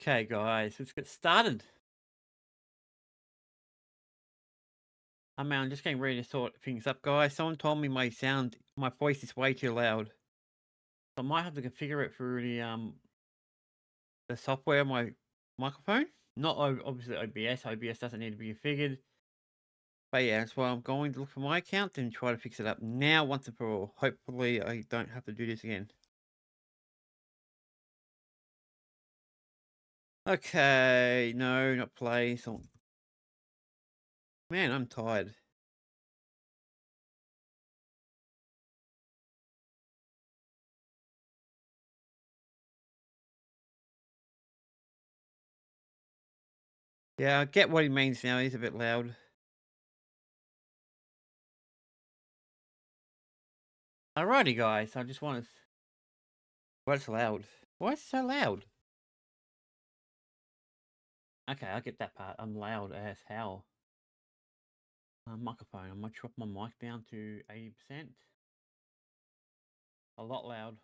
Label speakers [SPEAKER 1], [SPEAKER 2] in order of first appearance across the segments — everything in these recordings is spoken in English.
[SPEAKER 1] Okay, guys, let's get started. I'm just getting ready to sort things up, guys. Someone told me my voice is way too loud. I might have to configure it through the software, my microphone. Not obviously OBS. OBS doesn't need to be configured. But yeah, that's why I'm going to look for my account and try to fix it up now once and for all. Hopefully, I don't have to do this again. Okay, no, not play. So, man, I'm tired. Yeah, I get what he means now. He's a bit loud. Alrighty, guys. I just want to. What's loud? Why is it so loud? Okay, I get that part. I'm loud as hell. Microphone. I'm gonna drop my mic down to 80%. A lot loud.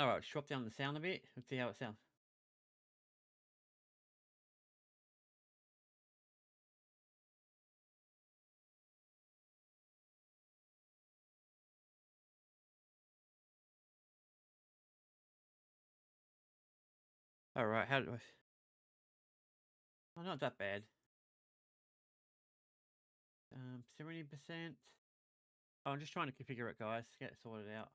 [SPEAKER 1] Alright, let's drop down the sound a bit. Let's see how it sounds. Alright, how do I... Oh, not that bad. 70%. Oh, I'm just trying to configure it, guys. Get it sorted out.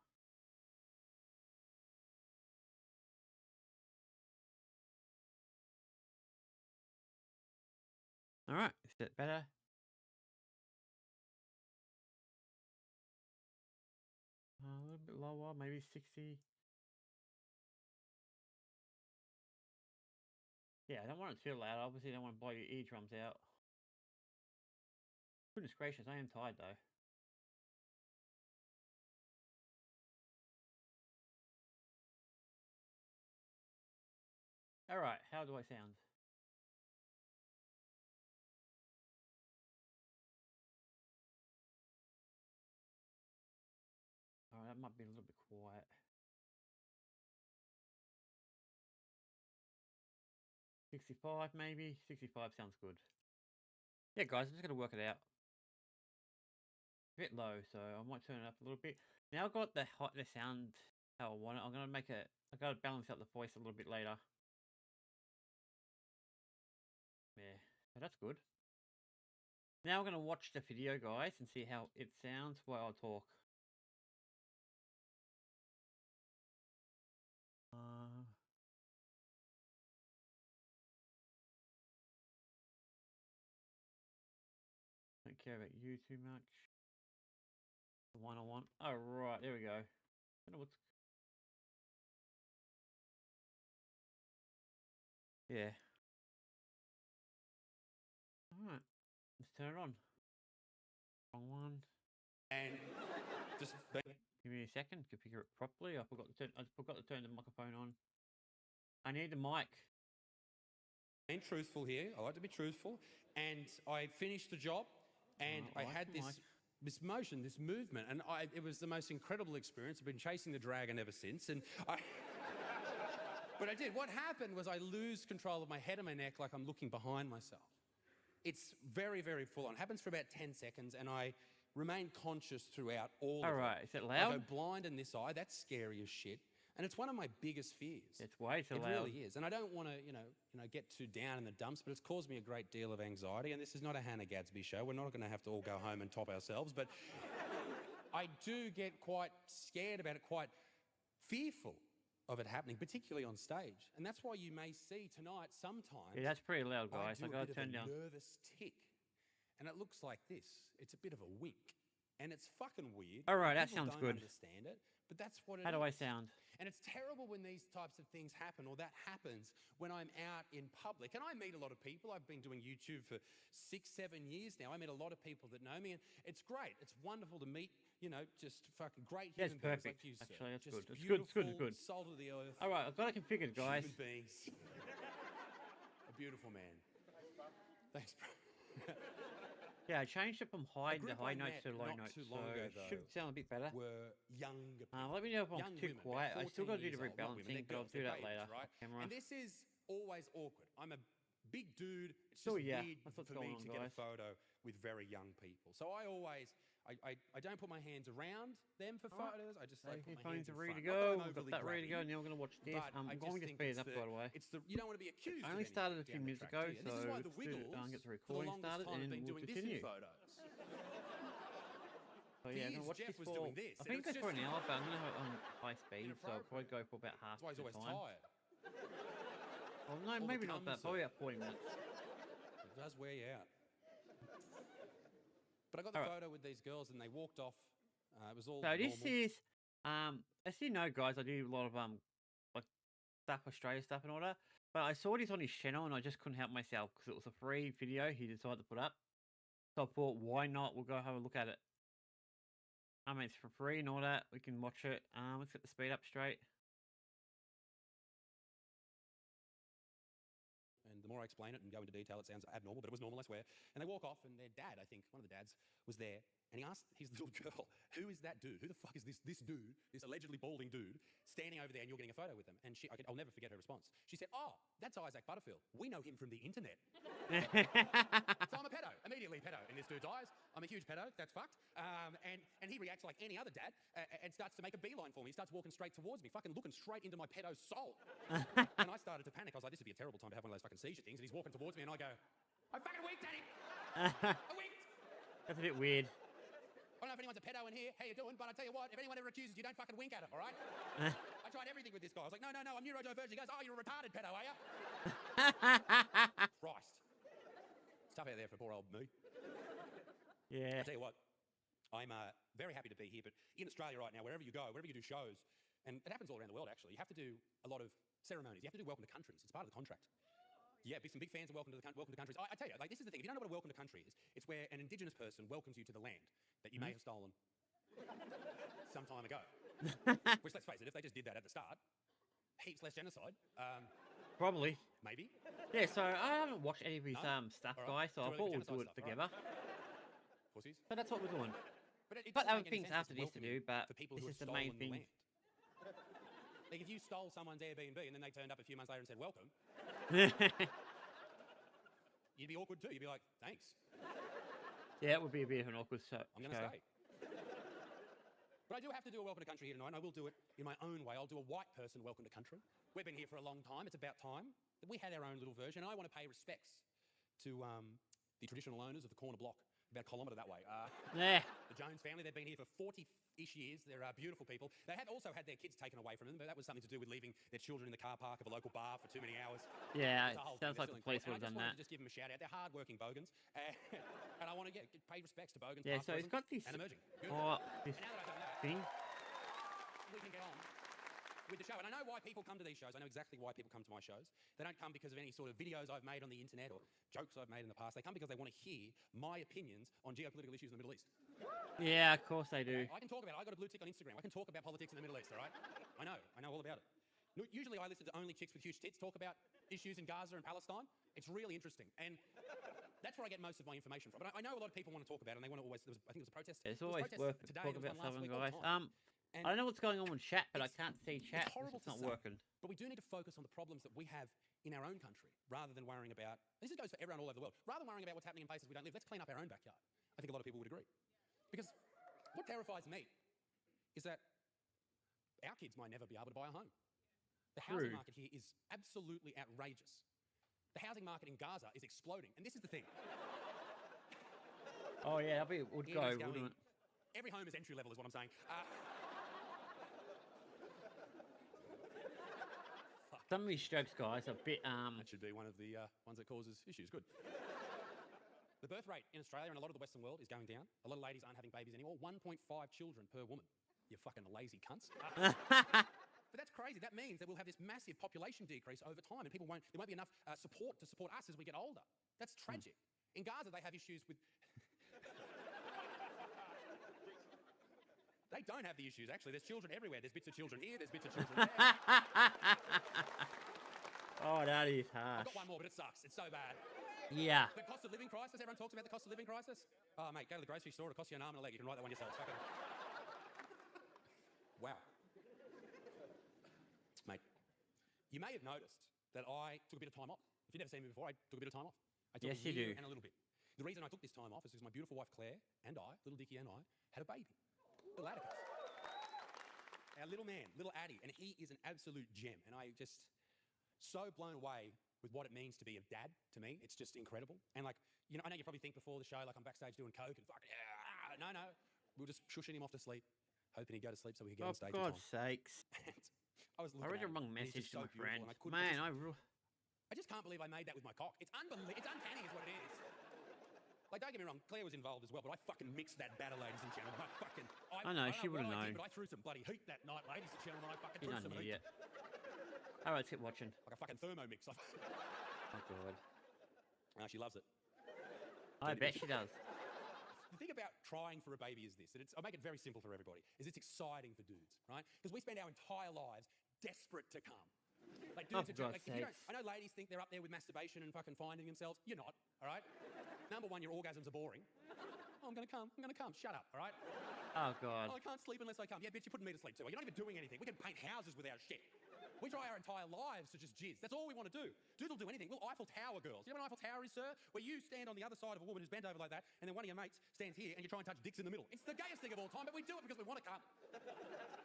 [SPEAKER 1] Alright, is that better? A little bit lower, maybe 60. Yeah, I don't want it too loud. Obviously, I don't want to blow your eardrums out. Goodness gracious, I am tired though. Alright, how do I sound? Alright, that might be a little bit quiet. 65 maybe? 65 sounds good. Yeah, guys, I'm just going to work it out. A bit low, so I might turn it up a little bit. Now I've got the sound how I want it. I'm going to make it... I've got to balance out the voice a little bit later. Yeah, so that's good. Now I'm going to watch the video, guys, and see how it sounds while I talk. Don't care about you too much. The one I want. Oh, right, there we go. I don't know what's... Yeah. Alright, let's turn it on. Wrong one.
[SPEAKER 2] And just
[SPEAKER 1] give me a second, configure it properly. I forgot to turn the microphone on. I need the mic.
[SPEAKER 2] being truthful here. I like to be truthful. And I finished the job, and I had this motion, this movement, and it was the most incredible experience. I've been chasing the dragon ever since, and but I did. What happened was I lose control of my head and my neck, like I'm looking behind myself. It's very, very full on. It happens for about 10 seconds, and I remain conscious throughout all of it.
[SPEAKER 1] Alright, is it
[SPEAKER 2] I
[SPEAKER 1] loud?
[SPEAKER 2] go blind in this eye. That's scary as shit. And it's one of my biggest fears.
[SPEAKER 1] It's way too loud.
[SPEAKER 2] It really is. And I don't want to, get too down in the dumps, but it's caused me a great deal of anxiety. And this is not a Hannah Gadsby show. We're not going to have to all go home and top ourselves. But I do get quite scared about it, quite fearful of it happening, particularly on stage. And that's why you may see tonight sometimes...
[SPEAKER 1] Yeah, that's pretty loud, guys.
[SPEAKER 2] I
[SPEAKER 1] got to turn down.
[SPEAKER 2] Nervous tick. And it looks like this. It's a bit of a wink. And it's fucking weird.
[SPEAKER 1] Alright, that
[SPEAKER 2] People
[SPEAKER 1] sounds
[SPEAKER 2] don't
[SPEAKER 1] good.
[SPEAKER 2] understand it, but that's what it is.
[SPEAKER 1] How do I sound?
[SPEAKER 2] And it's terrible when these types of things happen, or that happens when I'm out in public. And I meet a lot of people. I've been doing YouTube for 6-7 years now. I meet a lot of people that know me, and it's great. It's wonderful to meet, just fucking great human beings like you, sir.
[SPEAKER 1] Actually, that's
[SPEAKER 2] just
[SPEAKER 1] good. It's good.
[SPEAKER 2] Salt of the earth.
[SPEAKER 1] All right, I've got it configured, guys.
[SPEAKER 2] Human beings. A beautiful man. Thanks, bro.
[SPEAKER 1] Yeah, I changed it from high
[SPEAKER 2] group
[SPEAKER 1] high
[SPEAKER 2] I
[SPEAKER 1] notes
[SPEAKER 2] met
[SPEAKER 1] to low
[SPEAKER 2] not
[SPEAKER 1] notes,
[SPEAKER 2] too
[SPEAKER 1] so
[SPEAKER 2] long ago,
[SPEAKER 1] it should
[SPEAKER 2] though,
[SPEAKER 1] sound a bit better.
[SPEAKER 2] were younger people.
[SPEAKER 1] Let me know if I'm
[SPEAKER 2] Young
[SPEAKER 1] too
[SPEAKER 2] women,
[SPEAKER 1] quiet.
[SPEAKER 2] about
[SPEAKER 1] I still
[SPEAKER 2] 14
[SPEAKER 1] got to do the
[SPEAKER 2] years old. Not women, they're
[SPEAKER 1] rebalancing, but I'll
[SPEAKER 2] girls,
[SPEAKER 1] do
[SPEAKER 2] they're
[SPEAKER 1] that
[SPEAKER 2] babies,
[SPEAKER 1] later
[SPEAKER 2] right?
[SPEAKER 1] off camera.
[SPEAKER 2] And this is always awkward. I'm a big dude. It's
[SPEAKER 1] Oh,
[SPEAKER 2] just
[SPEAKER 1] yeah,
[SPEAKER 2] weird
[SPEAKER 1] that's what's
[SPEAKER 2] for
[SPEAKER 1] going
[SPEAKER 2] me
[SPEAKER 1] on,
[SPEAKER 2] to get a
[SPEAKER 1] guys.
[SPEAKER 2] photo with very young people. So I always, I don't put my hands around them for photos. I just like put my hands
[SPEAKER 1] Phones
[SPEAKER 2] in
[SPEAKER 1] are ready to
[SPEAKER 2] front. Not that I'm
[SPEAKER 1] go. We've got
[SPEAKER 2] overly
[SPEAKER 1] that ready to go.
[SPEAKER 2] grabby,
[SPEAKER 1] Now we're going to watch this.
[SPEAKER 2] but I
[SPEAKER 1] I'm
[SPEAKER 2] just
[SPEAKER 1] going to
[SPEAKER 2] think
[SPEAKER 1] speed
[SPEAKER 2] it's
[SPEAKER 1] it up, by the way.
[SPEAKER 2] it's the, you don't want to be accused
[SPEAKER 1] I
[SPEAKER 2] of
[SPEAKER 1] only
[SPEAKER 2] anything
[SPEAKER 1] started a few
[SPEAKER 2] down the
[SPEAKER 1] minutes
[SPEAKER 2] track,
[SPEAKER 1] ago,
[SPEAKER 2] do you? And this is
[SPEAKER 1] so
[SPEAKER 2] why the
[SPEAKER 1] let's get
[SPEAKER 2] Wiggles,
[SPEAKER 1] the
[SPEAKER 2] for the
[SPEAKER 1] recording
[SPEAKER 2] longest
[SPEAKER 1] started,
[SPEAKER 2] time, have
[SPEAKER 1] and
[SPEAKER 2] been
[SPEAKER 1] we'll
[SPEAKER 2] doing this
[SPEAKER 1] continue.
[SPEAKER 2] in photos.
[SPEAKER 1] So yeah, I'm going to watch
[SPEAKER 2] Jeff
[SPEAKER 1] this
[SPEAKER 2] was
[SPEAKER 1] for,
[SPEAKER 2] doing this,
[SPEAKER 1] I
[SPEAKER 2] and
[SPEAKER 1] think
[SPEAKER 2] it's
[SPEAKER 1] it's for an
[SPEAKER 2] just
[SPEAKER 1] hour, but I'm going to have it on high speed, so I'll probably go for about half
[SPEAKER 2] That's why he's
[SPEAKER 1] the
[SPEAKER 2] always
[SPEAKER 1] time.
[SPEAKER 2] tired.
[SPEAKER 1] Well, no,
[SPEAKER 2] All the
[SPEAKER 1] maybe not
[SPEAKER 2] cum
[SPEAKER 1] that. Probably
[SPEAKER 2] soup.
[SPEAKER 1] about 40 minutes.
[SPEAKER 2] It does wear you out. But I got the photo with these girls, and they walked off. It was all
[SPEAKER 1] So
[SPEAKER 2] normal.
[SPEAKER 1] this is, as you know, guys, I do a lot of like stuff, Australia stuff and all that. But I saw this on his channel, and I just couldn't help myself because it was a free video he decided to put up. So I thought, why not? We'll go have a look at it. I mean, it's for free and all that. We can watch it. Let's get the speed up straight.
[SPEAKER 2] And the more I explain it and go into detail, it sounds abnormal, but it was normal, I swear. And they walk off, and their dad, I think, one of the dads, was there. And he asked his little girl, who is that dude? Who the fuck is this dude, this allegedly balding dude, standing over there and you're getting a photo with him? And I'll never forget her response. She said, oh, that's Isaac Butterfield. We know him from the internet. So I'm a pedo, immediately pedo in this dude's eyes. I'm a huge pedo, that's fucked. And he reacts like any other dad and starts to make a beeline for me. He starts walking straight towards me, fucking looking straight into my pedo's soul. And I started to panic. I was like, this would be a terrible time to have one of those fucking seizure things. And he's walking towards me and I go, I fucking winked at him. I winked.
[SPEAKER 1] That's a bit weird.
[SPEAKER 2] I don't know if anyone's a pedo in here, how you doing, but I tell you what, if anyone ever accuses you, don't fucking wink at him, all right? I tried everything with this guy. I was like, no, I'm neurodivergent. He goes, oh, you're a retarded pedo, are you? Christ. It's tough out there for poor old me.
[SPEAKER 1] Yeah.
[SPEAKER 2] I tell you what, I'm very happy to be here, but in Australia right now, wherever you go, wherever you do shows, and it happens all around the world actually, you have to do a lot of ceremonies. You have to do welcome to countries. It's part of the contract. Yeah, some big fans of welcome to countries. I tell you, like, this is the thing. If you don't know what a welcome to country is, it's where an Indigenous person welcomes you to the land that you may have stolen some time ago. Which, let's face it, if they just did that at the start, heaps less genocide.
[SPEAKER 1] Probably.
[SPEAKER 2] Maybe.
[SPEAKER 1] Yeah, so I haven't watched any of his stuff,
[SPEAKER 2] All right.
[SPEAKER 1] guys, so I
[SPEAKER 2] Too
[SPEAKER 1] thought
[SPEAKER 2] early
[SPEAKER 1] we'll
[SPEAKER 2] for
[SPEAKER 1] do
[SPEAKER 2] genocide
[SPEAKER 1] it
[SPEAKER 2] stuff,
[SPEAKER 1] together.
[SPEAKER 2] Pussies.
[SPEAKER 1] So that's what we're doing.
[SPEAKER 2] But it
[SPEAKER 1] But
[SPEAKER 2] doesn't
[SPEAKER 1] other
[SPEAKER 2] make any
[SPEAKER 1] things
[SPEAKER 2] sense
[SPEAKER 1] after
[SPEAKER 2] to
[SPEAKER 1] this to
[SPEAKER 2] welcome you
[SPEAKER 1] do, but
[SPEAKER 2] for people
[SPEAKER 1] this
[SPEAKER 2] who
[SPEAKER 1] is
[SPEAKER 2] have
[SPEAKER 1] the main
[SPEAKER 2] stolen the
[SPEAKER 1] thing.
[SPEAKER 2] land. Like, if you stole someone's Airbnb and then they turned up a few months later and said, welcome, you'd be awkward too. You'd be like, thanks.
[SPEAKER 1] Yeah, it would be a bit of an awkward show.
[SPEAKER 2] I'm going to stay. But I do have to do a welcome to country here tonight, and I will do it in my own way. I'll do a white person welcome to country. We've been here for a long time. It's about time that we had our own little version. And I want to pay respects to the traditional owners of the corner block, about a kilometre that way.
[SPEAKER 1] Yeah.
[SPEAKER 2] The Jones family, they've been here for 40-ish years. They're beautiful people. They have also had their kids taken away from them, but that was something to do with leaving their children in the car park of a local bar for too many hours.
[SPEAKER 1] Yeah,
[SPEAKER 2] It's a whole
[SPEAKER 1] it
[SPEAKER 2] thing.
[SPEAKER 1] sounds
[SPEAKER 2] They're
[SPEAKER 1] like
[SPEAKER 2] still
[SPEAKER 1] the
[SPEAKER 2] in
[SPEAKER 1] police
[SPEAKER 2] court.
[SPEAKER 1] would have
[SPEAKER 2] And
[SPEAKER 1] done
[SPEAKER 2] I
[SPEAKER 1] that.
[SPEAKER 2] just wanted to just give them a shout out. They're hard-working bogans. And I want to pay respects to bogans,
[SPEAKER 1] Yeah,
[SPEAKER 2] past,
[SPEAKER 1] so he's
[SPEAKER 2] present,
[SPEAKER 1] got this.
[SPEAKER 2] and emerging. Good.
[SPEAKER 1] Oh, this
[SPEAKER 2] And now that I've done that,
[SPEAKER 1] thing.
[SPEAKER 2] we can get on with the show. And I know why people come to these shows. I know exactly why people come to my shows. They don't come because of any sort of videos I've made on the internet or jokes I've made in the past. They come because they want to hear my opinions on geopolitical issues in the Middle East.
[SPEAKER 1] Yeah, of course they do.
[SPEAKER 2] I can talk about it. I got a blue tick on Instagram. I can talk about politics in the Middle East, all right? I know all about it. Usually I listen to only chicks with huge tits talk about issues in Gaza and Palestine. It's really interesting. And that's where I get most of my information from. But I know a lot of people want to talk about it, and they want to always, I think it was a protest.
[SPEAKER 1] It's always worth
[SPEAKER 2] today,
[SPEAKER 1] talking
[SPEAKER 2] there was
[SPEAKER 1] about
[SPEAKER 2] one last
[SPEAKER 1] something,
[SPEAKER 2] week, all the
[SPEAKER 1] guys.
[SPEAKER 2] time.
[SPEAKER 1] I don't know what's going on with chat, but I
[SPEAKER 2] It's-
[SPEAKER 1] can't see chat.
[SPEAKER 2] It's horrible
[SPEAKER 1] It's
[SPEAKER 2] to
[SPEAKER 1] not
[SPEAKER 2] say,
[SPEAKER 1] working.
[SPEAKER 2] but we do need to focus on the problems that we have in our own country rather than worrying about, this goes for everyone all over the world, rather than worrying about what's happening in places we don't live, let's clean up our own backyard. I think a lot of people would agree. Because what terrifies me is that our kids might never be able to buy a home. The housing market here is absolutely outrageous. The housing market in Gaza is exploding. And this is the thing.
[SPEAKER 1] Oh, yeah, it would go,
[SPEAKER 2] Ian is
[SPEAKER 1] wouldn't
[SPEAKER 2] going,
[SPEAKER 1] it?
[SPEAKER 2] every home is entry level is what I'm saying.
[SPEAKER 1] Some of these jokes, guys, are a bit,
[SPEAKER 2] That should be one of the ones that causes issues. Good. The birth rate in Australia and a lot of the Western world is going down. A lot of ladies aren't having babies anymore. 1.5 children per woman. You fucking lazy cunts. But that's crazy. That means that we'll have this massive population decrease over time, and there won't be enough support to support us as we get older. That's tragic. In Gaza, they have issues with... They don't have the issues, actually. There's children everywhere. There's bits of children here, there's bits of children there.
[SPEAKER 1] Oh, that is harsh.
[SPEAKER 2] I've got one more, but it sucks. It's so bad.
[SPEAKER 1] Yeah.
[SPEAKER 2] The cost of living crisis. Everyone talks about the cost of living crisis. Oh, mate, go to the grocery store. It'll cost you an arm and a leg. You can write that one yourself. Wow. Mate, you may have noticed that I took a bit of time off. If you've never seen me before, I took a bit of time off. I took
[SPEAKER 1] Yes,
[SPEAKER 2] a
[SPEAKER 1] you
[SPEAKER 2] year
[SPEAKER 1] do.
[SPEAKER 2] and a little bit. The reason I took this time off is because my beautiful wife Claire and I, little Dickie and I, had a baby. Little Atticus. Our little man, little Addy, and he is an absolute gem. And I just so blown away with what it means to be a dad to me. It's just incredible. And like, you know, I know you probably think before the show, like I'm backstage doing coke and fuck, yeah. No. We were just shushing him off to sleep, hoping he'd go to sleep so we could get on stage.
[SPEAKER 1] For God's sakes.
[SPEAKER 2] And I was
[SPEAKER 1] I
[SPEAKER 2] looking
[SPEAKER 1] read
[SPEAKER 2] at
[SPEAKER 1] the
[SPEAKER 2] him,
[SPEAKER 1] wrong
[SPEAKER 2] and he's
[SPEAKER 1] message
[SPEAKER 2] just
[SPEAKER 1] to
[SPEAKER 2] so
[SPEAKER 1] my
[SPEAKER 2] beautiful,
[SPEAKER 1] friend.
[SPEAKER 2] and I couldn't-
[SPEAKER 1] Man,
[SPEAKER 2] I just can't believe I made that with my cock. It's unbelievable. It's uncanny is what it is. Like, don't get me wrong, Claire was involved as well, but I fucking mixed that batter, ladies and gentlemen.
[SPEAKER 1] I know,
[SPEAKER 2] don't
[SPEAKER 1] she would've
[SPEAKER 2] what I did,
[SPEAKER 1] known.
[SPEAKER 2] But I threw some bloody heat that night, ladies and gentlemen. I fucking
[SPEAKER 1] You're
[SPEAKER 2] threw
[SPEAKER 1] not
[SPEAKER 2] some
[SPEAKER 1] an
[SPEAKER 2] heat.
[SPEAKER 1] idiot. All right, let's keep watching.
[SPEAKER 2] Like a fucking Thermomix.
[SPEAKER 1] Oh, God.
[SPEAKER 2] She loves it.
[SPEAKER 1] I bet she does.
[SPEAKER 2] The thing about trying for a baby is this, and I'll make it very simple for everybody, is it's exciting for dudes, right? Because we spend our entire lives desperate to come. Like dudes
[SPEAKER 1] for
[SPEAKER 2] are just,
[SPEAKER 1] God's
[SPEAKER 2] like, if you don't,
[SPEAKER 1] sakes.
[SPEAKER 2] I know ladies think they're up there with masturbation and fucking finding themselves. You're not, all right? Number one, your orgasms are boring. Oh, I'm gonna come. Shut up, all right?
[SPEAKER 1] Oh, God.
[SPEAKER 2] Oh, I can't sleep unless I come. Yeah, bitch, you're putting me to sleep too. You're not even doing anything. We can paint houses with our shit. We try our entire lives to just jizz. That's all we want to do. Dudes will do anything. We'll Eiffel Tower girls. You know what an Eiffel Tower is, sir? Where you stand on the other side of a woman who's bent over like that, and then one of your mates stands here, and you try and touch dicks in the middle. It's the gayest thing of all time, but we do it because we want to come.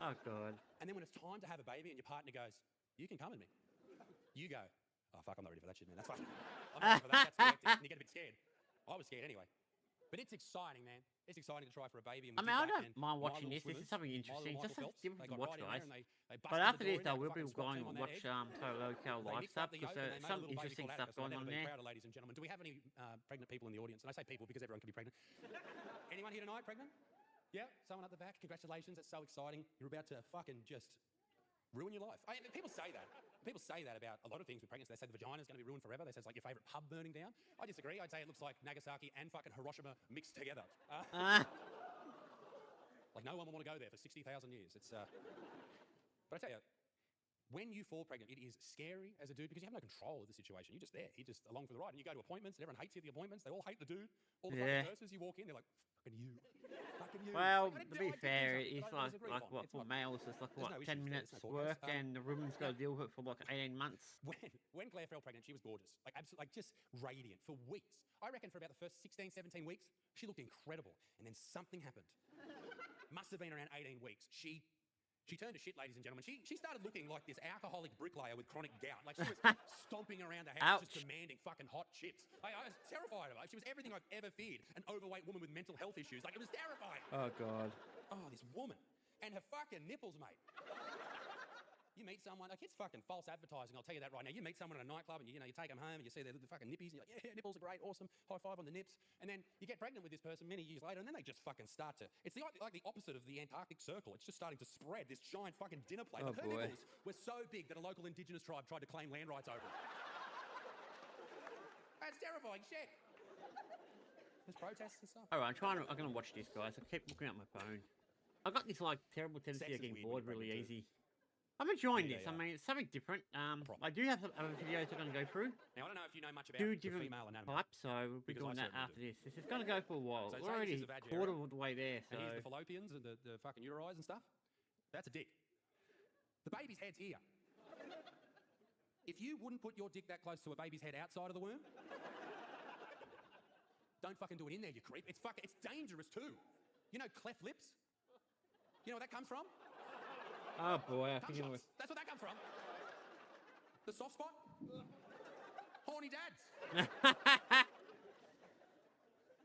[SPEAKER 1] Oh, God.
[SPEAKER 2] And then when it's time to have a baby, and your partner goes, "You can come with me," you go, "Oh fuck, I'm not ready for that shit, man. That's fine. I'm not ready for that. That's hectic." And you get a bit scared. I was scared anyway. But it's exciting, man. It's exciting to try for a baby. And
[SPEAKER 1] I
[SPEAKER 2] we
[SPEAKER 1] mean,
[SPEAKER 2] did
[SPEAKER 1] I
[SPEAKER 2] that,
[SPEAKER 1] don't
[SPEAKER 2] and
[SPEAKER 1] mind
[SPEAKER 2] my
[SPEAKER 1] watching
[SPEAKER 2] little
[SPEAKER 1] this. This
[SPEAKER 2] swimmers,
[SPEAKER 1] is something
[SPEAKER 2] my
[SPEAKER 1] interesting.
[SPEAKER 2] little
[SPEAKER 1] Just
[SPEAKER 2] Michael
[SPEAKER 1] something
[SPEAKER 2] Phelps,
[SPEAKER 1] different
[SPEAKER 2] they
[SPEAKER 1] to
[SPEAKER 2] got
[SPEAKER 1] watch,
[SPEAKER 2] right in there
[SPEAKER 1] guys.
[SPEAKER 2] and they
[SPEAKER 1] But
[SPEAKER 2] busted
[SPEAKER 1] after
[SPEAKER 2] the door
[SPEAKER 1] this,
[SPEAKER 2] in,
[SPEAKER 1] though,
[SPEAKER 2] they
[SPEAKER 1] we'll be
[SPEAKER 2] fucking swapped
[SPEAKER 1] going
[SPEAKER 2] him
[SPEAKER 1] and
[SPEAKER 2] on that
[SPEAKER 1] watch
[SPEAKER 2] egg.
[SPEAKER 1] LolCow
[SPEAKER 2] They
[SPEAKER 1] live
[SPEAKER 2] mixed
[SPEAKER 1] stuff
[SPEAKER 2] up the
[SPEAKER 1] because
[SPEAKER 2] yolk and they
[SPEAKER 1] there's
[SPEAKER 2] made a
[SPEAKER 1] some
[SPEAKER 2] little baby
[SPEAKER 1] interesting
[SPEAKER 2] called
[SPEAKER 1] stuff
[SPEAKER 2] Atticus, and
[SPEAKER 1] going
[SPEAKER 2] I
[SPEAKER 1] on
[SPEAKER 2] never been
[SPEAKER 1] there.
[SPEAKER 2] prouder, ladies and gentlemen. Do we have any pregnant people in the audience? And I say people because everyone can be pregnant. Anyone here tonight pregnant? Yeah, someone at the back. Congratulations, that's so exciting. You're about to fucking just ruin your life. People say that. People say that about a lot of things with pregnancy. They say the vagina's going to be ruined forever. They say it's like your favourite pub burning down. I disagree. I'd say it looks like Nagasaki and fucking Hiroshima mixed together. Like no one will want to go there for 60,000 years. It's, but I tell you, when you fall pregnant, it is scary as a dude because you have no control of the situation. You're just there. You're just along for the ride. And you go to appointments and everyone hates you at the appointments. They all hate the dude. All the fucking nurses you walk in, they're like, fucking you. Fucking you.
[SPEAKER 1] Well,
[SPEAKER 2] It's like,
[SPEAKER 1] to be fair,
[SPEAKER 2] I
[SPEAKER 1] it's
[SPEAKER 2] don't disagree
[SPEAKER 1] like
[SPEAKER 2] upon.
[SPEAKER 1] what
[SPEAKER 2] It's
[SPEAKER 1] for
[SPEAKER 2] not-
[SPEAKER 1] males, it's like
[SPEAKER 2] there's
[SPEAKER 1] what
[SPEAKER 2] no issues
[SPEAKER 1] 10
[SPEAKER 2] there,
[SPEAKER 1] minutes
[SPEAKER 2] there's no court
[SPEAKER 1] work,
[SPEAKER 2] case.
[SPEAKER 1] and the woman's got to deal with it for like 18 months.
[SPEAKER 2] When Claire fell pregnant, she was gorgeous. Like, absolutely, like just radiant for weeks. I reckon for about the first 16, 17 weeks, she looked incredible. And then something happened. Must have been around 18 weeks. She turned to shit, ladies and gentlemen. She started looking like this alcoholic bricklayer with chronic gout. Like she was stomping around the house, just demanding fucking hot chips. I was terrified of her. She was everything I've ever feared. An overweight woman with mental health issues. Like, it was terrifying.
[SPEAKER 1] Oh, God.
[SPEAKER 2] Oh, this woman. And her fucking nipples, mate. You meet someone, like it's fucking false advertising, I'll tell you that right now. You meet someone in a nightclub and you take them home and you see the fucking nippies and you're like, yeah, nipples are great, awesome, high five on the nips. And then you get pregnant with this person many years later and then they just fucking start to, it's like the opposite of the Antarctic Circle. It's just starting to spread, this giant fucking dinner plate. Like her nipples were so big that a local indigenous tribe tried to claim land rights over it. That's terrifying shit. There's protests and stuff.
[SPEAKER 1] All right, I'm going to watch this, guys. I keep looking at my phone. I got this like terrible tendency of getting bored really easy. I'm enjoying this. I mean, it's something different. I do have some other videos I'm going to go through.
[SPEAKER 2] Now, I don't know if you know much about
[SPEAKER 1] Two
[SPEAKER 2] the
[SPEAKER 1] different
[SPEAKER 2] female anatomy.
[SPEAKER 1] types, so we'll be doing that after this. This is going to go for a while.
[SPEAKER 2] So
[SPEAKER 1] We're already
[SPEAKER 2] this is a vag
[SPEAKER 1] quarter
[SPEAKER 2] area.
[SPEAKER 1] of the way there, so...
[SPEAKER 2] And here's the fallopians and the fucking uteris and stuff. That's a dick. The baby's head's here. If you wouldn't put your dick that close to a baby's head outside of the womb, don't fucking do it in there, you creep. It's dangerous too. You know cleft lips? You know where that comes from?
[SPEAKER 1] Oh boy, I think it was...
[SPEAKER 2] That's where that comes from. The soft spot? Horny dads.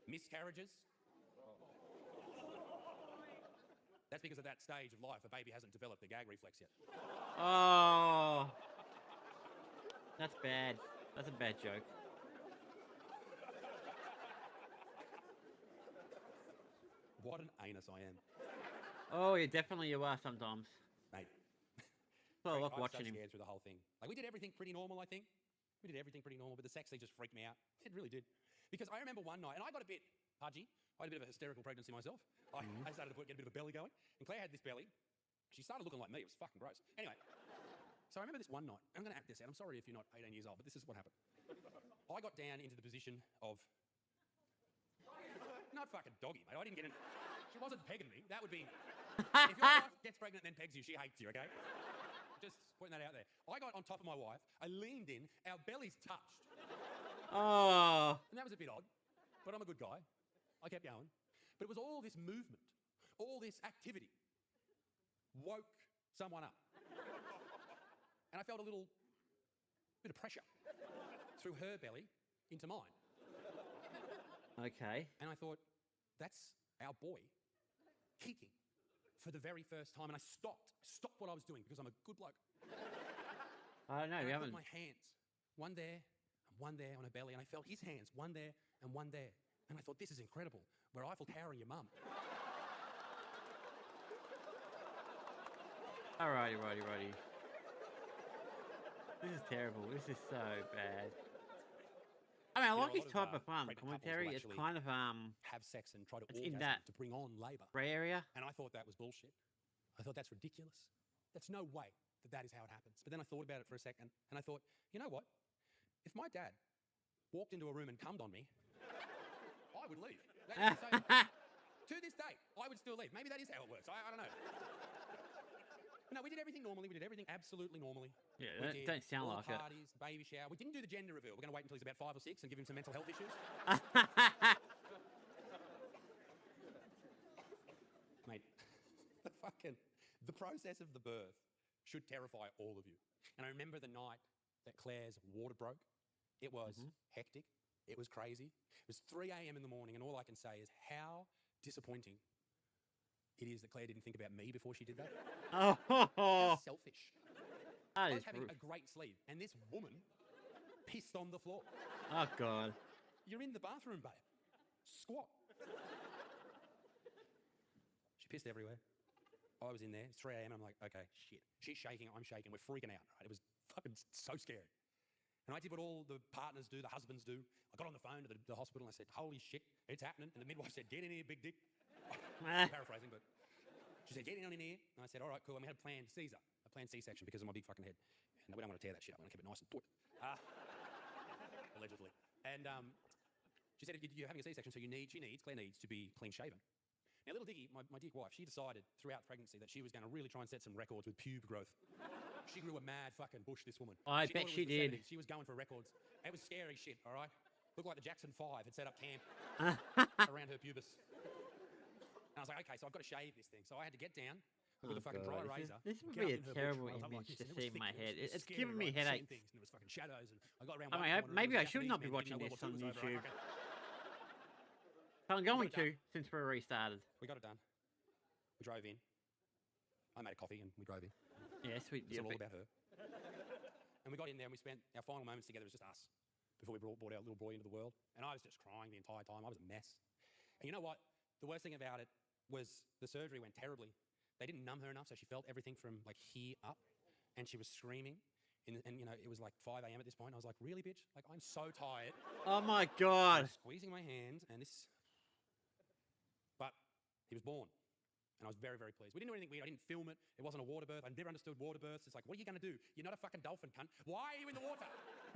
[SPEAKER 2] Miscarriages. That's because at that stage of life, a baby hasn't developed the gag reflex yet.
[SPEAKER 1] Oh... That's bad. That's a bad joke.
[SPEAKER 2] What an anus I am.
[SPEAKER 1] Oh, yeah, definitely you are sometimes.
[SPEAKER 2] Mate.
[SPEAKER 1] Well, I love
[SPEAKER 2] was
[SPEAKER 1] watching
[SPEAKER 2] so
[SPEAKER 1] him.
[SPEAKER 2] scared through the whole thing. Like, we did everything pretty normal, I think. We did everything pretty normal, but the sex scene just freaked me out. It really did. Because I remember one night, and I got a bit pudgy. I had a bit of a hysterical pregnancy myself. I started to get a bit of a belly going. And Claire had this belly. She started looking like me. It was fucking gross. Anyway, so I remember this one night. I'm going to act this out. I'm sorry if you're not 18 years old, but this is what happened. I got down into the position of... Not fucking doggy, mate. I didn't get in... She wasn't pegging me. That would be... If your wife gets pregnant and then pegs you, she hates you, okay? Just putting that out there. I got on top of my wife. I leaned in. Our bellies touched.
[SPEAKER 1] Oh.
[SPEAKER 2] And that was a bit odd. But I'm a good guy. I kept going. But it was all this movement, all this activity woke someone up. And I felt a little bit of pressure through her belly into mine.
[SPEAKER 1] Okay.
[SPEAKER 2] And I thought, that's our boy kicking for the very first time. And I stopped what I was doing because I'm a good bloke.
[SPEAKER 1] I don't know.
[SPEAKER 2] And
[SPEAKER 1] You
[SPEAKER 2] I put
[SPEAKER 1] haven't.
[SPEAKER 2] my hands, one there and one there on her belly, and I felt his hands, one there and one there. And I thought, this is incredible. We're Eiffel Towering your mum.
[SPEAKER 1] Alrighty. This is terrible. This is so bad. I mean, I like his type of commentary. It's kind of
[SPEAKER 2] have sex and try to
[SPEAKER 1] it's
[SPEAKER 2] orgasm
[SPEAKER 1] in that
[SPEAKER 2] to bring on labour.
[SPEAKER 1] grey area.
[SPEAKER 2] And I thought that was bullshit. I thought that's ridiculous. That's no way that is how it happens. But then I thought about it for a second, and I thought, you know what? If my dad walked into a room and cummed on me, I would leave. To this day, I would still leave. Maybe that is how it works. I don't know. No, we did everything normally. We did everything absolutely normally.
[SPEAKER 1] Yeah,
[SPEAKER 2] We
[SPEAKER 1] that
[SPEAKER 2] did
[SPEAKER 1] don't sound
[SPEAKER 2] all
[SPEAKER 1] like
[SPEAKER 2] the
[SPEAKER 1] it.
[SPEAKER 2] parties, the baby shower. We didn't do the gender reveal. We're going to wait until he's about 5 or 6 and give him some mental health issues. Mate, the process of the birth should terrify all of you. And I remember the night that Claire's water broke. It was hectic. It was crazy. It was 3 a.m. in the morning, and all I can say is how disappointing it is that Claire didn't think about me before she did that. How
[SPEAKER 1] Oh,
[SPEAKER 2] selfish.
[SPEAKER 1] that
[SPEAKER 2] I
[SPEAKER 1] is
[SPEAKER 2] was having
[SPEAKER 1] rude.
[SPEAKER 2] a great sleep, and this woman pissed on the floor.
[SPEAKER 1] Oh God.
[SPEAKER 2] You're in the bathroom, babe. Squat. She pissed everywhere. I was in there. It's 3 a.m. I'm like, okay, shit. She's shaking. I'm shaking. We're freaking out. Right? It was fucking so scary. And I did what all the partners do, the husbands do. I got on the phone to the hospital and I said, holy shit, it's happening. And the midwife said, get in here, big dick. I'm paraphrasing, but she said, get in here. And I said, all right, cool. And we had a planned Caesar, a planned C-section because of my big fucking head. And we don't want to tear that shit up. We want to keep it nice and taut. Allegedly. And she said, you're having a C-section, so Claire needs to be clean shaven. Now, little Diggy, my dear wife, she decided throughout pregnancy that she was going to really try and set some records with pube growth. She grew a mad fucking bush, this woman.
[SPEAKER 1] I bet she did.
[SPEAKER 2] 70s. She was going for records. It was scary shit, all right? Looked like the Jackson 5 had set up camp around her pubis. And I was like, okay, so I've got to shave this thing. So I had to get down with a fucking dry razor.
[SPEAKER 1] This would
[SPEAKER 2] get up
[SPEAKER 1] be a
[SPEAKER 2] in her bush,
[SPEAKER 1] terrible
[SPEAKER 2] and I was up like
[SPEAKER 1] image
[SPEAKER 2] this,
[SPEAKER 1] to
[SPEAKER 2] and it was
[SPEAKER 1] see in
[SPEAKER 2] thick,
[SPEAKER 1] my
[SPEAKER 2] and it was
[SPEAKER 1] head. It's
[SPEAKER 2] scary,
[SPEAKER 1] giving me
[SPEAKER 2] right? Seeing
[SPEAKER 1] headaches.
[SPEAKER 2] things, and there was fucking shadows, and I got around
[SPEAKER 1] I
[SPEAKER 2] one
[SPEAKER 1] mean,
[SPEAKER 2] corner, and
[SPEAKER 1] maybe
[SPEAKER 2] there
[SPEAKER 1] I
[SPEAKER 2] was
[SPEAKER 1] should
[SPEAKER 2] Japanese
[SPEAKER 1] not be
[SPEAKER 2] men
[SPEAKER 1] watching
[SPEAKER 2] thinking
[SPEAKER 1] this
[SPEAKER 2] World
[SPEAKER 1] on
[SPEAKER 2] War II was over.
[SPEAKER 1] YouTube.
[SPEAKER 2] Okay.
[SPEAKER 1] But I'm going
[SPEAKER 2] it done.
[SPEAKER 1] to, since we're restarted.
[SPEAKER 2] We got it done. We drove in. I made a coffee and we drove in.
[SPEAKER 1] Yes, we
[SPEAKER 2] It's
[SPEAKER 1] did.
[SPEAKER 2] all about her. And we got in there and we spent our final moments together as just us before we brought our little boy into the world. And I was just crying the entire time. I was a mess. And you know what? The worst thing about it was the surgery went terribly. They didn't numb her enough, so she felt everything from like here up, and she was screaming. And you know, it was like 5 a.m. at this point. I was like, really, bitch? Like, I'm so tired.
[SPEAKER 1] Oh my
[SPEAKER 2] I
[SPEAKER 1] God.
[SPEAKER 2] was squeezing my hands, and this... But he was born. And I was very, very pleased. We didn't do anything weird. I didn't film it. It wasn't a water birth. I never understood water births. It's like, what are you going to do? You're not a fucking dolphin, cunt. Why are you in the water?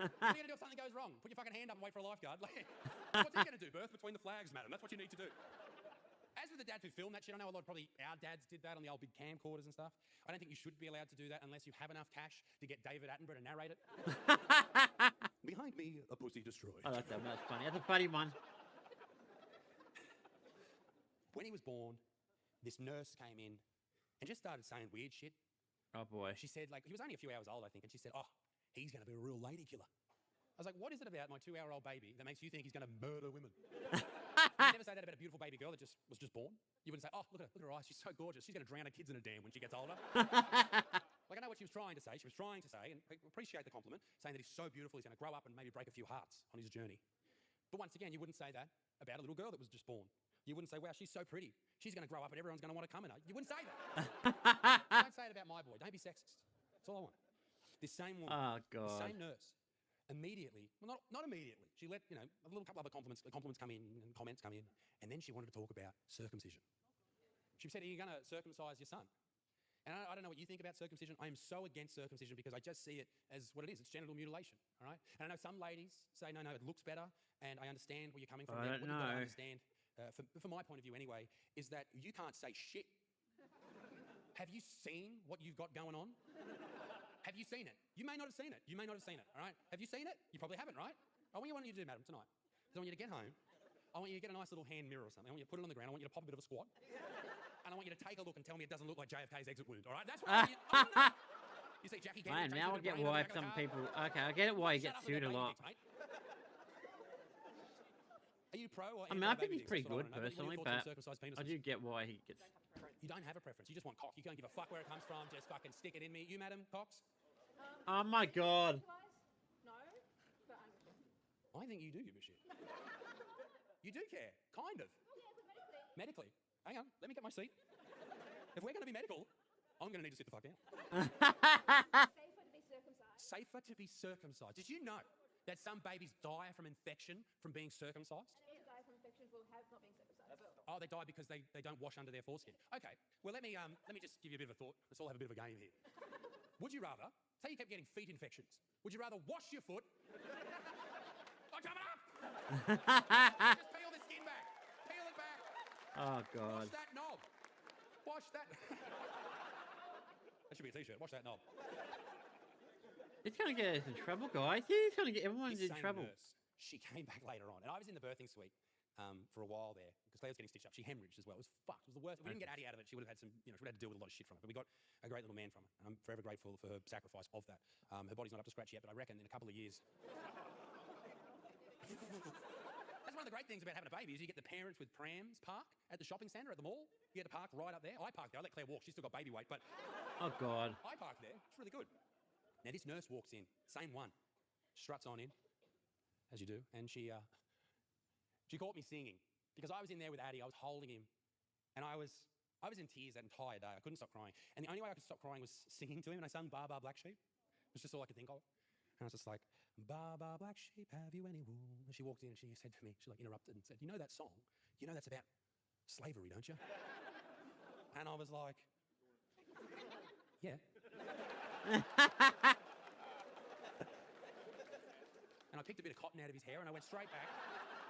[SPEAKER 2] What are you going to do if something goes wrong? Put your fucking hand up and wait for a lifeguard. Like, what's he going to do? Birth between the flags, madam. That's what you need to do. As for the dads who film that shit, I know a lot, probably our dads did that on the old big camcorders and stuff. I don't think you should be allowed to do that unless you have enough cash to get David Attenborough to narrate it. Behind me, a pussy destroyed.
[SPEAKER 1] I like that. That's funny. That's a funny one.
[SPEAKER 2] When he was born, this nurse came in and just started saying weird shit.
[SPEAKER 1] Oh boy.
[SPEAKER 2] She said, like, he was only a few hours old, I think, and she said, oh, he's going to be a real lady killer. I was like, what is it about my 2-hour-old baby that makes you think he's going to murder women? You never say that about a beautiful baby girl that was just born. You wouldn't say, oh, look at her eyes, she's so gorgeous. She's going to drown her kids in a dam when she gets older. Like, I know what she was trying to say. She was trying to say, and I appreciate the compliment, saying that he's so beautiful, he's going to grow up and maybe break a few hearts on his journey. But once again, you wouldn't say that about a little girl that was just born. You wouldn't say, wow, she's so pretty. She's going to grow up and everyone's going to want to come in her. You wouldn't say that. Don't say it about my boy. Don't be sexist. That's all I want. This same woman,
[SPEAKER 1] Oh
[SPEAKER 2] the
[SPEAKER 1] God.
[SPEAKER 2] same nurse, immediately, well, not immediately, she let, you know, a little couple other compliments come in and comments come in, and then she wanted to talk about circumcision. She said, are you going to circumcise your son? And I don't know what you think about circumcision. I am so against circumcision because I just see it as what it is. It's genital mutilation, all right? And I know some ladies say, no, it looks better, and I understand where you're coming from there. But what you've got to understand, from my point of view anyway, is that you can't say shit. Have you seen what you've got going on? Have you seen it? You may not have seen it. You may not have seen it, all right? Have you seen it? You probably haven't, right? What I want you to do, madam, tonight, is I want you to get home. I want you to get a nice little hand mirror or something. I want you to put it on the ground. I want you to pop a bit of a squat. And I want you to take a look and tell me it doesn't look like JFK's exit wound, all right? That's what I want you. You see Jackie Kennedy.
[SPEAKER 1] Man, now I get why some people... Okay, I get it why he gets sued a lot.
[SPEAKER 2] Are you pro or
[SPEAKER 1] I mean, I think he's pretty good, personally, but I do get why he gets...
[SPEAKER 2] You don't have a preference. You just want cock. You don't give a fuck where it comes from. Just fucking stick it in me. You, madam, Cox?
[SPEAKER 1] Oh, my God.
[SPEAKER 3] No, but
[SPEAKER 2] I think you do give a shit. You do care. Kind of.
[SPEAKER 3] yeah, but
[SPEAKER 2] Medically. Hang on. Let me get my seat. If we're going to be medical, I'm going to need to sit the fuck down.
[SPEAKER 3] safer to be circumcised.
[SPEAKER 2] Safer to be circumcised. Did you know that some babies die from infection from being circumcised?
[SPEAKER 3] And also die from infections will have not being circumcised.
[SPEAKER 2] Oh, they die because they don't wash under their foreskin. Okay. Well, let me just give you a bit of a thought. Let's all have a bit of a game here. Would you rather, say you kept getting feet infections, would you rather wash your foot or jump it up? Just peel the skin back. Peel it back.
[SPEAKER 1] Oh, God.
[SPEAKER 2] Wash that knob. Wash that. That should be a t-shirt. Wash that knob.
[SPEAKER 1] It's going to get us in trouble, guys. He's going to get everyone in trouble.
[SPEAKER 2] Nurse, she came back later on, and I was in the birthing suite for a while there because Claire was getting stitched up. She hemorrhaged as well. It was fucked. It was the worst. We didn't get Addie out of it. She would have had some, she would have had to deal with a lot of shit from it. But we got a great little man from it, and I'm forever grateful for her sacrifice of that. Her body's not up to scratch yet, but I reckon in a couple of years. That's one of the great things about having a baby is you get the parents with prams park at the shopping centre at the mall. You get to park right up there. I parked there. I let Claire walk. She's still got baby weight, but
[SPEAKER 1] Oh, God.
[SPEAKER 2] I parked there. It's really good. Now this nurse walks in, same one, struts on in, as you do, and she caught me singing because I was in there with Addie. I was holding him, and I was in tears that entire day. I couldn't stop crying, and the only way I could stop crying was singing to him. And I sung "Bar Bar Black Sheep." It was just all I could think of. And I was just like, "Bar bar black sheep, have you any wool?" And she walked in and she said to me, she like interrupted and said, "You know that song? You know that's about slavery, don't you?" And I was like, "Yeah." And I picked a bit of cotton out of his hair and I went straight back.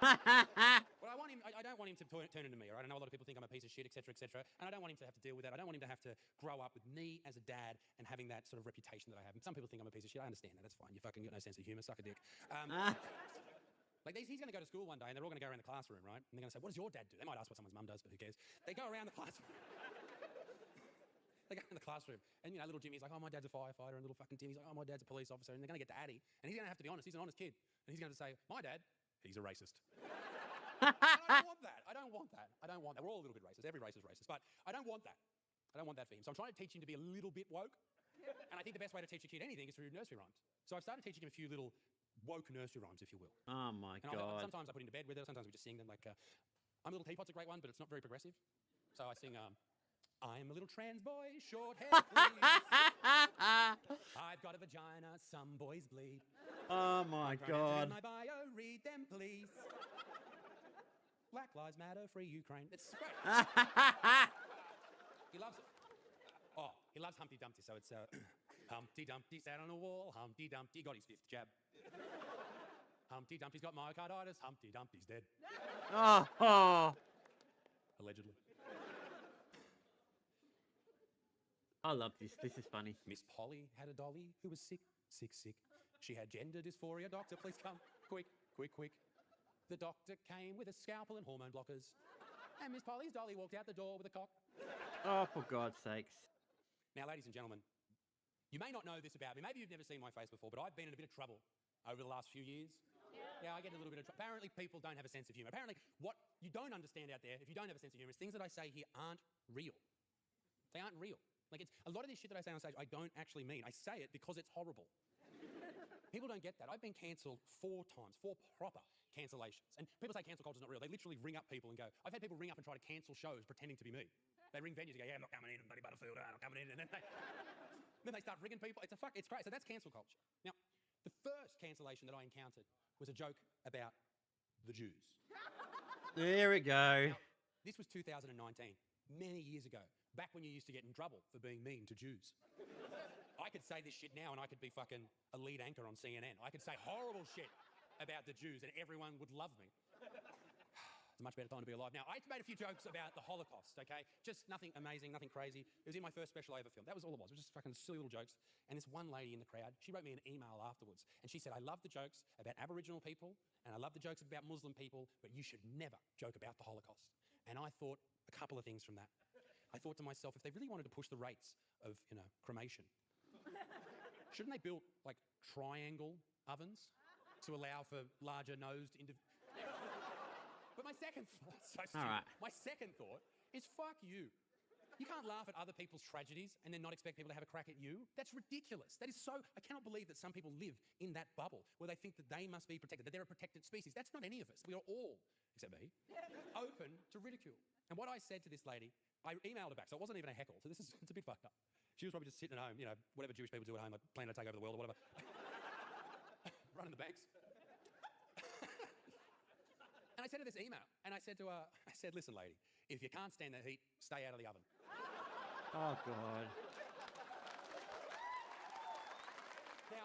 [SPEAKER 2] Well, I don't want him to turn into me, all right? I know a lot of people think I'm a piece of shit, etc., and I don't want him to have to deal with that. I don't want him to have to grow up with me as a dad and having that sort of reputation that I have. And some people think I'm a piece of shit. I understand that. That's fine. You fucking got no sense of humour. Suck a dick. Like he's going to go to school one day and they're all going to go around the classroom, right? And they're going to say, "What does your dad do?" They might ask what someone's mum does, but who cares? They go around the classroom. They go in the classroom, and little Jimmy's like, "Oh, my dad's a firefighter," and little fucking Timmy's like, "Oh, my dad's a police officer," and they're going to get to Addie, and he's going to have to be honest. He's an honest kid, and he's going to say, "My dad, he's a racist." And I don't want that. I don't want that. I don't want that. We're all a little bit racist. Every race is racist, but I don't want that. I don't want that for him. So I'm trying to teach him to be a little bit woke, and I think the best way to teach a kid anything is through nursery rhymes. So I've started teaching him a few little woke nursery rhymes, if you will.
[SPEAKER 1] Oh, my
[SPEAKER 2] And
[SPEAKER 1] God.
[SPEAKER 2] sometimes I put him to bed with it. Sometimes we just sing them. Like, "I'm a Little Teapot's" a great one, but it's not very progressive. So I sing, "I'm a little trans boy, short hair, please. I've got a vagina, some boys bleed.
[SPEAKER 1] Oh, my
[SPEAKER 2] Pronouns are in
[SPEAKER 1] God.
[SPEAKER 2] my bio, read them, please. Black Lives Matter, free Ukraine." It's great. He loves it. Oh, he loves Humpty Dumpty, so it's Humpty Dumpty sat on a wall, Humpty Dumpty got his 5th jab. Humpty Dumpty's got myocarditis, Humpty Dumpty's dead.
[SPEAKER 1] Oh.
[SPEAKER 2] Allegedly.
[SPEAKER 1] I love this. This is funny.
[SPEAKER 2] Miss Polly had a dolly who was sick. She had gender dysphoria. Doctor, please come. Quick. The doctor came with a scalpel and hormone blockers. And Miss Polly's dolly walked out the door with a cock.
[SPEAKER 1] Oh, for God's sakes.
[SPEAKER 2] Now, ladies and gentlemen, you may not know this about me. Maybe you've never seen my face before, but I've been in a bit of trouble over the last few years. Yeah, I get in a little bit of trouble. Apparently, people don't have a sense of humour. Apparently, what you don't understand out there, if you don't have a sense of humour, is things that I say here aren't real. They aren't real. Like, it's a lot of this shit that I say on stage, I don't actually mean. I say it because it's horrible. People don't get that. I've been cancelled 4 times, 4 proper cancellations. And people say cancel culture's not real. They literally ring up people and go, I've had people ring up and try to cancel shows pretending to be me. They ring venues and go, "Yeah, I'm not coming in, and Buddy Butterfield, I'm not coming in." And then they start rigging people. It's great. So that's cancel culture. Now, the first cancellation that I encountered was a joke about the Jews.
[SPEAKER 1] There we go.
[SPEAKER 2] Now, this was 2019, many years ago. back when you used to get in trouble for being mean to Jews. I could say this shit now and I could be fucking a lead anchor on CNN. I could say horrible shit about the Jews and everyone would love me. It's a much better time to be alive now. I made a few jokes about the Holocaust, okay? Just nothing amazing, nothing crazy. It was in my first special I ever filmed. That was all it was. It was just fucking silly little jokes. And this one lady in the crowd, she wrote me an email afterwards. And she said, I love the jokes about Aboriginal people and I love the jokes about Muslim people, but you should never joke about the Holocaust. And I thought a couple of things from that. I thought to myself, if they really wanted to push the rates of, cremation, shouldn't they build, like, triangle ovens to allow for larger-nosed individuals? But my second thought, so stupid.
[SPEAKER 1] right.
[SPEAKER 2] My second thought is, fuck you. You can't laugh at other people's tragedies and then not expect people to have a crack at you. That's ridiculous. That is so... I cannot believe that some people live in that bubble where they think that they must be protected, that they're a protected species. That's not any of us. We are all, except me, open to ridicule. And what I said to this lady, I emailed her back, so it wasn't even a heckle, so it's a bit fucked up. She was probably just sitting at home, whatever Jewish people do at home, like planning to take over the world or whatever. Running the banks. And I sent her this email, and I said to her, listen, lady, if you can't stand the heat, stay out of the oven.
[SPEAKER 1] Oh, God.
[SPEAKER 2] Now,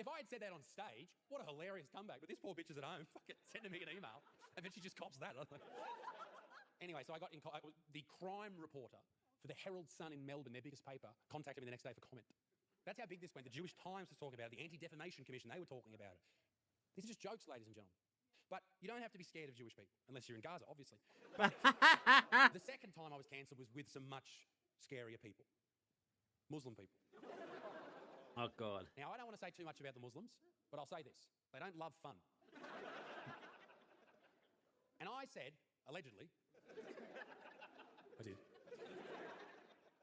[SPEAKER 2] if I had said that on stage, what a hilarious comeback. But this poor bitch is at home fucking sending me an email, and then she just cops that. Anyway, so I got the crime reporter for the Herald Sun in Melbourne, their biggest paper, contacted me the next day for comment. That's how big this went. The Jewish Times was talking about it. The Anti-Defamation Commission, they were talking about it. These are just jokes, ladies and gentlemen. But you don't have to be scared of Jewish people, unless you're in Gaza, obviously. The second time I was cancelled was with some much scarier people. Muslim people.
[SPEAKER 1] Oh, God.
[SPEAKER 2] Now, I don't want to say too much about the Muslims, but I'll say this. They don't love fun. And I said, allegedly, I did.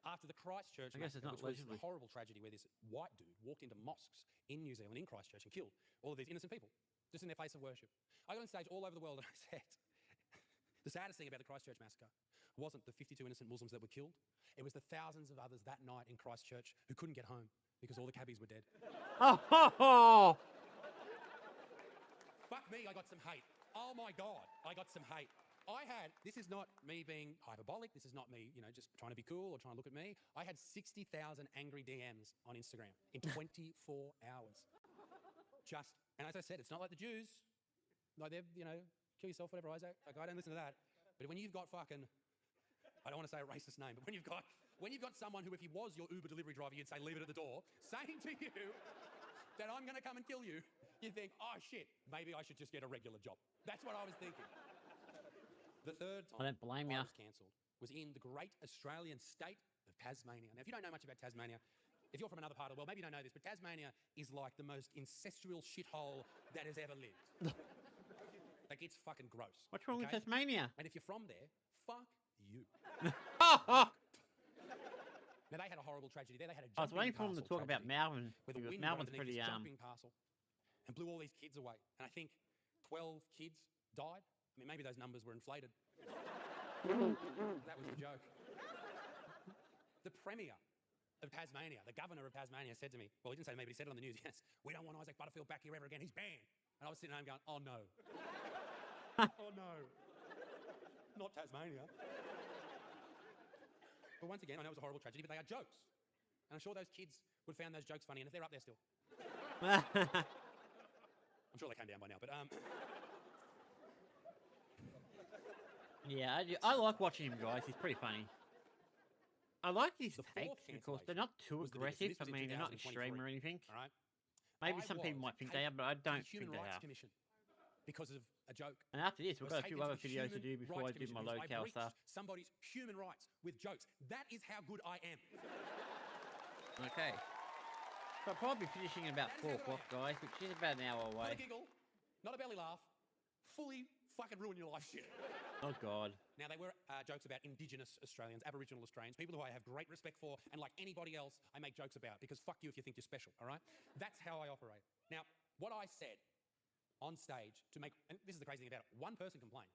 [SPEAKER 2] After the Christchurch massacre, which was a horrible tragedy where this white dude walked into mosques in New Zealand, in Christchurch, and killed all of these innocent people, just in their place of worship. I got on stage all over the world and I said, the saddest thing about the Christchurch massacre wasn't the 52 innocent Muslims that were killed. It was the thousands of others that night in Christchurch who couldn't get home because all the cabbies were dead.
[SPEAKER 1] Oh,
[SPEAKER 2] Fuck me, I got some hate. Oh my God, I got some hate. This is not me being hyperbolic, this is not me, just trying to be cool or trying to look at me. I had 60,000 angry DMs on Instagram in 24 hours. And as I said, it's not like the Jews. Like they're, kill yourself, whatever, Isaac. Like, I don't listen to that. But when you've got fucking, I don't want to say a racist name, but when you've got someone who, if he was your Uber delivery driver, you'd say, leave it at the door, saying to you that I'm going to come and kill you, you think, oh shit, maybe I should just get a regular job. That's what I was thinking. The third time
[SPEAKER 1] I don't blame
[SPEAKER 2] I
[SPEAKER 1] you.
[SPEAKER 2] was cancelled was in the great Australian state of Tasmania. Now, if you don't know much about Tasmania, if you're from another part of the world, maybe you don't know this, but Tasmania is like the most incestual shithole that has ever lived. Like, it's fucking gross.
[SPEAKER 1] What's wrong with Tasmania?
[SPEAKER 2] And if you're from there, fuck you. Now, they had a horrible tragedy there. They had a
[SPEAKER 1] I was waiting for
[SPEAKER 2] jumping
[SPEAKER 1] them to
[SPEAKER 2] castle
[SPEAKER 1] talk about
[SPEAKER 2] tragedy
[SPEAKER 1] Melbourne,
[SPEAKER 2] where the
[SPEAKER 1] because
[SPEAKER 2] wind
[SPEAKER 1] Melbourne's
[SPEAKER 2] rode underneath
[SPEAKER 1] pretty,
[SPEAKER 2] this jumping castle and blew all these kids away. And I think 12 kids died. I mean, maybe those numbers were inflated. That was a joke. The Premier of Tasmania, the Governor of Tasmania, said to me, well, he didn't say to me, but he said it on the news, yes, we don't want Isaac Butterfield back here ever again. He's banned. And I was sitting at home going, oh, no. Oh, no. Not Tasmania. But once again, I know it was a horrible tragedy, but they are jokes. And I'm sure those kids would have found those jokes funny, and if they're up there still. I'm sure they came down by now, but...
[SPEAKER 1] Yeah, I like watching him, guys. He's pretty funny. I like these takes because they're not too aggressive. I mean, they're not extreme or anything.
[SPEAKER 2] All right.
[SPEAKER 1] Maybe some people might think they are, but I don't think they are.
[SPEAKER 2] Commission because of a joke.
[SPEAKER 1] And after this, we've got a few other
[SPEAKER 2] taken to the
[SPEAKER 1] videos to do
[SPEAKER 2] Human
[SPEAKER 1] before I
[SPEAKER 2] Rights
[SPEAKER 1] do my
[SPEAKER 2] Commission because I
[SPEAKER 1] LolCow
[SPEAKER 2] breached
[SPEAKER 1] stuff.
[SPEAKER 2] somebody's human rights with jokes. That is how good I am.
[SPEAKER 1] Okay. So I'll probably be finishing in about 4 o'clock, guys, which is about an hour
[SPEAKER 2] Not a
[SPEAKER 1] away.
[SPEAKER 2] giggle, not a belly laugh, fully fucking ruin your life shit.
[SPEAKER 1] Oh, God.
[SPEAKER 2] Now, they were jokes about Indigenous Australians, Aboriginal Australians, people who I have great respect for, and like anybody else, I make jokes about, because fuck you if you think you're special, all right? That's how I operate. Now, what I said on stage to make, and this is the crazy thing about it, one person complained,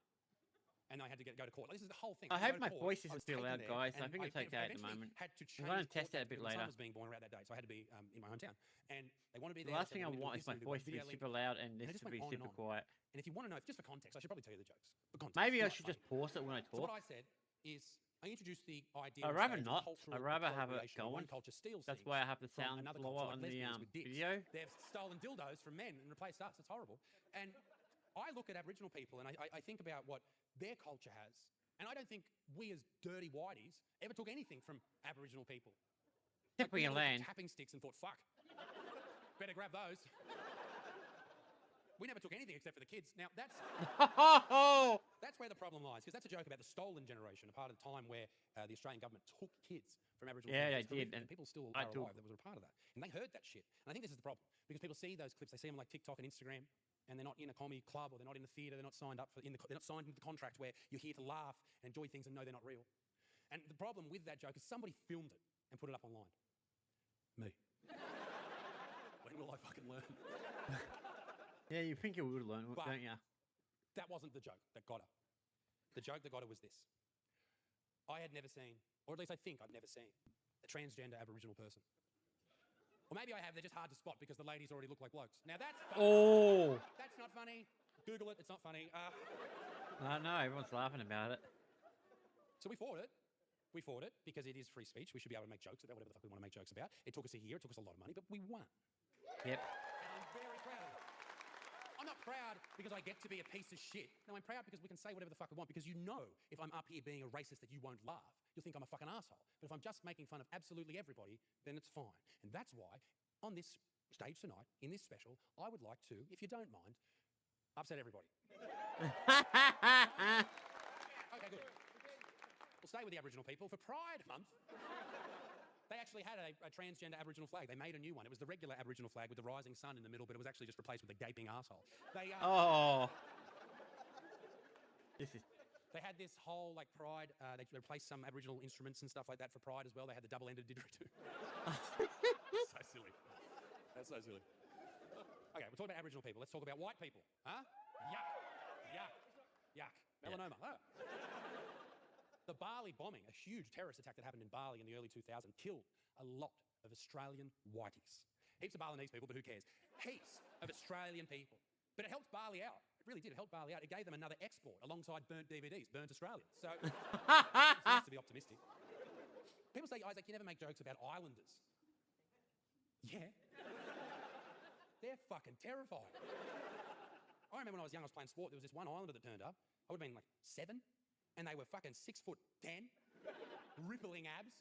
[SPEAKER 2] and I had to go to court. Like, this is the whole thing.
[SPEAKER 1] I hope my voice isn't too loud, guys. I think it's okay at the moment.
[SPEAKER 2] Had to
[SPEAKER 1] I'm going to test
[SPEAKER 2] court
[SPEAKER 1] it a bit
[SPEAKER 2] dates because my son
[SPEAKER 1] later.
[SPEAKER 2] was being born around that day, so I had to be in my hometown. And they want to be
[SPEAKER 1] The
[SPEAKER 2] there.
[SPEAKER 1] last
[SPEAKER 2] so
[SPEAKER 1] thing
[SPEAKER 2] they
[SPEAKER 1] I
[SPEAKER 2] want me to
[SPEAKER 1] want is my
[SPEAKER 2] listen to
[SPEAKER 1] voice to be
[SPEAKER 2] video link.
[SPEAKER 1] super loud and
[SPEAKER 2] And
[SPEAKER 1] this
[SPEAKER 2] it just
[SPEAKER 1] to be
[SPEAKER 2] went on
[SPEAKER 1] super
[SPEAKER 2] and on.
[SPEAKER 1] quiet.
[SPEAKER 2] And if you want to know, just for context, I should probably tell you the jokes. For context,
[SPEAKER 1] Maybe I
[SPEAKER 2] not
[SPEAKER 1] should
[SPEAKER 2] funny.
[SPEAKER 1] just pause it when I
[SPEAKER 2] So what
[SPEAKER 1] talk.
[SPEAKER 2] I said is, I introduced the idea.
[SPEAKER 1] I'd
[SPEAKER 2] on
[SPEAKER 1] rather
[SPEAKER 2] stage of
[SPEAKER 1] not.
[SPEAKER 2] cultural
[SPEAKER 1] I'd rather have it
[SPEAKER 2] appropriation, where one
[SPEAKER 1] going.
[SPEAKER 2] culture steals
[SPEAKER 1] That's
[SPEAKER 2] things
[SPEAKER 1] why I have the
[SPEAKER 2] from
[SPEAKER 1] sound
[SPEAKER 2] another
[SPEAKER 1] lower
[SPEAKER 2] culture, like
[SPEAKER 1] on the
[SPEAKER 2] lesbians with dicks.
[SPEAKER 1] video.
[SPEAKER 2] They've stolen dildos from men and replaced us. It's horrible. And I look at Aboriginal people and I think about what their culture has. And I don't think we as dirty whiteys ever took anything from Aboriginal people.
[SPEAKER 1] Except for
[SPEAKER 2] we
[SPEAKER 1] your
[SPEAKER 2] never looked at
[SPEAKER 1] land.
[SPEAKER 2] tapping sticks and thought, fuck, better grab those. We never took anything except for the kids. Now, that's where the problem lies, because that's a joke about the stolen generation, a part of the time where the Australian government took kids from Aboriginal
[SPEAKER 1] Yeah,
[SPEAKER 2] families.
[SPEAKER 1] they did,
[SPEAKER 2] And people still
[SPEAKER 1] I
[SPEAKER 2] are
[SPEAKER 1] took-
[SPEAKER 2] alive that was a part of that. And they heard that shit. And I think this is the problem, because people see those clips, they see them like TikTok and Instagram, and they're not in a comedy club, or they're not in the theatre, they're not signed up they're not signed into the contract where you're here to laugh and enjoy things and know they're not real. And the problem with that joke is somebody filmed it and put it up online. Me. When will I fucking learn?
[SPEAKER 1] Yeah, you think you would learn,
[SPEAKER 2] But-
[SPEAKER 1] don't you?
[SPEAKER 2] That wasn't the joke that got her. The joke that got her was this. I had never seen, or at least I think I'd never seen, a transgender Aboriginal person. Or maybe I have, they're just hard to spot because the ladies already look like blokes. Now that's funny.
[SPEAKER 1] Oh!
[SPEAKER 2] That's not funny. Google it, it's not funny.
[SPEAKER 1] I know, everyone's laughing about it.
[SPEAKER 2] So we fought it. We fought it because it is free speech. We should be able to make jokes about whatever the fuck we want to make jokes about. It took us a year, it took us a lot of money, but we won.
[SPEAKER 1] Yep.
[SPEAKER 2] And I'm very proud of it. I'm not proud because I get to be a piece of shit. No, I'm proud because we can say whatever the fuck we want, because you know if I'm up here being a racist that you won't laugh. You'll think I'm a fucking asshole. But if I'm just making fun of absolutely everybody, then it's fine. And that's why on this stage tonight, in this special, I would like to, if you don't mind, upset everybody. Okay, good. We'll stay with the Aboriginal people. For Pride Month, they actually had a transgender Aboriginal flag. They made a new one. It was the regular Aboriginal flag with the rising sun in the middle, but it was actually just replaced with a gaping arsehole.
[SPEAKER 1] Oh. This is...
[SPEAKER 2] They had this whole, like, Pride, they replaced some Aboriginal instruments and stuff like that for Pride as well. They had the double-ended didgeridoo. So silly. That's so silly. Okay, we're talking about Aboriginal people. Let's talk about white people. Huh? Yuck. Yuck. Yuck. Melanoma. Oh. The Bali bombing, a huge terrorist attack that happened in Bali in the early 2000s, killed a lot of Australian whiteys. Heaps of Balinese people, but who cares? Heaps of Australian people. But it helped Bali out. It really did. It helped Bali out. It gave them another export alongside burnt DVDs, burnt Australia. So it's nice to be optimistic. People say, Isaac, you never make jokes about islanders. Yeah. They're fucking terrifying. I remember when I was young, I was playing sport. There was this one islander that turned up. I would have been like 7. And they were fucking 6'10", rippling abs,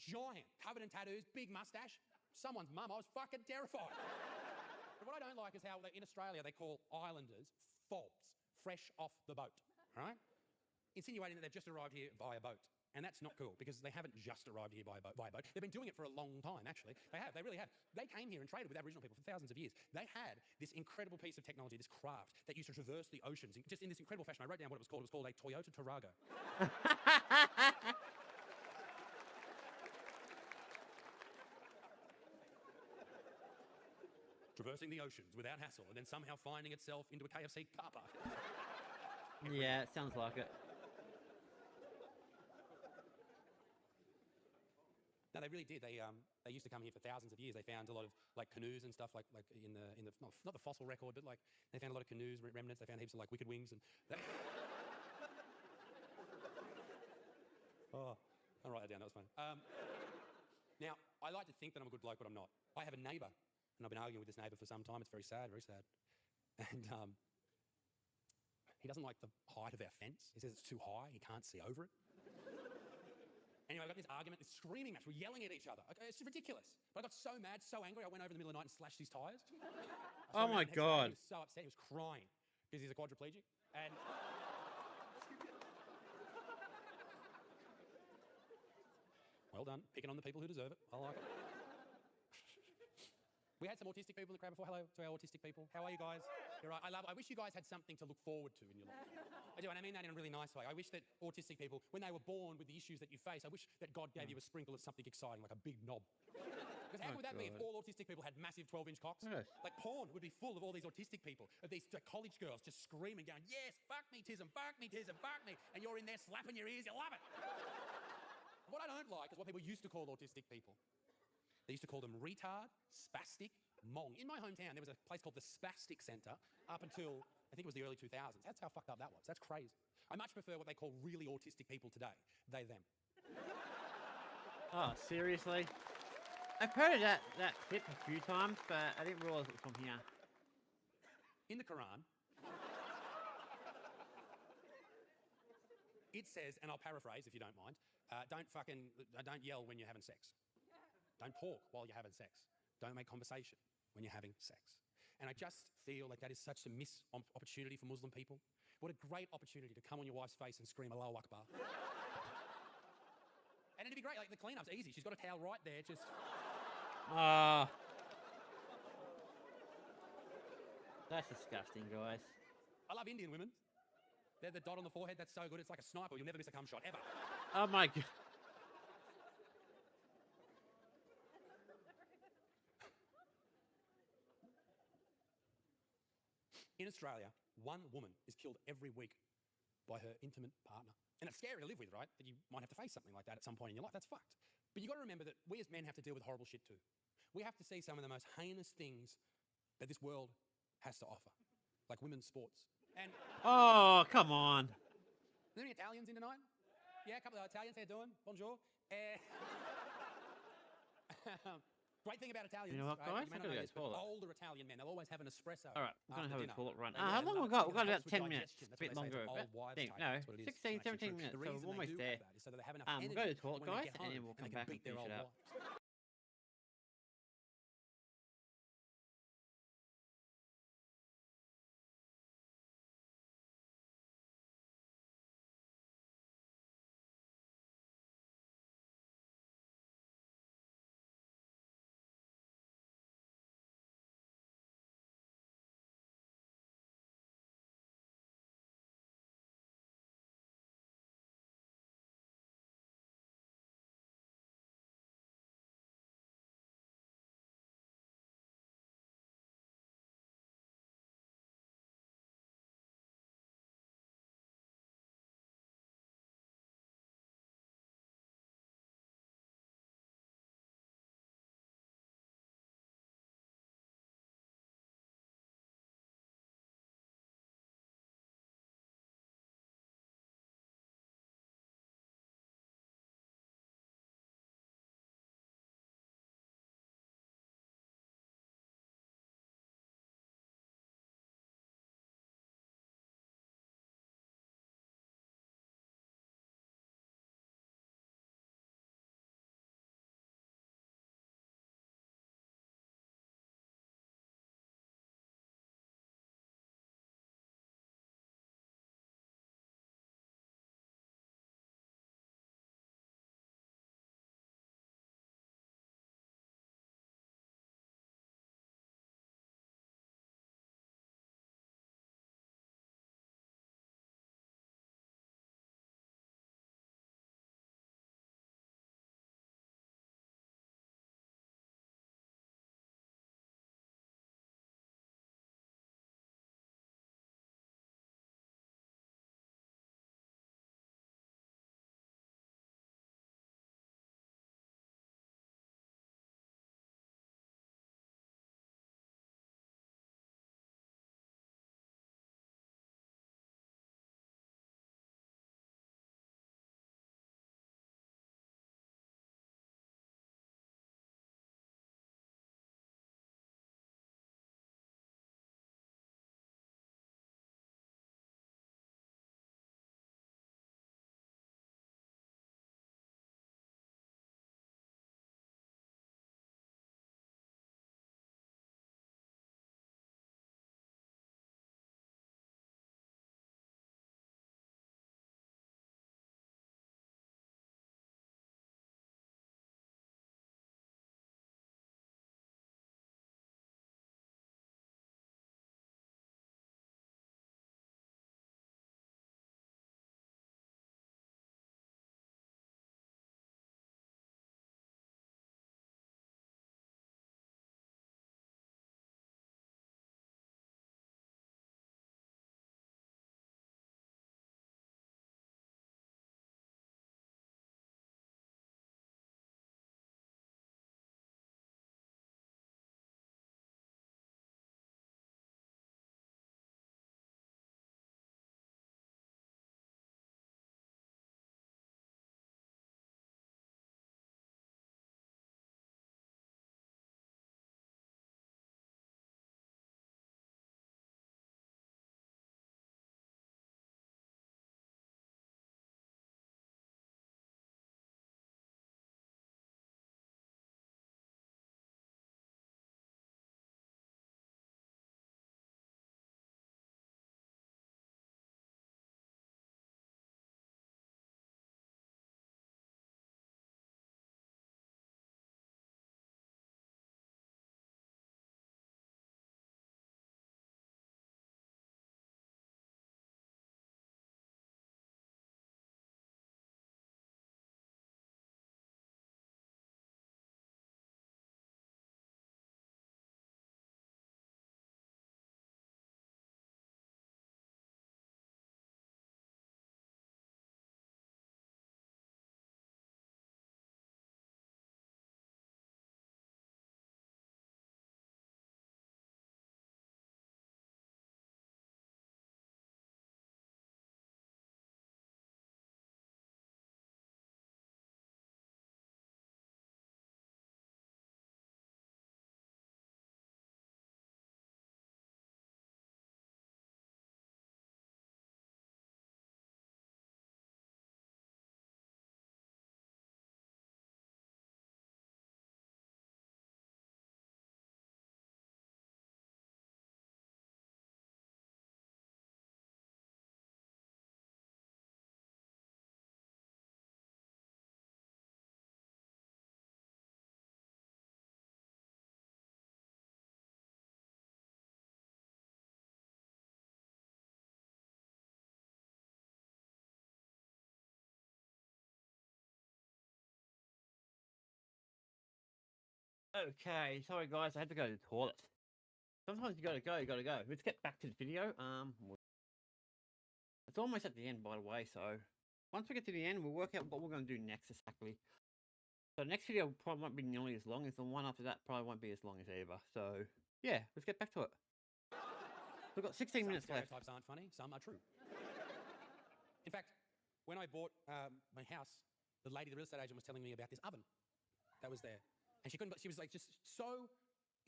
[SPEAKER 2] giant, covered in tattoos, big mustache. Someone's mum. I was fucking terrified. But what I don't like is how in Australia they call islanders fobs, fresh off the boat, right? Insinuating that they've just arrived here via boat. And that's not cool, because they haven't just arrived here by boat. They've been doing it for a long time, actually. They have, they really have. They came here and traded with Aboriginal people for thousands of years. They had this incredible piece of technology, this craft, that used to traverse the oceans, just in this incredible fashion. I wrote down what it was called. It was called a Toyota Tarago. Traversing the oceans without hassle, and then somehow finding itself into a KFC car park.
[SPEAKER 1] Yeah, it sounds like it.
[SPEAKER 2] No, they really did. They used to come here for thousands of years. They found a lot of like canoes and stuff like in the not the fossil record, but like they found a lot of canoes remnants. They found heaps of like wicked wings and. Oh, I'll write that down. That was fun. Now I like to think that I'm a good bloke, but I'm not. I have a neighbour, and I've been arguing with this neighbour for some time. It's very sad, and he doesn't like the height of our fence. He says it's too high. He can't see over it. Anyway, I got this argument, this screaming match. We're yelling at each other. Okay, it's ridiculous. But I got so mad, so angry, I went over in the middle of the night and slashed his tyres.
[SPEAKER 1] Oh my God.
[SPEAKER 2] He was so upset. He was crying because he's a quadriplegic. And well done, picking on the people who deserve it. I like it. We had some autistic people in the crowd before. Hello to our autistic people. How are you guys? You're right. I wish you guys had something to look forward to in your life. I do, and I mean that in a really nice way. I wish that autistic people, when they were born with the issues that you face, I wish that God gave you a sprinkle of something exciting, like a big knob. Because how would that be if all autistic people had massive 12-inch cocks?
[SPEAKER 1] Yes.
[SPEAKER 2] Like porn would be full of all these autistic people, of these college girls just screaming, going, yes, fuck me, tism, fuck me, tism, fuck me. And you're in there slapping your ears, you love it. What I don't like is what people used to call autistic people. They used to call them retard, spastic, mong. In my hometown, there was a place called the Spastic Centre up until, I think it was the early 2000s. That's how fucked up that was. That's crazy. I much prefer what they call really autistic people today. They, them.
[SPEAKER 1] Oh, seriously? I've heard of that clip a few times, but I didn't realise it was from here.
[SPEAKER 2] In the Quran, it says, and I'll paraphrase if you don't mind, don't yell when you're having sex. Don't talk while you're having sex. Don't make conversation when you're having sex. And I just feel like that is such a missed opportunity for Muslim people. What a great opportunity to come on your wife's face and scream Allahu Akbar. And it'd be great, like the cleanup's easy. She's got a towel right there, just...
[SPEAKER 1] That's disgusting, guys.
[SPEAKER 2] I love Indian women. They're the dot on the forehead, that's so good. It's like a sniper. You'll never miss a cum shot, ever.
[SPEAKER 1] Oh my god.
[SPEAKER 2] In Australia, one woman is killed every week by her intimate partner. And it's scary to live with, right? That you might have to face something like that at some point in your life. That's fucked. But you've got to remember that we as men have to deal with horrible shit too. We have to see some of the most heinous things that this world has to offer, like women's sports. And
[SPEAKER 1] Oh, come on.
[SPEAKER 2] are there any Italians in tonight? Yeah, a couple of Italians. How you doing? Bonjour. Great thing about Italians,
[SPEAKER 1] You know what,
[SPEAKER 2] right?
[SPEAKER 1] guys?
[SPEAKER 2] You may
[SPEAKER 1] I
[SPEAKER 2] not
[SPEAKER 1] gotta
[SPEAKER 2] know
[SPEAKER 1] go
[SPEAKER 2] this,
[SPEAKER 1] to
[SPEAKER 2] but
[SPEAKER 1] the toilet.
[SPEAKER 2] older Italian men, they'll always have an espresso.
[SPEAKER 1] All right, we're going to have
[SPEAKER 2] dinner.
[SPEAKER 1] a toilet run.
[SPEAKER 2] They have
[SPEAKER 1] how long we
[SPEAKER 2] enough
[SPEAKER 1] got?
[SPEAKER 2] because
[SPEAKER 1] We've got
[SPEAKER 2] it
[SPEAKER 1] about
[SPEAKER 2] helps with
[SPEAKER 1] 10 minutes.
[SPEAKER 2] digestion.
[SPEAKER 1] A
[SPEAKER 2] That's
[SPEAKER 1] bit
[SPEAKER 2] what they say,
[SPEAKER 1] longer.
[SPEAKER 2] it's
[SPEAKER 1] About,
[SPEAKER 2] old wives'
[SPEAKER 1] no,
[SPEAKER 2] tale. That's what it is.
[SPEAKER 1] 16,
[SPEAKER 2] It's actually
[SPEAKER 1] 17
[SPEAKER 2] true.
[SPEAKER 1] minutes.
[SPEAKER 2] The
[SPEAKER 1] So
[SPEAKER 2] reason
[SPEAKER 1] we're almost
[SPEAKER 2] they do
[SPEAKER 1] there.
[SPEAKER 2] have that is so that they have enough
[SPEAKER 1] We'll go to
[SPEAKER 2] energy
[SPEAKER 1] the toilet,
[SPEAKER 2] when they
[SPEAKER 1] guys,
[SPEAKER 2] get
[SPEAKER 1] and then
[SPEAKER 2] home
[SPEAKER 1] we'll
[SPEAKER 2] and
[SPEAKER 1] come
[SPEAKER 2] they can
[SPEAKER 1] back and
[SPEAKER 2] beat their
[SPEAKER 1] finish it
[SPEAKER 2] old
[SPEAKER 1] up.
[SPEAKER 2] wives.
[SPEAKER 1] Okay, sorry guys, I had to go to the toilet. Sometimes you gotta go. Let's get back to the video. It's almost at the end, by the way, so once we get to the end, we'll work out what we're gonna do next exactly. So the next video probably won't be nearly as long as the one after that probably won't be as long as either. So yeah, let's get back to it. We've got 16 minutes left.
[SPEAKER 2] Stereotypes aren't funny, some are true. In fact, when I bought my house, the lady, the real estate agent, was telling me about this oven that was there. And she was like just so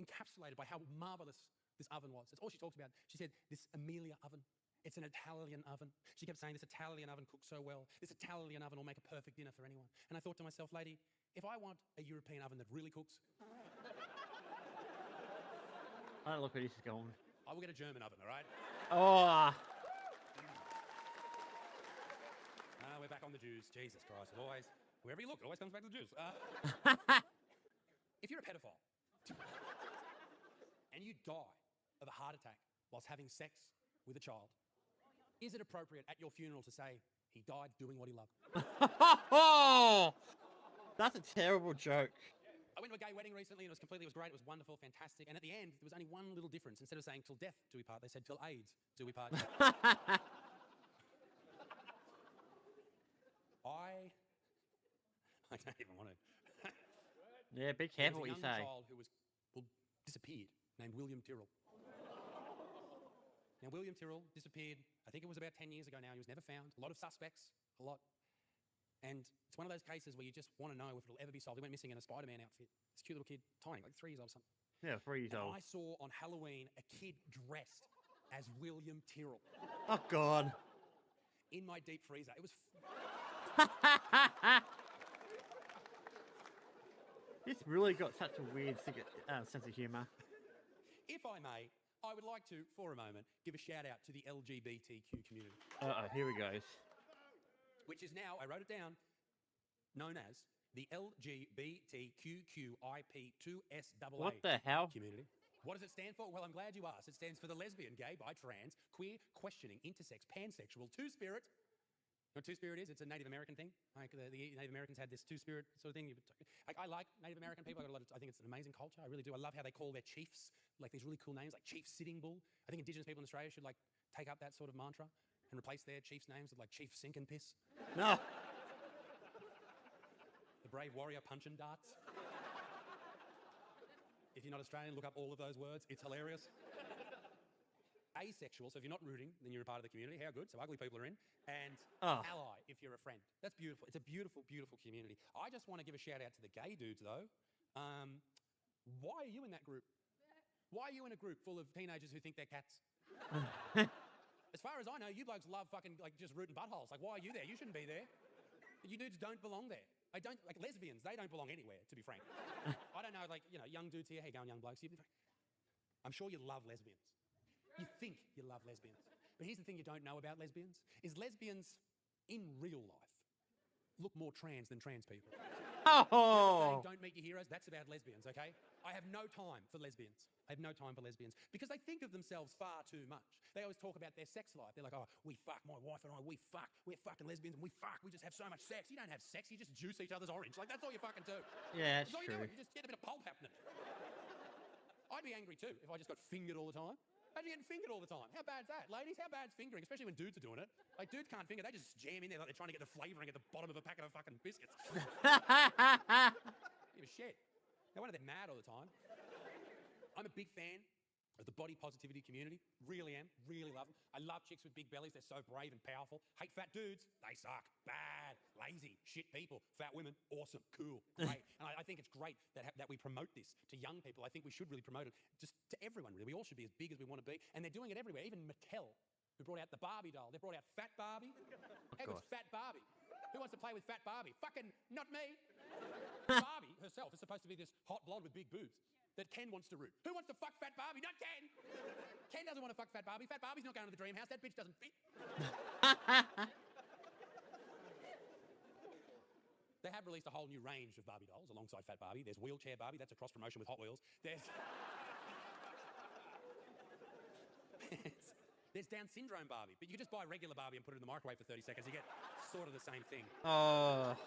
[SPEAKER 2] encapsulated by how marvelous this oven was. That's all she talked about. She said, this Amelia oven, it's an Italian oven. She kept saying, this Italian oven cooks so well. This Italian oven will make a perfect dinner for anyone. And I thought to myself, lady, if I want a European oven that really cooks,
[SPEAKER 1] I don't look where this is going.
[SPEAKER 2] I will get a German oven, all right?
[SPEAKER 1] Oh,
[SPEAKER 2] We're back on the Jews. Jesus Christ. It always, wherever you look, it always comes back to the Jews. If you're a pedophile and you die of a heart attack whilst having sex with a child, is it appropriate at your funeral to say, he died doing what he loved?
[SPEAKER 1] that's a terrible joke.
[SPEAKER 2] I went to a gay wedding recently and it was great, it was wonderful, fantastic. And at the end, there was only one little difference. Instead of saying, till death do we part, they said, till AIDS do we part. I don't even want to.
[SPEAKER 1] Yeah, be careful what you
[SPEAKER 2] There was a young
[SPEAKER 1] say.
[SPEAKER 2] child who was disappeared, named William Tyrrell. Now, William Tyrrell disappeared, I think it was about 10 years ago now. He was never found. A lot of suspects, a lot. And it's one of those cases where you just want to know if it'll ever be solved. He went missing in a Spider-Man outfit. This cute little kid, tiny, like 3 years old or something.
[SPEAKER 1] Yeah, 3 years
[SPEAKER 2] And
[SPEAKER 1] old.
[SPEAKER 2] I saw on Halloween a kid dressed as William Tyrrell
[SPEAKER 1] Oh, God.
[SPEAKER 2] in my deep freezer. It was...
[SPEAKER 1] This really got such a weird sense of humour.
[SPEAKER 2] If I may, I would like to, for a moment, give a shout out to the LGBTQ community.
[SPEAKER 1] Uh-oh, here we go.
[SPEAKER 2] Which is now, I wrote it down, known as the LGBTQQIP2SAA
[SPEAKER 1] What the hell?
[SPEAKER 2] community. What does it stand for? Well, I'm glad you asked. It stands for the lesbian, gay, bi, trans, queer, questioning, intersex, pansexual, two-spirit. You know what two-spirit is? It's a Native American thing. Like the Native Americans had this two-spirit sort of thing. I like Native American people. I think it's an amazing culture. I really do. I love how they call their chiefs like these really cool names, like Chief Sitting Bull. I think Indigenous people in Australia should like take up that sort of mantra and replace their chiefs' names with like Chief Sink and Piss.
[SPEAKER 1] No.
[SPEAKER 2] The Brave Warrior Punch and Darts. If you're not Australian, look up all of those words. It's hilarious. Asexual, so if you're not rooting, then you're a part of the community. How good. So ugly people are in. And ally, if you're a friend. That's beautiful. It's a beautiful, beautiful community. I just want to give a shout out to the gay dudes, though. Why are you in that group? Why are you in a group full of teenagers who think they're cats? As far as I know, you blokes love fucking, like, just rooting buttholes. Like, why are you there? You shouldn't be there. You dudes don't belong there. I don't, like, lesbians, they don't belong anywhere, to be frank. I don't know, like, you know, young dudes here, how you going, young blokes? I'm sure you love lesbians. You think you love lesbians. But here's the thing you don't know about lesbians, is lesbians, in real life, look more trans than trans people.
[SPEAKER 1] Oh!
[SPEAKER 2] Don't meet your heroes, that's about lesbians, okay? I have no time for lesbians. I have no time for lesbians because they think of themselves far too much. They always talk about their sex life. They're like, oh, we fuck, my wife and I, we fuck. We're fucking lesbians and we fuck. We just have so much sex. You don't have sex, you just juice each other's orange. Like, that's all you fucking do.
[SPEAKER 1] Yeah, that's
[SPEAKER 2] all you do.
[SPEAKER 1] true.
[SPEAKER 2] You just get a bit of pulp happening. I'd be angry too if I just got fingered all the time. Imagine getting fingered all the time. How bad's that? Ladies, how bad's fingering? Especially when dudes are doing it. Like, dudes can't finger. They just jam in there like they're trying to get the flavouring at the bottom of a packet of fucking biscuits. Give a shit. No wonder they're mad all the time. I'm a big fan of the body positivity community. Really am. Really love them. I love chicks with big bellies. They're so brave and powerful. Hate fat dudes. They suck. Bad. Lazy. Shit people. Fat women. Awesome. Cool. Great. And I think it's great that we promote this to young people. I think we should really promote it just to everyone, really. We all should be as big as we want to be. And they're doing it everywhere. Even Mattel, who brought out the Barbie doll. They brought out Fat Barbie. How good's Fat Barbie? Who wants to play with Fat Barbie? Fucking not me. Barbie herself is supposed to be this hot blonde with big boobs that Ken wants to root. Who wants to fuck Fat Barbie? Not Ken. Ken doesn't want to fuck Fat Barbie. Fat Barbie's not going to the dream house. That bitch doesn't fit. They have released a whole new range of Barbie dolls alongside Fat Barbie. There's Wheelchair Barbie. That's a cross promotion with Hot Wheels. There's Down Syndrome Barbie, but you just buy regular Barbie and put it in the microwave for 30 seconds. You get sort of the same thing.
[SPEAKER 1] Oh.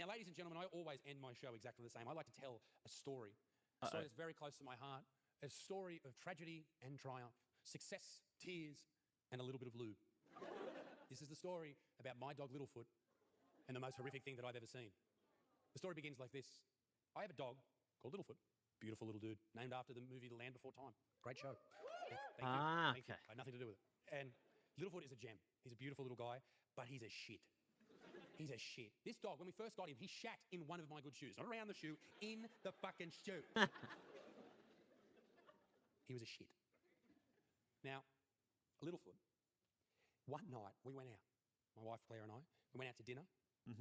[SPEAKER 2] Now, ladies and gentlemen, I always end my show exactly the same. I like to tell a story that's very close to my heart, a story of tragedy and triumph, success, tears, and a little bit of lube. This is the story about my dog Littlefoot and the most horrific thing that I've ever seen. The story begins like this. I have a dog called Littlefoot, beautiful little dude, named after the movie The Land Before Time. Great show. Yeah, thank you. Thank you. I had nothing to do with it. And Littlefoot is a gem. He's a beautiful little guy, but he's a shit. He's a shit. This dog, when we first got him, he shat in one of my good shoes. Not around the shoe, in the fucking shoe. He was a shit. Now, Littlefoot, one night we went out, my wife Claire and I, we went out to dinner.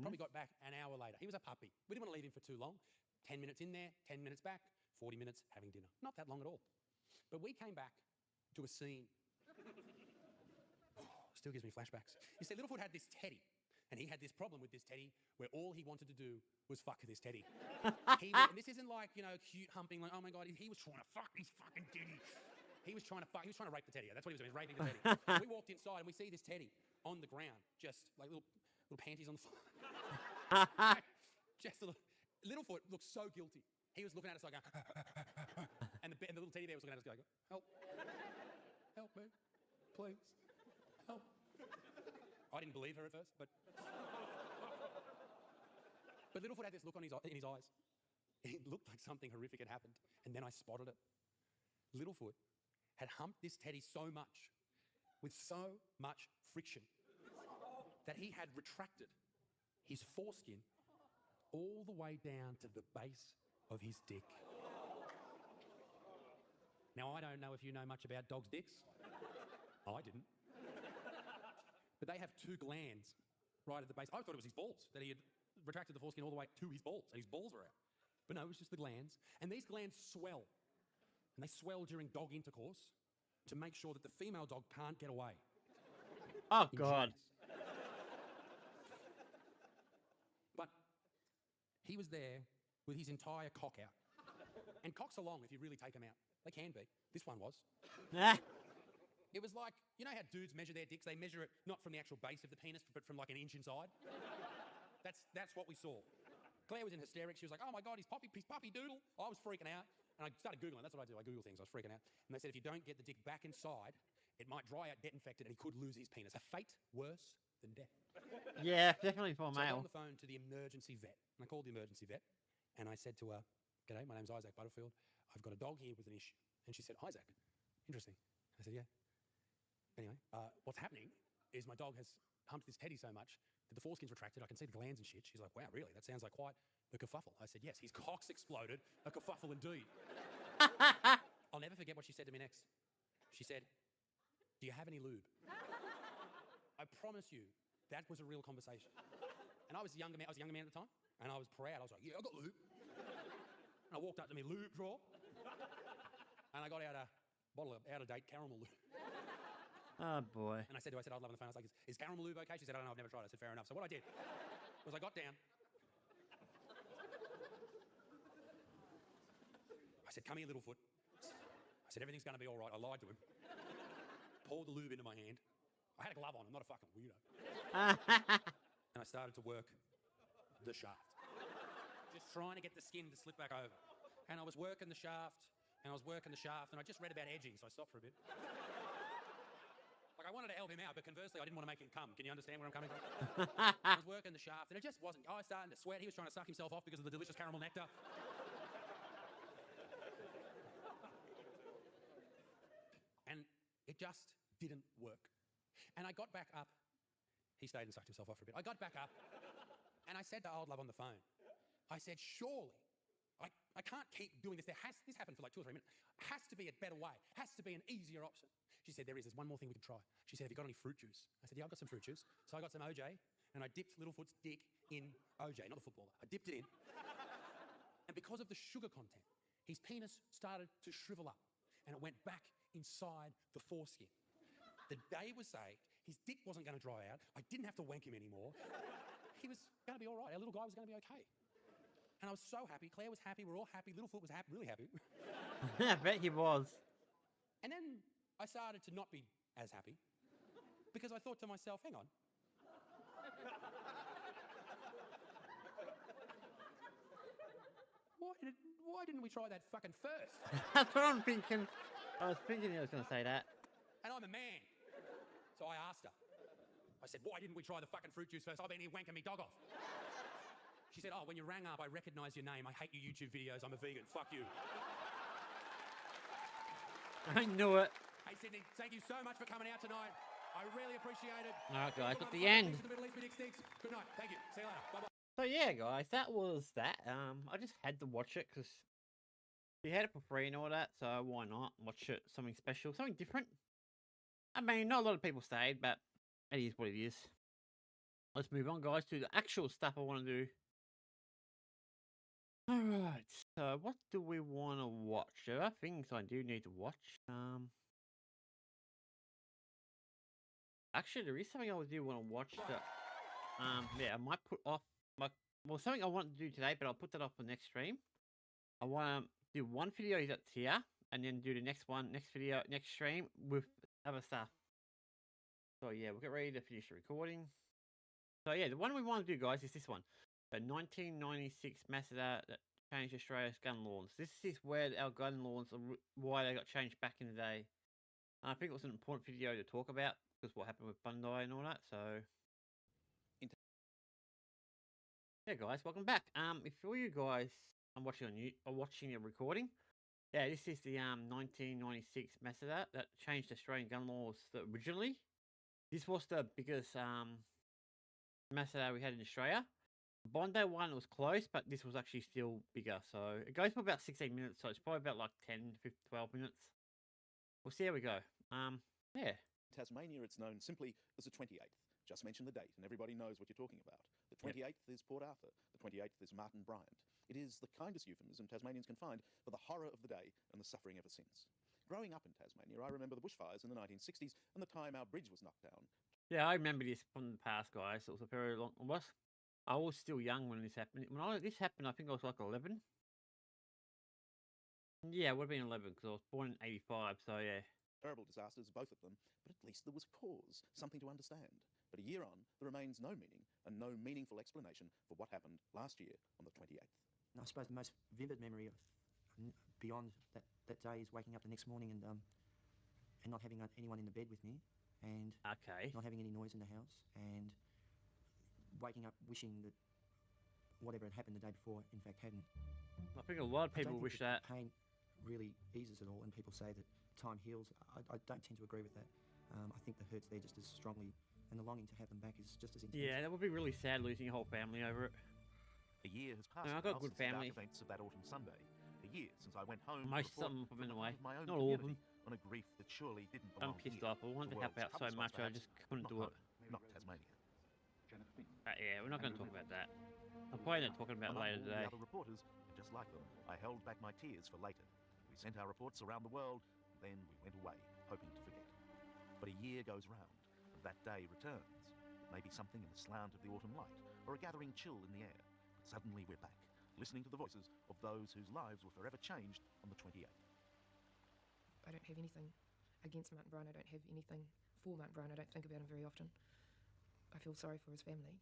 [SPEAKER 2] Probably got back an hour later. He was a puppy. We didn't want to leave him for too long. 10 minutes in there, 10 minutes back, 40 minutes having dinner. Not that long at all. But we came back to a scene. Still gives me flashbacks. You see, Littlefoot had this teddy, and he had this problem with this teddy where all he wanted to do was fuck this teddy. And this isn't like, you know, cute humping, like, oh my God, he was trying to fuck his fucking teddy. He was trying to rape the teddy. That's what he was doing, he was raping the teddy. And we walked inside and we see this teddy on the ground, just like little panties on the floor. Just a little. Littlefoot looked so guilty. He was looking at us like, and the little teddy bear was looking at us like, help. Help me, please. Help. I didn't believe her at first, but Littlefoot had this look in his eyes. It looked like something horrific had happened, and then I spotted it. Littlefoot had humped this teddy so much, with so much friction, that he had retracted his foreskin all the way down to the base of his dick. Now, I don't know if you know much about dogs' dicks. I didn't. But they have two glands right at the base. I thought it was his balls, that he had retracted the foreskin all the way to his balls, and his balls were out. But no, it was just the glands. And these glands swell. And they swell during dog intercourse to make sure that the female dog can't get away.
[SPEAKER 1] Oh, God.
[SPEAKER 2] But he was there with his entire cock out. And cocks are long if you really take them out. They can be. This one was. It was like, you know how dudes measure their dicks? They measure it not from the actual base of the penis, but from like an inch inside. That's what we saw. Claire was in hysterics. She was like, oh my God, he's puppy doodle. I was freaking out. And I started Googling. That's what I do. I Google things. I was freaking out. And they said if you don't get the dick back inside, it might dry out, get infected, and he could lose his penis. A fate worse than death.
[SPEAKER 1] Yeah, definitely for a
[SPEAKER 2] So I got
[SPEAKER 1] male.
[SPEAKER 2] on the phone to the emergency vet. And I called the emergency vet. And I said to her, g'day, my name's Isaac Butterfield. I've got a dog here with an issue. And she said, Isaac, interesting. I said, yeah. Anyway, what's happening is my dog has humped this teddy so much that the foreskin's retracted. I can see the glands and shit. She's like, wow, really? That sounds like quite the kerfuffle. I said, yes, his cock's exploded. A kerfuffle indeed. I'll never forget what she said to me next. She said, do you have any lube? I promise you, that was a real conversation. And I was a younger man at the time, and I was proud. I was like, yeah, I got lube. And I walked up to my lube drawer, and I got out a bottle of out-of-date caramel lube.
[SPEAKER 1] Oh, boy.
[SPEAKER 2] And I said to her, I'd love on the phone, I was like, is caramel lube okay? She said, I don't know, I've never tried it. I said, fair enough. So what I did was I got down. I said, come here, Littlefoot. I said, everything's going to be all right. I lied to him. Poured the lube into my hand. I had a glove on. I'm not a fucking weirdo. And I started to work the shaft. Just trying to get the skin to slip back over. And I was working the shaft, and I just read about edging, so I stopped for a bit. Like, I wanted to help him out, but conversely, I didn't want to make him come. Can you understand where I'm coming from? I was working the shaft, and it just wasn't. I was starting to sweat. He was trying to suck himself off because of the delicious caramel nectar. And it just didn't work. And I got back up. He stayed and sucked himself off for a bit. I got back up, and I said to old love on the phone, I said, surely, I can't keep doing this. This happened for like 2 or 3 minutes. Has to be a better way. Has to be an easier option. She said, there's one more thing we can try. She said, have you got any fruit juice? I said, yeah, I've got some fruit juice. So I got some OJ, and I dipped Littlefoot's dick in OJ, not the footballer. I dipped it in. And because of the sugar content, his penis started to shrivel up, and it went back inside the foreskin. The day was saved. His dick wasn't going to dry out. I didn't have to wank him anymore. He was going to be all right. Our little guy was going to be okay. And I was so happy. Claire was happy. We're all happy. Littlefoot was really happy.
[SPEAKER 1] I bet he was.
[SPEAKER 2] And then I started to not be as happy because I thought to myself, hang on. why didn't we try that fucking first?
[SPEAKER 1] That's what I'm thinking. I was thinking he was going to say that.
[SPEAKER 2] And I'm a man. So I asked her. I said, why didn't we try the fucking fruit juice first? I've been here wanking me dog off. She said, oh, when you rang up, I recognised your name. I hate your YouTube videos. I'm a vegan. Fuck you.
[SPEAKER 1] I knew it.
[SPEAKER 2] Hey, Sydney, thank you so much for coming out tonight. I really appreciate it.
[SPEAKER 1] All right, guys,
[SPEAKER 2] Look,
[SPEAKER 1] at
[SPEAKER 2] I'm
[SPEAKER 1] the end.
[SPEAKER 2] to the Middle East with sticks. Good night. Thank you. See you later. Bye-bye.
[SPEAKER 1] So yeah, guys, that was that. I just had to watch it because you had it for free and all that, so why not watch it? Something special, something different. I mean, not a lot of people stayed, but it is what it is. Let's move on, guys, to the actual stuff I want to do. All right, so what do we want to watch? There are things I do need to watch. Actually, there is something I do want to watch that. Yeah, I might put off my. Well, something I want to do today, but I'll put that off for next stream. I want to do one video that's here, and then do the next video, next stream with other stuff. So yeah, we'll get ready to finish the recording. So yeah, the one we want to do, guys, is this one. The 1996 massacre that changed Australia's gun laws. This is where our gun laws, why they got changed back in the day. And I think it was an important video to talk about, because what happened with Bondi and all that, so... Yeah, guys, welcome back. If all you guys are watching the recording, yeah, this is the 1996 massacre that changed Australian gun laws originally. This was the biggest massacre we had in Australia. Bondi one was close, but this was actually still bigger. So it goes for about 16 minutes, so it's probably about like 10, 15, 12 minutes. We'll see how we go. Yeah.
[SPEAKER 4] Tasmania, it's known simply as the 28th. Just mention the date and everybody knows what you're talking about. The 28th is Port Arthur. The 28th is Martin Bryant. It is the kindest euphemism Tasmanians can find for the horror of the day and the suffering ever since. Growing up in Tasmania, I remember the bushfires in the 1960s and the time our bridge was knocked down.
[SPEAKER 1] Yeah, I remember this from the past, guys. It was a very long... I was still young when this happened. When this happened, I think I was like 11. Yeah, it would have been 11 because I was born in 85, so yeah.
[SPEAKER 4] Terrible disasters, both of them, but at least there was cause, something to understand. But a year on, there remains no meaning and no meaningful explanation for what happened last year on the 28th.
[SPEAKER 5] I suppose the most vivid memory of beyond that day is waking up the next morning and not having anyone in the bed with me, and not having any noise in the house, and waking up wishing that whatever had happened the day before, in fact, hadn't.
[SPEAKER 1] I think a lot of people wish that.
[SPEAKER 5] Pain really eases it all, and people say that time heals. I don't tend to agree with that. I think the hurt's there just as strongly, and the longing to have them back is just as intense.
[SPEAKER 1] Yeah, that would be really sad losing your whole family over it.
[SPEAKER 6] A year has passed.
[SPEAKER 1] No, I've got a good family.
[SPEAKER 6] Events of that autumn Sunday. A year since I went home.
[SPEAKER 1] Most of them have been away.
[SPEAKER 6] My own
[SPEAKER 1] Not all of them.
[SPEAKER 6] On a grief that surely didn't belong.
[SPEAKER 1] I'm pissed
[SPEAKER 6] here.
[SPEAKER 1] off. I wanted to help out so much, I just couldn't do it.
[SPEAKER 6] Not Tasmania.
[SPEAKER 1] Yeah, we're not going to talk about that. I'm probably not talking about it later today.
[SPEAKER 6] The other reporters, and just like them, I held back my tears for later. We sent our reports around the world, then we went away, hoping to forget. But a year goes round, and that day returns. It may be something in the slant of the autumn light, or a gathering chill in the air. But suddenly we're back, listening to the voices of those whose lives were forever changed on the 28th.
[SPEAKER 7] I don't have anything against Martin Bryant. I don't have anything for Martin Bryant. I don't think about him very often. I feel sorry for his family.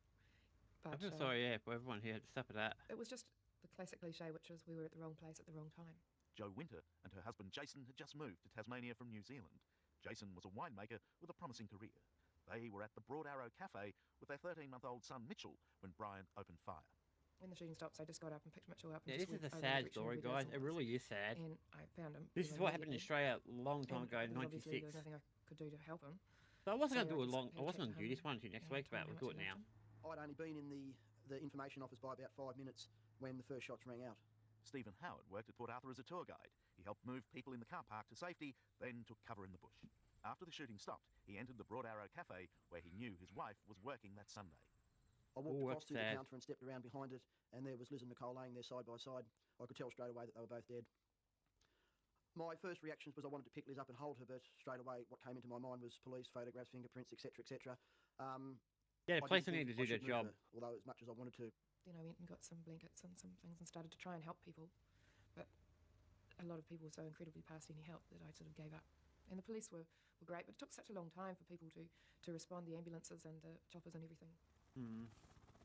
[SPEAKER 7] But,
[SPEAKER 1] I feel sorry, yeah, for everyone here had to suffer that.
[SPEAKER 7] It was just the classic cliche, which was we were at the wrong place at the wrong time.
[SPEAKER 6] Jo Winter and her husband Jason had just moved to Tasmania from New Zealand. Jason was a winemaker with a promising career. They were at the Broad Arrow Cafe with their 13-month-old son Mitchell when Bryant opened fire.
[SPEAKER 7] When the shooting stopped, I just got up and picked Mitchell up. And
[SPEAKER 1] Yeah,
[SPEAKER 7] just
[SPEAKER 1] this is
[SPEAKER 7] went
[SPEAKER 1] a
[SPEAKER 7] over the
[SPEAKER 1] sad
[SPEAKER 7] direction
[SPEAKER 1] story,
[SPEAKER 7] of where
[SPEAKER 1] guys.
[SPEAKER 7] the
[SPEAKER 1] It
[SPEAKER 7] assault was.
[SPEAKER 1] really is sad.
[SPEAKER 7] And I found him.
[SPEAKER 1] This is what happened in Australia a long time ago in
[SPEAKER 7] And obviously there was
[SPEAKER 1] 96.
[SPEAKER 7] nothing I could do to help him.
[SPEAKER 1] So I wasn't
[SPEAKER 7] So
[SPEAKER 1] going to do
[SPEAKER 7] I
[SPEAKER 1] it
[SPEAKER 7] just
[SPEAKER 1] long.
[SPEAKER 7] had
[SPEAKER 1] I
[SPEAKER 7] a
[SPEAKER 1] wasn't
[SPEAKER 7] chat
[SPEAKER 1] going to
[SPEAKER 7] to
[SPEAKER 1] do
[SPEAKER 7] him
[SPEAKER 1] this one until next
[SPEAKER 7] and
[SPEAKER 1] week,
[SPEAKER 7] told
[SPEAKER 1] but
[SPEAKER 7] him
[SPEAKER 1] we'll do
[SPEAKER 7] how
[SPEAKER 1] it
[SPEAKER 7] much I
[SPEAKER 1] now.
[SPEAKER 7] loved him.
[SPEAKER 8] I'd only been in the information office by about 5 minutes when the first shots rang out.
[SPEAKER 6] Stephen Howard worked at Port Arthur as a tour guide. He helped move people in the car park to safety, then took cover in the bush. After the shooting stopped, he entered the Broad Arrow Cafe where he knew his wife was working that Sunday.
[SPEAKER 8] I walked
[SPEAKER 1] Oh,
[SPEAKER 8] across
[SPEAKER 1] that's
[SPEAKER 8] to the
[SPEAKER 1] sad.
[SPEAKER 8] counter and stepped around behind it, and there was Liz and Nicole laying there side by side. I could tell straight away that they were both dead. My first reactions was I wanted to pick Liz up and hold her, but straight away what came into my mind was police, photographs, fingerprints, etc., etc.
[SPEAKER 1] Yeah, the police need to do their job.
[SPEAKER 8] Although as much as I wanted to.
[SPEAKER 7] Then I went and got some blankets and some things and started to try and help people. But a lot of people were so incredibly past any help that I sort of gave up. And the police were great, but it took such a long time for people to respond, the ambulances and the choppers and everything.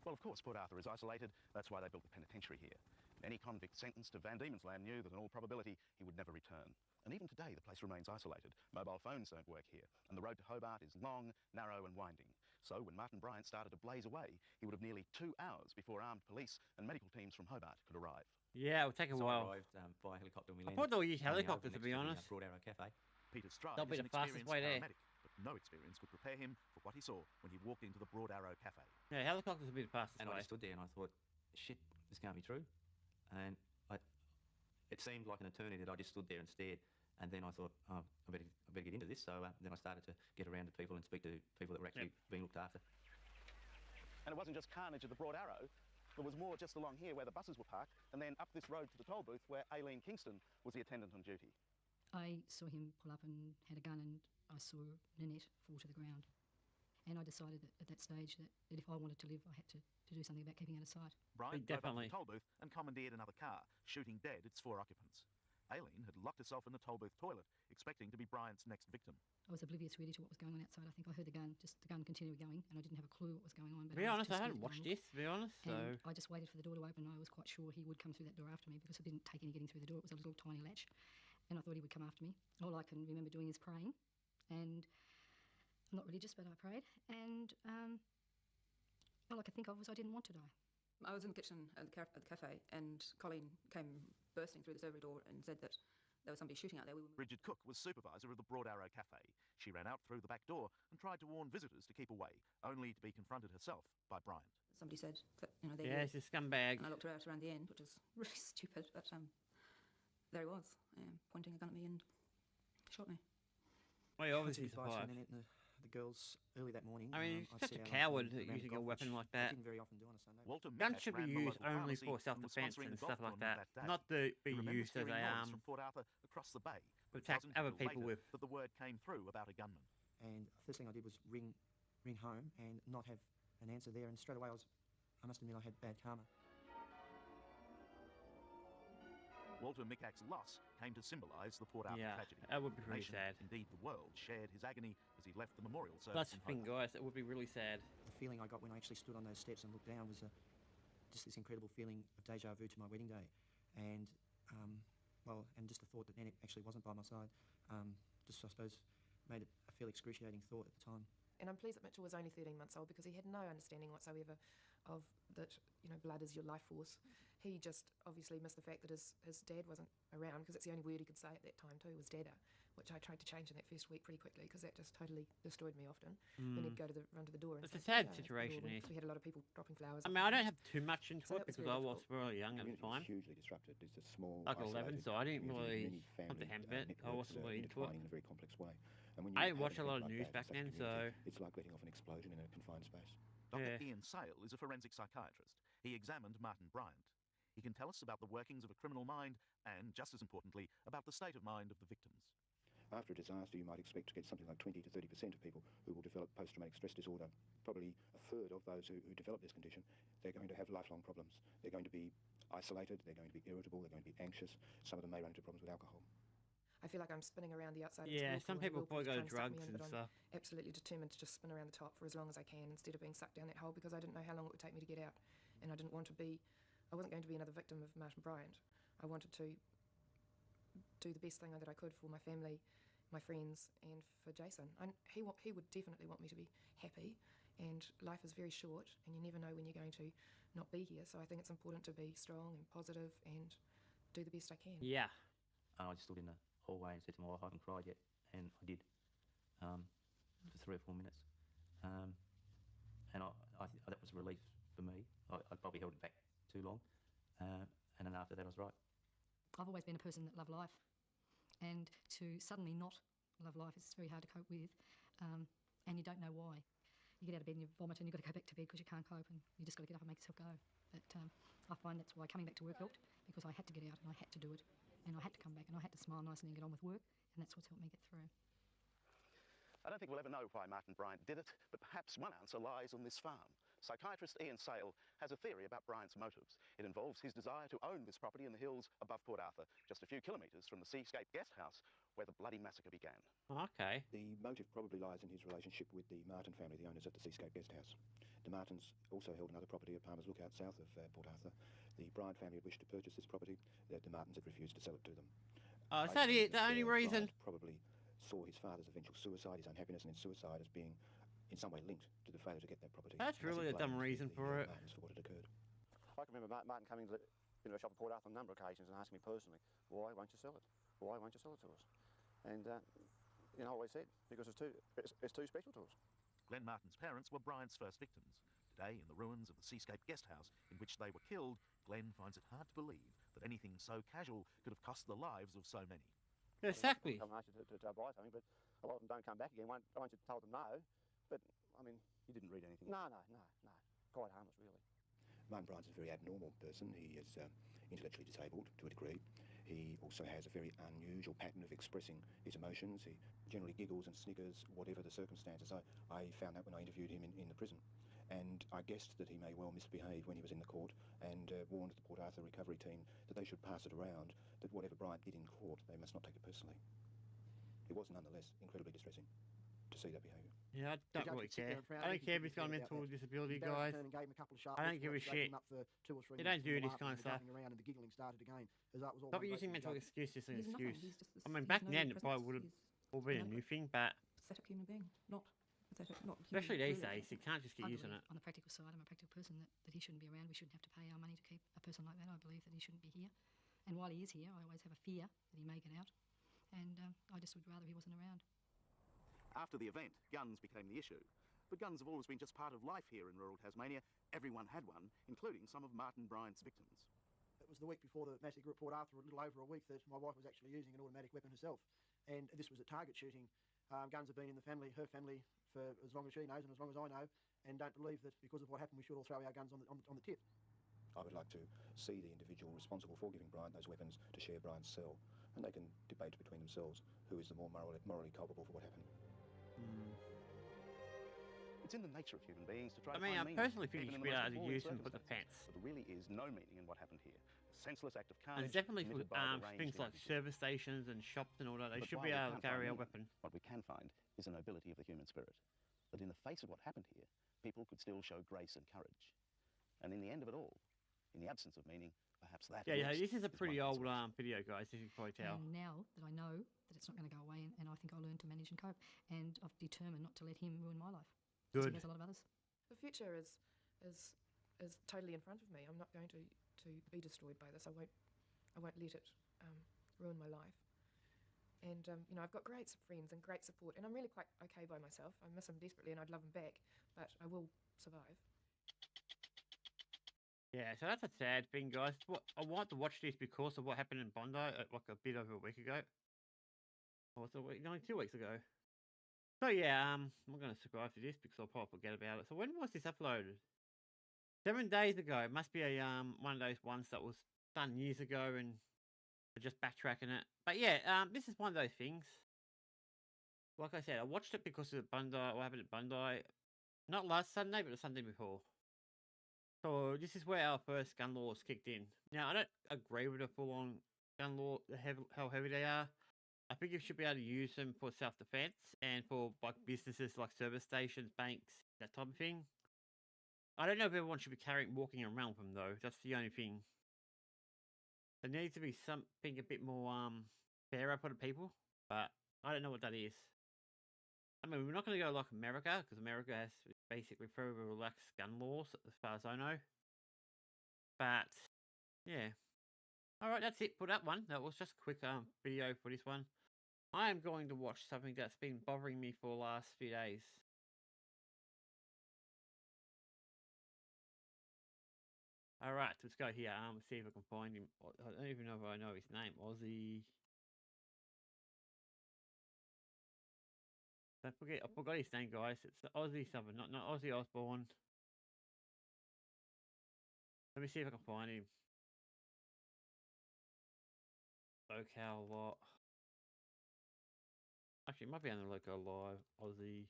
[SPEAKER 6] Well, of course, Port Arthur is isolated. That's why they built the penitentiary here. Any convict sentenced to Van Diemen's Land knew that in all probability he would never return. And even today, the place remains isolated. Mobile phones don't work here, and the road to Hobart is long, narrow and winding. So when Martin Bryant started to blaze away, he would have nearly 2 hours before armed police and medical teams from Hobart could arrive.
[SPEAKER 1] Yeah, it would take a while.
[SPEAKER 9] I arrived by helicopter and we
[SPEAKER 1] I
[SPEAKER 9] landed.
[SPEAKER 1] thought they'll use
[SPEAKER 9] on the
[SPEAKER 1] helicopters, to
[SPEAKER 9] oval
[SPEAKER 1] be
[SPEAKER 9] next
[SPEAKER 1] honest.
[SPEAKER 9] Broad Arrow Cafe.
[SPEAKER 6] Peter Stride
[SPEAKER 1] That'll be
[SPEAKER 6] is
[SPEAKER 1] the
[SPEAKER 6] an
[SPEAKER 1] fastest
[SPEAKER 6] experienced
[SPEAKER 1] way there.
[SPEAKER 6] paramedic, but no experience could prepare him for what he saw when he walked into the Broad Arrow Cafe.
[SPEAKER 1] Yeah, helicopters would be the fastest
[SPEAKER 9] And
[SPEAKER 1] way.
[SPEAKER 9] I just stood there and I thought, shit, this can't be true. And it seemed like an eternity that I just stood there and stared. And then I thought, oh, I better get into this. So then I started to get around to people and speak to people that were actually being looked after.
[SPEAKER 6] And it wasn't just carnage at the Broad Arrow. There was more just along here where the buses were parked, and then up this road to the toll booth where Aileen Kingston was the attendant on duty.
[SPEAKER 10] I saw him pull up and had a gun, and I saw Nanette fall to the ground. And I decided that at that stage that if I wanted to live, I had to do something about keeping out of sight.
[SPEAKER 6] Bryant drove up to the toll booth and commandeered another car, shooting dead its 4 occupants. Aileen had locked herself in the toll booth toilet, expecting to be Bryant's next victim.
[SPEAKER 10] I was oblivious really to what was going on outside. I think I heard the gun continue going, and I didn't have a clue what was going on.
[SPEAKER 1] To be honest, I hadn't watched this, to be honest, so...
[SPEAKER 10] And I just waited for the door to open. I was quite sure he would come through that door after me because it didn't take any getting through the door. It was a little tiny latch, and I thought he would come after me. All I can remember doing is praying, and I'm not religious, but I prayed, and all I could think of was I didn't want to die.
[SPEAKER 7] I was in the kitchen at the cafe, and Colleen came bursting through the server door and said that there was somebody shooting out there.
[SPEAKER 6] Bridget Cook was supervisor of the Broad Arrow Cafe. She ran out through the back door and tried to warn visitors to keep away, only to be confronted herself by Bryant.
[SPEAKER 7] Somebody said that,
[SPEAKER 1] yeah, he's a scumbag.
[SPEAKER 7] And I looked around the end, which was really stupid, but there he was, pointing a gun at me and shot me.
[SPEAKER 1] Well, he obviously
[SPEAKER 5] Advice
[SPEAKER 1] survived.
[SPEAKER 5] from the girls early that morning.
[SPEAKER 1] I mean,
[SPEAKER 5] I
[SPEAKER 1] he's such
[SPEAKER 5] set
[SPEAKER 1] a
[SPEAKER 5] out
[SPEAKER 1] coward
[SPEAKER 5] around
[SPEAKER 1] using a
[SPEAKER 5] golf,
[SPEAKER 1] weapon
[SPEAKER 5] which
[SPEAKER 1] like
[SPEAKER 5] I
[SPEAKER 1] that.
[SPEAKER 5] didn't very often do on a Sunday.
[SPEAKER 6] Walter
[SPEAKER 1] Guns
[SPEAKER 6] Mick
[SPEAKER 1] should be
[SPEAKER 6] ran the
[SPEAKER 1] used
[SPEAKER 6] local
[SPEAKER 1] only
[SPEAKER 6] pharmacy
[SPEAKER 1] for
[SPEAKER 6] and was
[SPEAKER 1] self-defense
[SPEAKER 6] sponsoring
[SPEAKER 1] and
[SPEAKER 6] the golf
[SPEAKER 1] stuff like
[SPEAKER 6] tournament
[SPEAKER 1] that.
[SPEAKER 6] day.
[SPEAKER 1] Not to be
[SPEAKER 6] He remembers
[SPEAKER 1] used as
[SPEAKER 6] hearing
[SPEAKER 1] a
[SPEAKER 6] noise from Port Arthur across the bay.
[SPEAKER 1] to
[SPEAKER 6] It
[SPEAKER 1] attack
[SPEAKER 6] wasn't
[SPEAKER 1] other
[SPEAKER 6] until
[SPEAKER 1] people
[SPEAKER 6] later
[SPEAKER 1] with.
[SPEAKER 6] that the word came through about a gunman.
[SPEAKER 5] And first thing I did was ring home and not have an answer there. And straight away I must admit I had bad karma.
[SPEAKER 6] Walter Mickak's loss came to symbolise the Port Arthur tragedy.
[SPEAKER 1] That would be
[SPEAKER 6] The
[SPEAKER 1] really
[SPEAKER 6] nation,
[SPEAKER 1] sad.
[SPEAKER 6] indeed the world, shared his agony as he left the memorial service.
[SPEAKER 1] That's the
[SPEAKER 6] in
[SPEAKER 1] thing,
[SPEAKER 6] Hobart.
[SPEAKER 1] guys. That would be really sad.
[SPEAKER 5] The feeling I got when I actually stood on those steps and looked down was just this incredible feeling of deja vu to my wedding day. And, and just the thought that Nanette actually wasn't by my side, just, I suppose, made it a fairly excruciating thought at the time.
[SPEAKER 7] And I'm pleased that Mitchell was only 13 months old because he had no understanding whatsoever of that, blood is your life force. He just obviously missed the fact that his dad wasn't around, because it's the only word he could say at that time too, was dada, which I tried to change in that first week pretty quickly because that just totally destroyed me often. Then he'd go to run to the door and
[SPEAKER 1] It's a
[SPEAKER 7] say,
[SPEAKER 1] sad
[SPEAKER 7] "Dada," at the
[SPEAKER 1] situation,
[SPEAKER 7] door
[SPEAKER 1] yes.
[SPEAKER 7] because we had a lot of people dropping flowers.
[SPEAKER 1] I mean, I don't have too much into
[SPEAKER 7] So
[SPEAKER 1] it
[SPEAKER 7] that was
[SPEAKER 1] because
[SPEAKER 7] very
[SPEAKER 1] I was
[SPEAKER 7] difficult.
[SPEAKER 1] really young at the time.
[SPEAKER 11] Hugely disrupted. It's a small,
[SPEAKER 1] Like 11,
[SPEAKER 11] isolated
[SPEAKER 1] so I didn't
[SPEAKER 11] community
[SPEAKER 1] really
[SPEAKER 11] with many
[SPEAKER 1] comprehend
[SPEAKER 11] family,
[SPEAKER 1] it. I
[SPEAKER 11] networks,
[SPEAKER 1] wasn't really into it.
[SPEAKER 11] intertwining in a very complex way. And when
[SPEAKER 1] I
[SPEAKER 11] you
[SPEAKER 1] didn't
[SPEAKER 11] have
[SPEAKER 1] watch a
[SPEAKER 11] an
[SPEAKER 1] lot of
[SPEAKER 11] event
[SPEAKER 1] news
[SPEAKER 11] like
[SPEAKER 1] back
[SPEAKER 11] that
[SPEAKER 1] then,
[SPEAKER 11] in such a community,
[SPEAKER 1] so...
[SPEAKER 11] it's like letting off an explosion in a confined space.
[SPEAKER 6] Dr.
[SPEAKER 1] Yeah.
[SPEAKER 6] Ian Sale is a forensic psychiatrist. He examined Martin Bryant. He can tell us about the workings of a criminal mind and, just as importantly, about the state of mind of the victims.
[SPEAKER 11] After a disaster, you might expect to get something like 20 to 30% of people who will develop post-traumatic stress disorder. Probably a third of those who develop this condition, they're going to have lifelong problems. They're going to be isolated, they're going to be irritable, they're going to be anxious. Some of them may run into problems with alcohol.
[SPEAKER 7] I feel like I'm spinning around the outside.
[SPEAKER 1] Yeah,
[SPEAKER 7] of this
[SPEAKER 1] some
[SPEAKER 7] whirlpool,
[SPEAKER 1] people
[SPEAKER 7] and the
[SPEAKER 1] probably
[SPEAKER 7] whirlpool's
[SPEAKER 1] go to
[SPEAKER 7] trying to suck
[SPEAKER 1] drugs
[SPEAKER 7] me in,
[SPEAKER 1] and
[SPEAKER 7] but
[SPEAKER 1] stuff.
[SPEAKER 7] I'm absolutely determined to just spin around the top for as long as I can instead of being sucked down that hole, because I didn't know how long it would take me to get out, and I wasn't going to be another victim of Martin Bryant. I wanted to do the best thing that I could for my family, my friends, and for Jason. He would definitely want me to be happy, and life is very short, and you never know when you're going to not be here. So I think it's important to be strong and positive and do the best I can.
[SPEAKER 1] Yeah.
[SPEAKER 9] And I just stood in the hallway and said to my wife, I haven't cried yet, and I did for 3 or 4 minutes. And that was a relief for me. I probably held it back too long, and then after that I was right.
[SPEAKER 10] I've always been a person that loved life, and to suddenly not love life is very hard to cope with, and you don't know why. You get out of bed and you vomit and you've got to go back to bed because you can't cope, and you just got to get up and make yourself go. But I find that's why coming back to work helped, because I had to get out and I had to do it, and I had to come back and I had to smile nicely and get on with work, and that's what's helped me get through.
[SPEAKER 6] I don't think we'll ever know why Martin Bryant did it, but perhaps one answer lies on this farm. Psychiatrist Ian Sale has a theory about Bryant's motives. It involves his desire to own this property in the hills above Port Arthur, just a few kilometres from the Seascape guest house where the bloody massacre began.
[SPEAKER 1] Okay.
[SPEAKER 11] The motive probably lies in his relationship with the Martin family, the owners of the Seascape guest house. The Martins also held another property at Palmer's Lookout south of Port Arthur. The Bryant family had wished to purchase this property. The Martins had refused to sell it to them.
[SPEAKER 1] Oh, is that it? The only reason?
[SPEAKER 11] Bryant probably saw his father's eventual suicide, his unhappiness in his suicide, as being in some way linked to the failure to get that property.
[SPEAKER 1] That's really a dumb reason for it.
[SPEAKER 11] Martins for what had occurred.
[SPEAKER 12] I can remember Martin coming to the shop at Port Arthur on a number of occasions and asking me personally, why won't you sell it? Why won't you sell it to us? And I always said, because it's too special to us.
[SPEAKER 6] Glenn Martin's parents were Bryant's first victims. Today, in the ruins of the Seascape guest house in which they were killed, Glenn finds it hard to believe that anything so casual could have cost the lives of so many.
[SPEAKER 1] Exactly.
[SPEAKER 12] Come and ask you to buy something, but a lot of them don't come back again. Once you've told them no, but I mean,
[SPEAKER 6] you didn't read anything?
[SPEAKER 12] No, quite harmless, really.
[SPEAKER 11] Martin Bryant is a very abnormal person. He is intellectually disabled to a degree. He also has a very unusual pattern of expressing his emotions. He generally giggles and sniggers, whatever the circumstances. I found that when I interviewed him in the prison. And I guessed that he may well misbehave when he was in the court, and warned the Port Arthur recovery team that they should pass it around, that whatever Bryant did in court, they must not take it personally. It was nonetheless incredibly distressing to see that behaviour.
[SPEAKER 1] Yeah, I don't really care. I don't care if he's got a mental disability, guys. I don't give a shit. They don't do this kind of stuff. Stop using mental excuses as an excuse. I mean, back then it probably would have all been a new thing, but
[SPEAKER 10] Pathetic human being, not
[SPEAKER 1] especially these days, you can't just get used on it.
[SPEAKER 10] On the practical side, I'm a practical person that he shouldn't be around. We shouldn't have to pay our money to keep a person like that. I believe that he shouldn't be here. And while he is here, I always have a fear that he may get out. And I just would rather he wasn't around.
[SPEAKER 6] After the event, guns became the issue. But guns have always been just part of life here in rural Tasmania. Everyone had one, including some of Martin Bryant's victims.
[SPEAKER 8] It was the week before the massacre at Port Arthur, a little over a week, that my wife was actually using an automatic weapon herself. And this was a target shooting. Guns have been in the family, her family, for as long as she knows and as long as I know, and don't believe that because of what happened we should all throw our guns on the tip.
[SPEAKER 11] I would like to see the individual responsible for giving Bryant those weapons to share Bryant's cell, and they can debate between themselves who is the more morally culpable for what happened.
[SPEAKER 6] It's in the nature of human beings to try
[SPEAKER 1] I mean,
[SPEAKER 6] to
[SPEAKER 1] I
[SPEAKER 6] find
[SPEAKER 1] personally
[SPEAKER 6] meaning,
[SPEAKER 1] think you
[SPEAKER 6] even
[SPEAKER 1] should be
[SPEAKER 6] in the
[SPEAKER 1] able to
[SPEAKER 6] most
[SPEAKER 1] use
[SPEAKER 6] appalling
[SPEAKER 1] them for defence.
[SPEAKER 6] circumstances. But there really is no meaning in what happened here. A senseless act of
[SPEAKER 1] And
[SPEAKER 6] carnage.
[SPEAKER 1] it's definitely for
[SPEAKER 6] committed by a deranged
[SPEAKER 1] things like
[SPEAKER 6] individual.
[SPEAKER 1] service stations and shops and all that. They
[SPEAKER 6] But
[SPEAKER 1] should
[SPEAKER 6] while
[SPEAKER 1] be
[SPEAKER 6] we
[SPEAKER 1] able to
[SPEAKER 6] can't
[SPEAKER 1] carry a
[SPEAKER 6] find
[SPEAKER 1] weapon.
[SPEAKER 6] What we can find is the nobility of the human spirit. That in the face of what happened here, people could still show grace and courage. And in the end of it all, in the absence of meaning, perhaps that.
[SPEAKER 1] Yeah, this is a
[SPEAKER 6] one
[SPEAKER 1] pretty old
[SPEAKER 6] consolation.
[SPEAKER 1] video, guys, as you can probably tell.
[SPEAKER 10] And now that I know that it's not going to go away, and I think I'll learn to manage and cope, and I've determined not to let him ruin my life.
[SPEAKER 1] Good.
[SPEAKER 10] He has a lot of others.
[SPEAKER 7] The future is totally in front of me. I'm not going to be destroyed by this. I won't let it ruin my life. And I've got great friends and great support, and I'm really quite okay by myself. I miss them desperately, and I'd love them back, but I will survive.
[SPEAKER 1] Yeah, so that's a sad thing, guys. I wanted to watch this because of what happened in Bondi like a bit over a week ago. Or was it a week? No, 2 weeks ago. So yeah, I'm going to subscribe to this because I'll probably forget about it. So when was this uploaded? 7 days ago. It must be a one of those ones that was done years ago and they're just backtracking it. But yeah, this is one of those things. Like I said, I watched it because of Bondi. What happened at Bondi? Not last Sunday, but the Sunday before. So this is where our first gun laws kicked in. Now I don't agree with the full-on gun law, how heavy they are. I think you should be able to use them for self-defense and for like businesses like service stations, banks, that type of thing. I don't know if everyone should be walking around with them though. That's the only thing. There needs to be something a bit more fairer for the people, but I don't know what that is. I mean, we're not going to go like America because America has basically very relaxed gun laws as far as I know. But yeah. Alright, that's it for that one. That was just a quick video for this one. I am going to watch something that's been bothering me for the last few days. Alright, let's go here. See if I can find him. I don't even know if I know his name. Aussie. I forgot his name, guys. It's Aussie something, not Aussie Osborne. Let me see if I can find him. LolCow lot. Actually, it might be on the LolCow live. Aussie.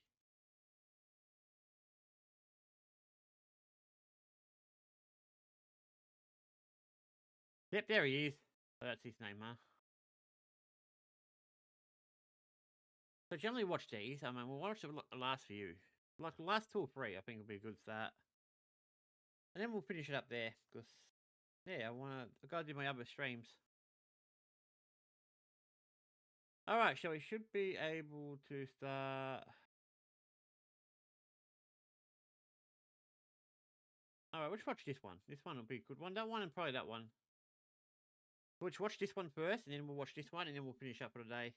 [SPEAKER 1] Yep, there he is. Oh, that's his name, huh? So generally watch these. I mean, we'll watch the last few. Like the last 2 or 3, I think will be a good start. And then we'll finish it up there. Because, yeah, I gotta do my other streams. Alright, so we should be able to start. Alright, let's watch this one. This one will be a good one. That one and probably that one. Let's watch this one first, and then we'll watch this one, and then we'll finish up for the day.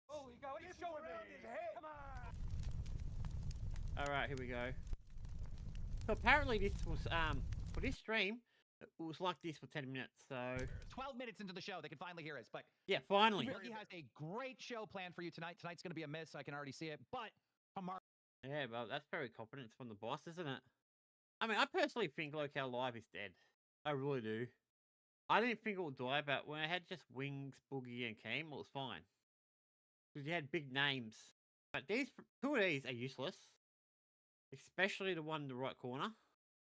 [SPEAKER 13] Holy cow, what are you showing around his head? Come on!
[SPEAKER 1] Alright, here we go. So apparently this was, for this stream, it was like this for 10 minutes, so...
[SPEAKER 14] 12 minutes into the show, they can finally hear us, but...
[SPEAKER 1] Yeah, finally.
[SPEAKER 14] Ricky has a great show planned for you tonight. Tonight's going to be a miss, I can already see it, but tomorrow...
[SPEAKER 1] Yeah, well, that's very confidence from the boss, isn't it? I mean, I personally think LolCow Live is dead. I really do. I didn't think it would die, but when I had just Wings, Boogie, and Keem, it was fine. Because you had big names. But these 2 of these are useless. Especially the one in the right corner.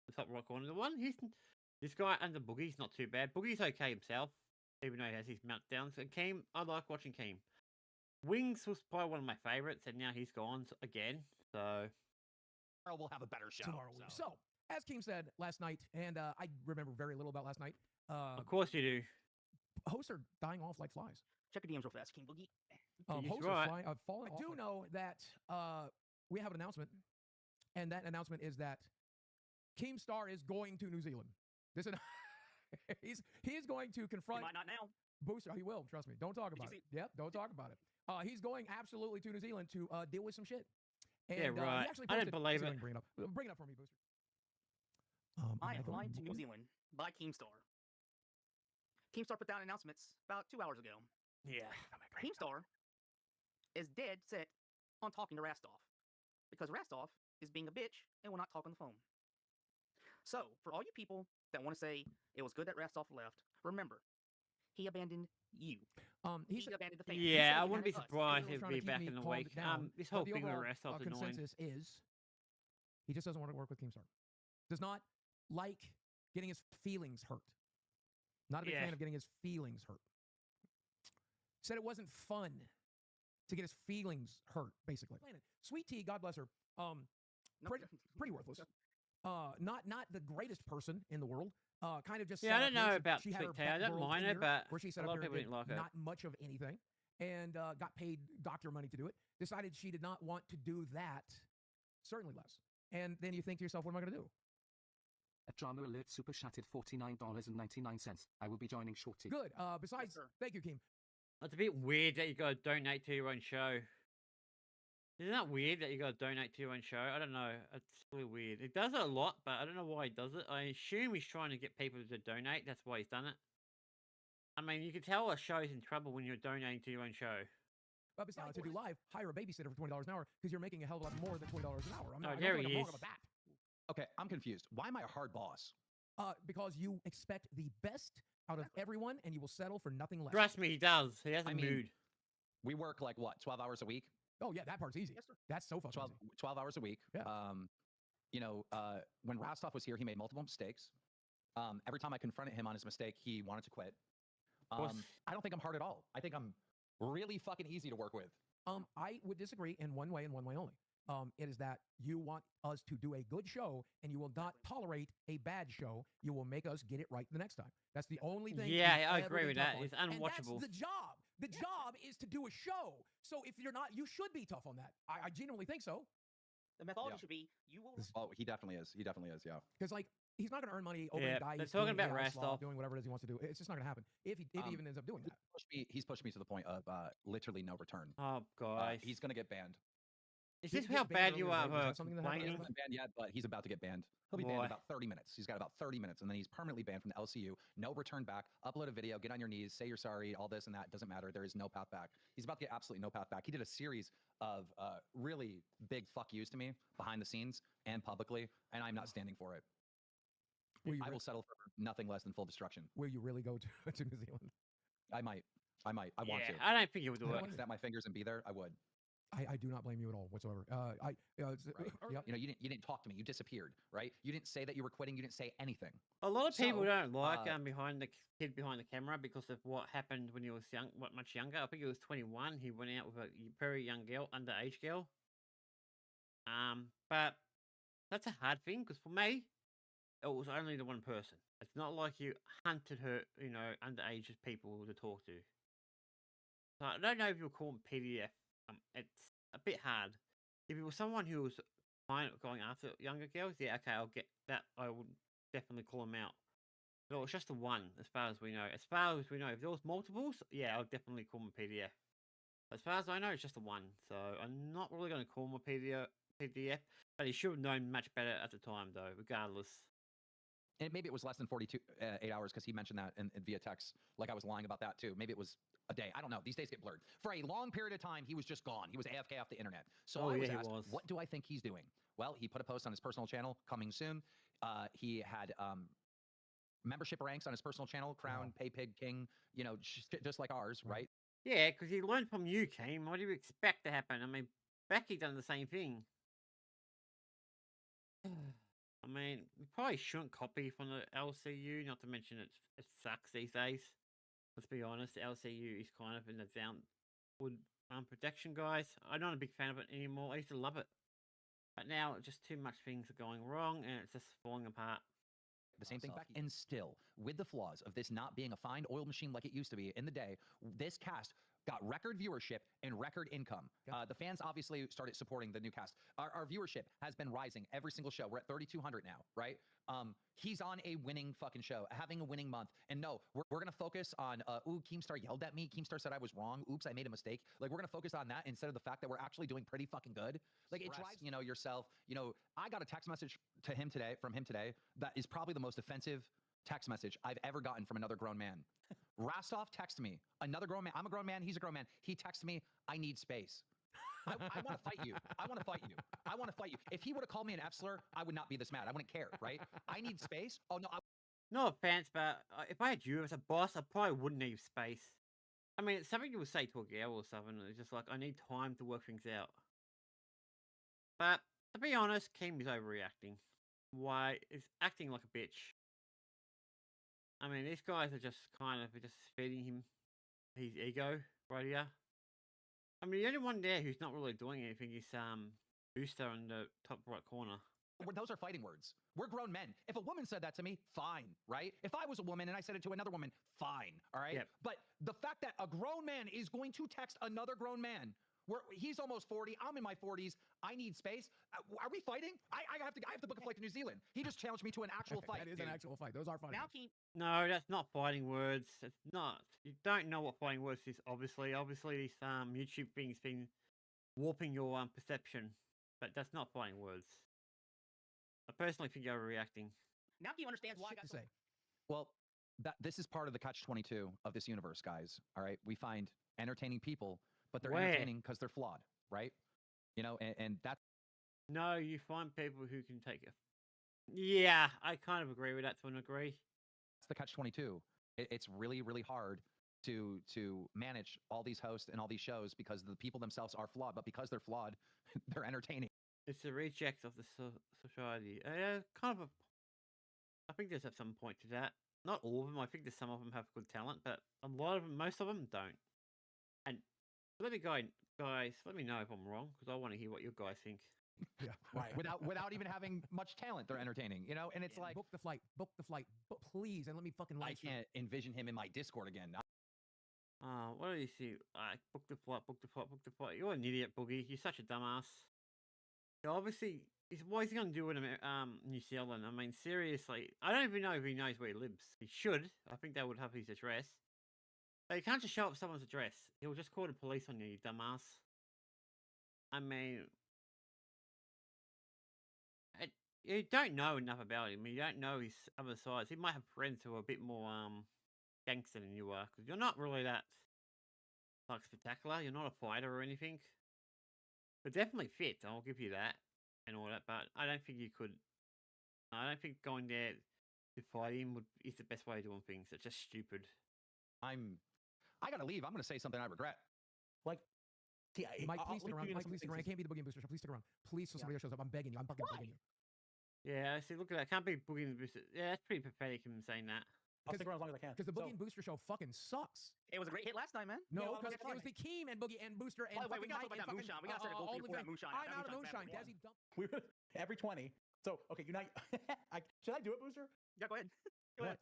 [SPEAKER 1] The top right corner. This guy under Boogie's not too bad. Boogie's okay himself. Even though he has his meltdowns. And Keem, I like watching Keem. Wings was probably one of my favourites, and now he's gone again. So...
[SPEAKER 14] Tomorrow we'll have a better show.
[SPEAKER 15] So, as Keem said last night, and I remember very little about last night.
[SPEAKER 1] Of course you do.
[SPEAKER 15] Hosts are dying off like flies.
[SPEAKER 5] Check your DMs real fast, King Boogie.
[SPEAKER 15] Hosts are falling off. I do know that we have an announcement, and that announcement is that Keemstar is going to New Zealand. This is he's going to confront.
[SPEAKER 5] He might not now.
[SPEAKER 15] Booster, he will. Trust me. Don't talk about it. Yep, don't talk about it. He's going absolutely to New Zealand to deal with some shit. And,
[SPEAKER 1] yeah, right.
[SPEAKER 15] He actually
[SPEAKER 1] I didn't believe it.
[SPEAKER 15] Bring it up for me, Booster.
[SPEAKER 5] I am flying to New Zealand by Keemstar. Keemstar put down announcements about 2 hours ago.
[SPEAKER 1] Yeah.
[SPEAKER 5] Keemstar is dead set on talking to Rastov because Rastov is being a bitch and will not talk on the phone. So, for all you people that want to say it was good that Rastov left, remember, he abandoned you. He abandoned the family.
[SPEAKER 1] Yeah, I wouldn't be surprised if he'd be back in a week. This whole thing with Rastov's annoying.
[SPEAKER 15] Consensus is he just doesn't want to work with Keemstar. Does not like getting his feelings hurt. Not a big fan of getting his feelings hurt. Said it wasn't fun to get his feelings hurt, basically. Sweet Tea, God bless her, pretty worthless. Not the greatest person in the world. Kind of just
[SPEAKER 1] I don't know about Sweet Tea. I don't mind her, but
[SPEAKER 15] where she set
[SPEAKER 1] a lot
[SPEAKER 15] up
[SPEAKER 1] of people didn't like her.
[SPEAKER 15] Not much of anything, and got paid doctor money to do it. Decided she did not want to do that. Certainly less. And then you think to yourself, what am I going to do?
[SPEAKER 16] A drama alert super chatted $49.99. I will be joining shortly.
[SPEAKER 15] Good. Besides, thank you, Keem.
[SPEAKER 1] It's a bit weird that you got to donate to your own show. Isn't that weird that you got to donate to your own show? I don't know. It's really weird. It does it a lot, but I don't know why he does it. I assume he's trying to get people to donate. That's why he's done it. I mean, you can tell a show's in trouble when you're donating to your own show.
[SPEAKER 15] But besides, to do live, hire a babysitter for $20 an hour because you're making a hell of a lot more than $20 an hour. I'm not
[SPEAKER 1] there
[SPEAKER 15] I'm
[SPEAKER 1] he
[SPEAKER 15] wrong
[SPEAKER 1] is.
[SPEAKER 15] about that.
[SPEAKER 14] Okay, I'm confused. Why am I a hard boss?
[SPEAKER 15] Because you expect the best out of everyone, and you will settle for nothing less.
[SPEAKER 1] Trust me, he does. He has a
[SPEAKER 14] I mean,
[SPEAKER 1] mood.
[SPEAKER 14] We work like, what, 12 hours a week?
[SPEAKER 15] Oh, yeah, that part's easy.
[SPEAKER 5] Yes, sir.
[SPEAKER 15] That's so fucking easy.
[SPEAKER 14] 12 hours a week.
[SPEAKER 15] Yeah.
[SPEAKER 14] When Rastov was here, he made multiple mistakes. Every time I confronted him on his mistake, he wanted to quit. I don't think I'm hard at all. I think I'm really fucking easy to work with.
[SPEAKER 15] I would disagree in one way and one way only. It is that you want us to do a good show, and you will not tolerate a bad show. You will make us get it right the next time. That's the only thing.
[SPEAKER 1] Yeah, I agree with that. It's unwatchable.
[SPEAKER 15] And that's the job. The job is to do a show. So if you're not, you should be tough on that. I genuinely think so.
[SPEAKER 5] The methodology should be you will.
[SPEAKER 14] Oh, he definitely is. He definitely is. Yeah.
[SPEAKER 15] Because he's not going to earn money over guys.
[SPEAKER 1] They're talking about Rastov
[SPEAKER 15] doing whatever it is he wants to do. It's just not going to happen. If he even ends up doing that.
[SPEAKER 14] He's pushed me to the point of literally no return.
[SPEAKER 1] Oh, guys.
[SPEAKER 14] He's going to get banned.
[SPEAKER 1] Is this how bad you are?
[SPEAKER 14] He hasn't been banned yet, but he's about to get banned. He'll be banned in about 30 minutes. He's got about 30 minutes, and then he's permanently banned from the LCU. No return back. Upload a video, get on your knees, say you're sorry, all this and that. Doesn't matter. There is no path back. He's about to get absolutely no path back. He did a series of really big fuck yous to me behind the scenes and publicly, and I'm not standing for it. I will settle for nothing less than full destruction.
[SPEAKER 15] Will you really go to New Zealand?
[SPEAKER 14] I might. I want to.
[SPEAKER 1] I don't think you would do it.
[SPEAKER 14] Snap my fingers and be there. I would.
[SPEAKER 15] I do not blame you at all whatsoever.
[SPEAKER 14] Right. You know, you didn't talk to me. You disappeared, right? You didn't say that you were quitting. You didn't say anything.
[SPEAKER 1] A lot of people
[SPEAKER 14] So,
[SPEAKER 1] don't like behind the kid behind the camera because of what happened when he was much younger. I think he was 21. He went out with a very young girl, underage girl. But that's a hard thing because for me, it was only the one person. It's not like you hunted her, you know, underage people to talk to. So I don't know if you'll call him PDF. It's a bit hard. If it was someone who was fine going after younger girls, yeah, okay, I'll get that. I would definitely call him out. But it was just the one, as far as we know. As far as we know, if there was multiples, yeah, I'll definitely call him a PDF. As far as I know, it's just the one. So I'm not really going to call him a PDF. But he should have known much better at the time, though, regardless.
[SPEAKER 14] And maybe it was less than 8 hours because he mentioned that in via text. Like I was lying about that too. Maybe it was a day. I don't know. These days get blurred. For a long period of time, he was just gone. He was AFK off the internet. So I was asked, what do I think he's doing? Well, he put a post on his personal channel, coming soon. He had membership ranks on his personal channel, Crown, Pay Pig King, you know, just like ours, right?
[SPEAKER 1] Yeah, because he learned from you, Kane. What do you expect to happen? I mean, Becky done the same thing. I mean, we probably shouldn't copy from the LCU, not to mention it sucks these days. Let's be honest, the LCU is kind of in the downward protection, guys. I'm not a big fan of it anymore. I used to love it. But now, just too much things are going wrong, and it's just falling apart.
[SPEAKER 14] The same thing back. And still, with the flaws of this not being a fine oil machine like it used to be in the day, this cast got record viewership and record income. The fans obviously started supporting the new cast. Our viewership has been rising every single show. We're at 3,200 now, right? He's on a winning fucking show, having a winning month. And no, we're going to focus on, ooh, Keemstar yelled at me. Keemstar said I was wrong. Oops, I made a mistake. Like, we're going to focus on that instead of the fact that we're actually doing pretty fucking good. Like, it drives, you know, yourself. You know, I got a text message from him today that is probably the most offensive text message I've ever gotten from another grown man. Rostov texted me, another grown man. I'm a grown man. He's a grown man. He texted me, I need space. I want to fight you. I want to fight you. I want to fight you. If he would have called me an F slur, I would not be this mad. I wouldn't care, right? I need space. Oh, no.
[SPEAKER 1] No offense, but if I had you as a boss, I probably wouldn't need space. I mean, it's something you would say to a girl or something. It's just like, I need time to work things out. But to be honest, Kim is overreacting. Why is acting like a bitch? I mean, these guys are just kind of just feeding him his ego right here. I mean, the only one there who's not really doing anything is Booster in the top right corner.
[SPEAKER 14] Those are fighting words. We're grown men. If a woman said that to me, fine, right? If I was a woman and I said it to another woman, fine, all right? Yep. But the fact that a grown man is going to text another grown man, he's almost 40, I'm in my 40s, I need space. Are we fighting? I have to book a flight to New Zealand. He just challenged me to an actual fight.
[SPEAKER 15] That is an actual fight. Those are fighting words.
[SPEAKER 1] No, that's not fighting words. It's not. You don't know what fighting words is, obviously. Obviously, this YouTube thing's been warping your perception. But that's not fighting words. I personally think you're overreacting.
[SPEAKER 17] Now you understand why I got
[SPEAKER 15] to say.
[SPEAKER 14] Well, this is part of the catch-22 of this universe, guys. All right? We find entertaining people, but they're entertaining because they're flawed, right? You know, and that's...
[SPEAKER 1] No, you find people who can take it. Yeah, I kind of agree with that to an degree.
[SPEAKER 14] It's the catch-22. It's really, really hard to manage all these hosts and all these shows because the people themselves are flawed, but because they're flawed, they're entertaining.
[SPEAKER 1] It's the reject of the society. Kind of I think there's some point to that. Not all of them. I think there's some of them have good talent, but a lot of them, most of them don't. And let me go, guys. Let me know if I'm wrong because I want to hear what you guys think.
[SPEAKER 15] Yeah, right.
[SPEAKER 14] without even having much talent, they're entertaining, you know. And it's like
[SPEAKER 15] book the flight, please, and let me fucking.
[SPEAKER 14] I can't envision him in my Discord again.
[SPEAKER 1] What do you see? Book the flight, book the flight, book the flight. You're an idiot, Boogie. You're such a dumbass. Obviously, what is he going to do in New Zealand? I mean, seriously, I don't even know if he knows where he lives. He should. I think they would have his address. But you can't just show up someone's address. He'll just call the police on you, you dumbass. I mean, you don't know enough about him. You don't know his other sides. He might have friends who are a bit more gangster than you are, because you're not really that like spectacular. You're not a fighter or anything. But definitely fit, I'll give you that and all that. But I don't think you could. I don't think going there to fight him is the best way of doing things. It's just stupid.
[SPEAKER 14] I gotta leave. I'm gonna say something I regret.
[SPEAKER 15] Like, Mike,
[SPEAKER 17] I'll-
[SPEAKER 15] please stick
[SPEAKER 17] let me
[SPEAKER 15] around.
[SPEAKER 17] give you
[SPEAKER 15] Mike,
[SPEAKER 17] some
[SPEAKER 15] please stick around. It
[SPEAKER 17] things.
[SPEAKER 15] can't be the Boogie and Booster show. Please stick around. Please, so somebody else shows up. I'm begging you. I'm fucking begging you.
[SPEAKER 1] Yeah, see, look at that. Can't be Boogie and Booster. Yeah, that's pretty pathetic him saying that.
[SPEAKER 17] I'll stick around as long as I can.
[SPEAKER 15] Because the Boogie and Booster show fucking sucks.
[SPEAKER 18] It was a great hit last time, man.
[SPEAKER 15] No, because it was the Keem and Boogie and Booster and
[SPEAKER 18] By the way, we
[SPEAKER 15] fucking
[SPEAKER 18] gotta
[SPEAKER 15] Mike
[SPEAKER 18] talk about
[SPEAKER 15] and
[SPEAKER 18] that
[SPEAKER 15] fucking
[SPEAKER 18] moonshine. We gotta start a goal
[SPEAKER 15] all
[SPEAKER 18] for
[SPEAKER 15] the
[SPEAKER 18] that
[SPEAKER 15] thing.
[SPEAKER 18] moonshine.
[SPEAKER 15] I'm
[SPEAKER 18] That
[SPEAKER 15] out of
[SPEAKER 18] moonshine's
[SPEAKER 15] moonshine.
[SPEAKER 18] bad
[SPEAKER 15] Desi, dump.
[SPEAKER 17] We were every 20. So okay, unite. Should I do it, Booster?
[SPEAKER 18] Yeah, go ahead. Go ahead.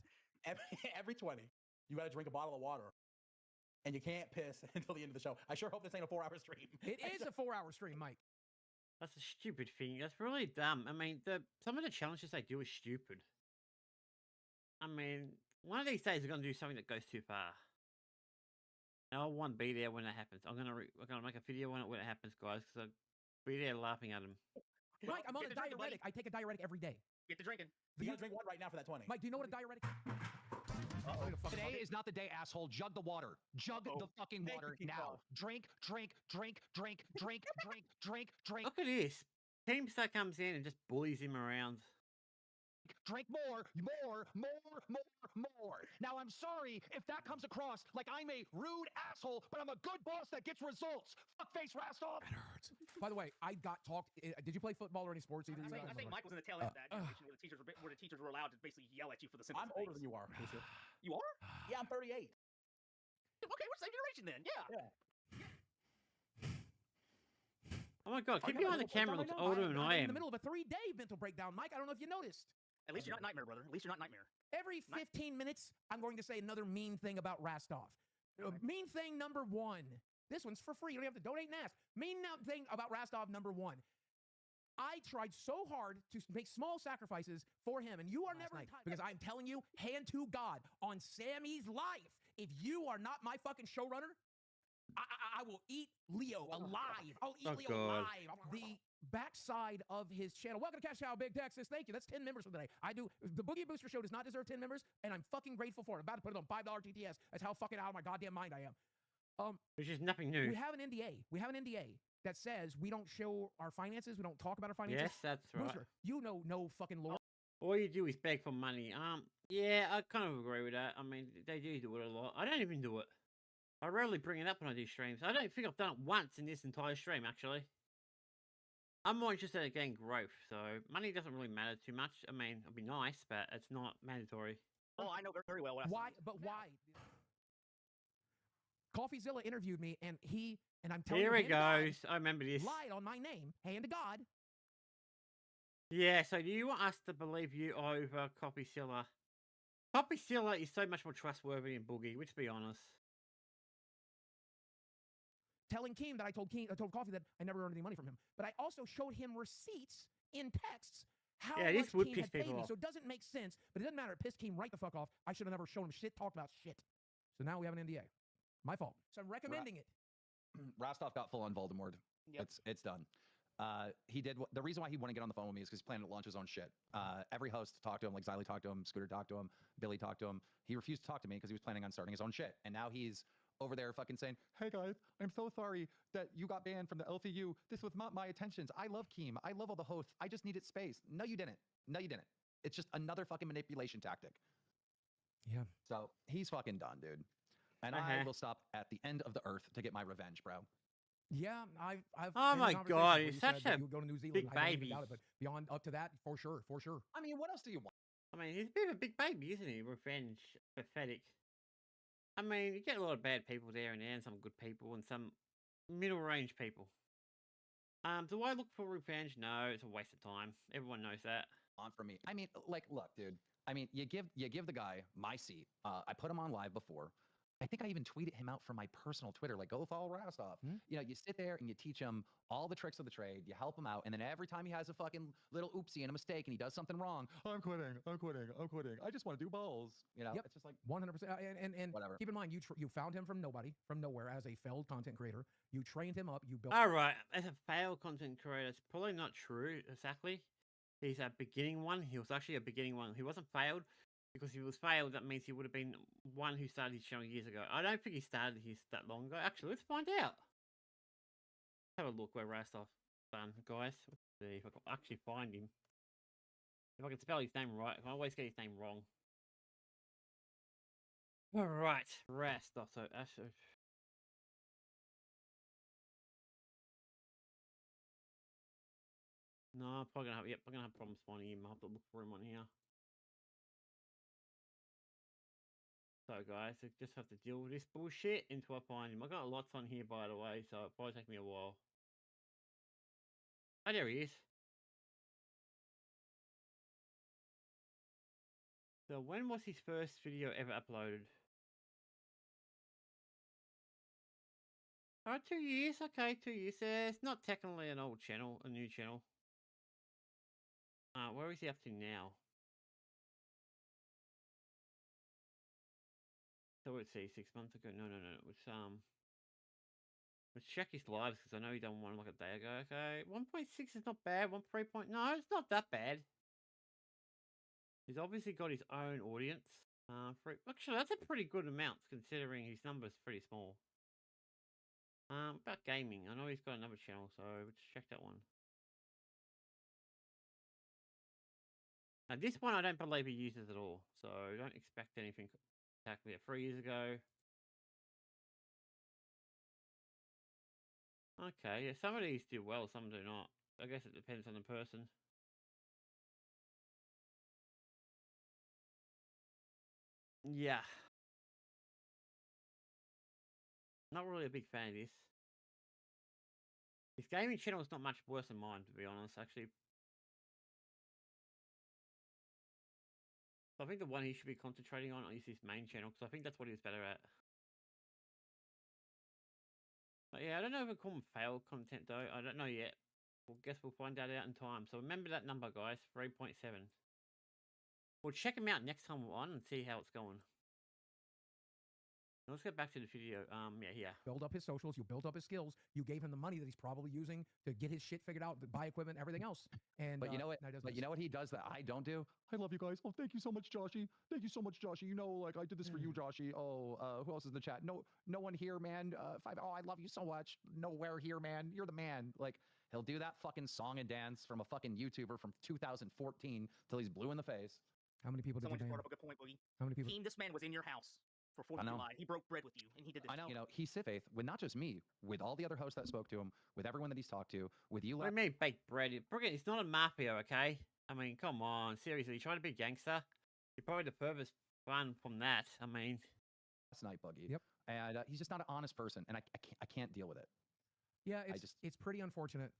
[SPEAKER 17] Every 20, you got to drink a bottle of water, and you can't piss until the end of the show. I sure hope this ain't a 4-hour stream.
[SPEAKER 15] It is a 4-hour stream, Mike.
[SPEAKER 1] That's a stupid thing. That's really dumb. I mean, some of the challenges they do is stupid. I mean, one of these days they're gonna do something that goes too far. And I won't be there when it happens. I'm gonna make a video when it happens, guys, because I'll be there laughing at them.
[SPEAKER 15] Mike, I'm on a diuretic. I take a diuretic every day.
[SPEAKER 18] Get to drinking.
[SPEAKER 17] You got to drink one right now for that 20.
[SPEAKER 15] Mike, do you know what a diuretic is?
[SPEAKER 14] Today is not the day, asshole. Jug the water. Jug the fucking water now. Drink, drink, drink, drink, drink, drink, drink, drink.
[SPEAKER 1] Look at this. Teamstar comes in and just bullies him around.
[SPEAKER 14] Drink more, more, more, more, more. Now, I'm sorry if that comes across like I'm a rude asshole, but I'm a good boss that gets results. Fuckface Rastov.
[SPEAKER 15] That hurts. By the way, I got talked. Did you play football or any sports either?
[SPEAKER 18] I think Mike was in the tail end of that generation where the teachers were allowed to basically yell at you for the simplest
[SPEAKER 17] I'm older than you are, Booster.
[SPEAKER 18] You are?
[SPEAKER 17] Yeah, I'm 38.
[SPEAKER 18] Okay, we're the same generation then. Yeah.
[SPEAKER 1] Oh my god, keep behind the camera looks older than I
[SPEAKER 15] I'm in the
[SPEAKER 1] am.
[SPEAKER 15] middle of a 3-day mental breakdown, Mike. I don't know if you noticed.
[SPEAKER 18] At least you're not Nightmare, brother. At least you're not Nightmare.
[SPEAKER 15] Every 15 minutes, I'm going to say another mean thing about Rastov. Mean thing number 1. This one's for free. You don't have to donate and ask. Thing about Rastov number 1. I tried so hard to make small sacrifices for him, and you are never entitled. Because I'm telling you, hand to God, on Sammy's life, if you are not my fucking showrunner, I will eat Leo alive. I'll eat Leo alive. The backside of his channel. Welcome to Cash Cow, Big Texas. Thank you. That's 10 members for today. The Boogie Booster Show does not deserve 10 members, and I'm fucking grateful for it. I'm about to put it on $5 TTS. That's how fucking out of my goddamn mind I am.
[SPEAKER 1] Which is nothing new.
[SPEAKER 15] We have an NDA. We have an NDA that says we don't show our finances. We don't talk about our finances.
[SPEAKER 1] Yes, that's right.
[SPEAKER 15] Booster, you know no fucking law.
[SPEAKER 1] All you do is beg for money. Yeah, I kind of agree with that. I mean, they do it a lot. I don't even do it. I rarely bring it up when I do streams. I don't think I've done it once in this entire stream, actually. I'm more interested in getting growth, so money doesn't really matter too much. I mean, it'd be nice, but it's not mandatory.
[SPEAKER 18] Oh, I know very well what
[SPEAKER 15] Why? But why? CoffeeZilla interviewed me, and I'm telling you,
[SPEAKER 1] Here he goes. I remember this.
[SPEAKER 15] Lied on my name, hand to God.
[SPEAKER 1] Yeah, so do you want us to believe you over CopyZilla? CopyZilla is so much more trustworthy than Boogie, let's be honest.
[SPEAKER 15] Telling Keem that I told Coffee that I never earned any money from him. But I also showed him receipts in texts how much Keem had paid me. So it doesn't make sense, but it doesn't matter. It pissed Keem right the fuck off. I should have never shown him shit, talked about shit. So now we have an NDA. My fault. So I'm recommending it.
[SPEAKER 14] Rastov got full on Voldemort.
[SPEAKER 18] Yep.
[SPEAKER 14] It's done. He did the reason why he wouldn't get on the phone with me is because he's planning to launch his own shit. Every host talked to him, like Xylee talked to him, Scooter talked to him, Billy talked to him. He refused to talk to me because he was planning on starting his own shit. And now he's over there fucking saying, "Hey guys, I'm so sorry that you got banned from the LCU. This was not my intentions. I love Keem. I love all the hosts. I just needed space." No, you didn't. No, you didn't. It's just another fucking manipulation tactic.
[SPEAKER 15] Yeah.
[SPEAKER 14] So he's fucking done, dude. And I will stop at the end of the earth to get my revenge, bro.
[SPEAKER 15] Yeah, I've
[SPEAKER 1] Oh my god, he's such a
[SPEAKER 15] you go to New Zealand.
[SPEAKER 1] big
[SPEAKER 15] I don't even
[SPEAKER 1] baby.
[SPEAKER 15] doubt it, but beyond up to that, for sure.
[SPEAKER 14] I mean, what else do you want?
[SPEAKER 1] I mean, he's a bit of a big baby, isn't he? Revenge. Pathetic. I mean, you get a lot of bad people there and some good people and some middle-range people. Do I look for revenge? No, it's a waste of time. Everyone knows that.
[SPEAKER 14] On for me. I mean, like, look, dude. I mean, you give the guy my seat. I put him on live before. I think I even tweeted him out from my personal Twitter, like, go follow Rastov. You know, you sit there and you teach him all the tricks of the trade. You help him out. And then every time he has a fucking little oopsie and a mistake and he does something wrong, I'm quitting. I just want to do balls. You know, it's just like
[SPEAKER 15] 100%. And
[SPEAKER 14] whatever.
[SPEAKER 15] Keep in mind, you found him from nowhere as a failed content creator. You trained him up. You built.
[SPEAKER 1] All right, as a failed content creator, it's probably not true exactly. He's a beginning one. He was actually a beginning one. He wasn't failed. Because if he was failed, that means he would have been one who started his channel years ago. I don't think he started his that long ago. Actually, let's find out. Have a look where Rastov done, guys. Let's see if I can actually find him. If I can spell his name right. I always get his name wrong. Alright, Rastov. So, No, I'm probably gonna have. Yep, I'm gonna have problems finding him. I'll have to look for him on here. So, guys, I just have to deal with this bullshit until I find him. I got lots on here, by the way, so it'll probably take me a while. Oh, there he is. So, when was his first video ever uploaded? Oh, 2 years. Okay, 2 years. It's not technically an old channel, a new channel. Where is he up to now? So let's see, 6 months ago. No. Let's check his lives because I know he done one like a day ago. Okay, 1.6 is not bad. 1.3. No, it's not that bad. He's obviously got his own audience. Actually, that's a pretty good amount considering his number's pretty small. About gaming, I know he's got another channel, so let's check that one. Now, this one I don't believe he uses at all, so don't expect anything exactly 3 years ago. Okay, yeah, some of these do well, some do not. I guess it depends on the person. Yeah. Not really a big fan of this. His gaming channel is not much worse than mine, to be honest, actually. So I think the one he should be concentrating on is his main channel, because I think that's what he's better at. But yeah, I don't know if we call him failed content, though. I don't know yet. Guess we'll find that out in time. So remember that number, guys, 3.7. We'll check him out next time we're on and see how it's going. Let's get back to the video. Yeah.
[SPEAKER 15] Build up his socials. You build up his skills. You gave him the money that he's probably using to get his shit figured out, to buy equipment, everything else. And
[SPEAKER 14] but you know what? But you know what he does that I don't do? I love you guys. Oh, thank you so much, Joshy. Thank you so much, Joshy. You know, like I did this for you, Joshy. Oh, who else is in the chat? No one here, man. Oh, I love you so much. Nowhere here, man. You're the man. Like he'll do that fucking song and dance from a fucking YouTuber from 2014 till he's blue in the face.
[SPEAKER 15] How many people did
[SPEAKER 18] Someone
[SPEAKER 15] you
[SPEAKER 18] just
[SPEAKER 15] ban?
[SPEAKER 18] brought up a good point, Boogie.
[SPEAKER 15] How many people?
[SPEAKER 18] Team, this man was in your house for 4th of July. He broke bread with you, and he did this.
[SPEAKER 14] I know. You know, he said faith with not just me, with all the other hosts that spoke to him, with everyone that he's talked to, with you.
[SPEAKER 1] What do you mean baked bread? It's not a mafia, okay? I mean, come on, seriously, trying to be gangster? You're probably the furthest one from that. I mean,
[SPEAKER 14] last night, Buggy.
[SPEAKER 15] Yep.
[SPEAKER 14] And he's just not an honest person, and I can't deal with it.
[SPEAKER 15] Yeah, it's pretty unfortunate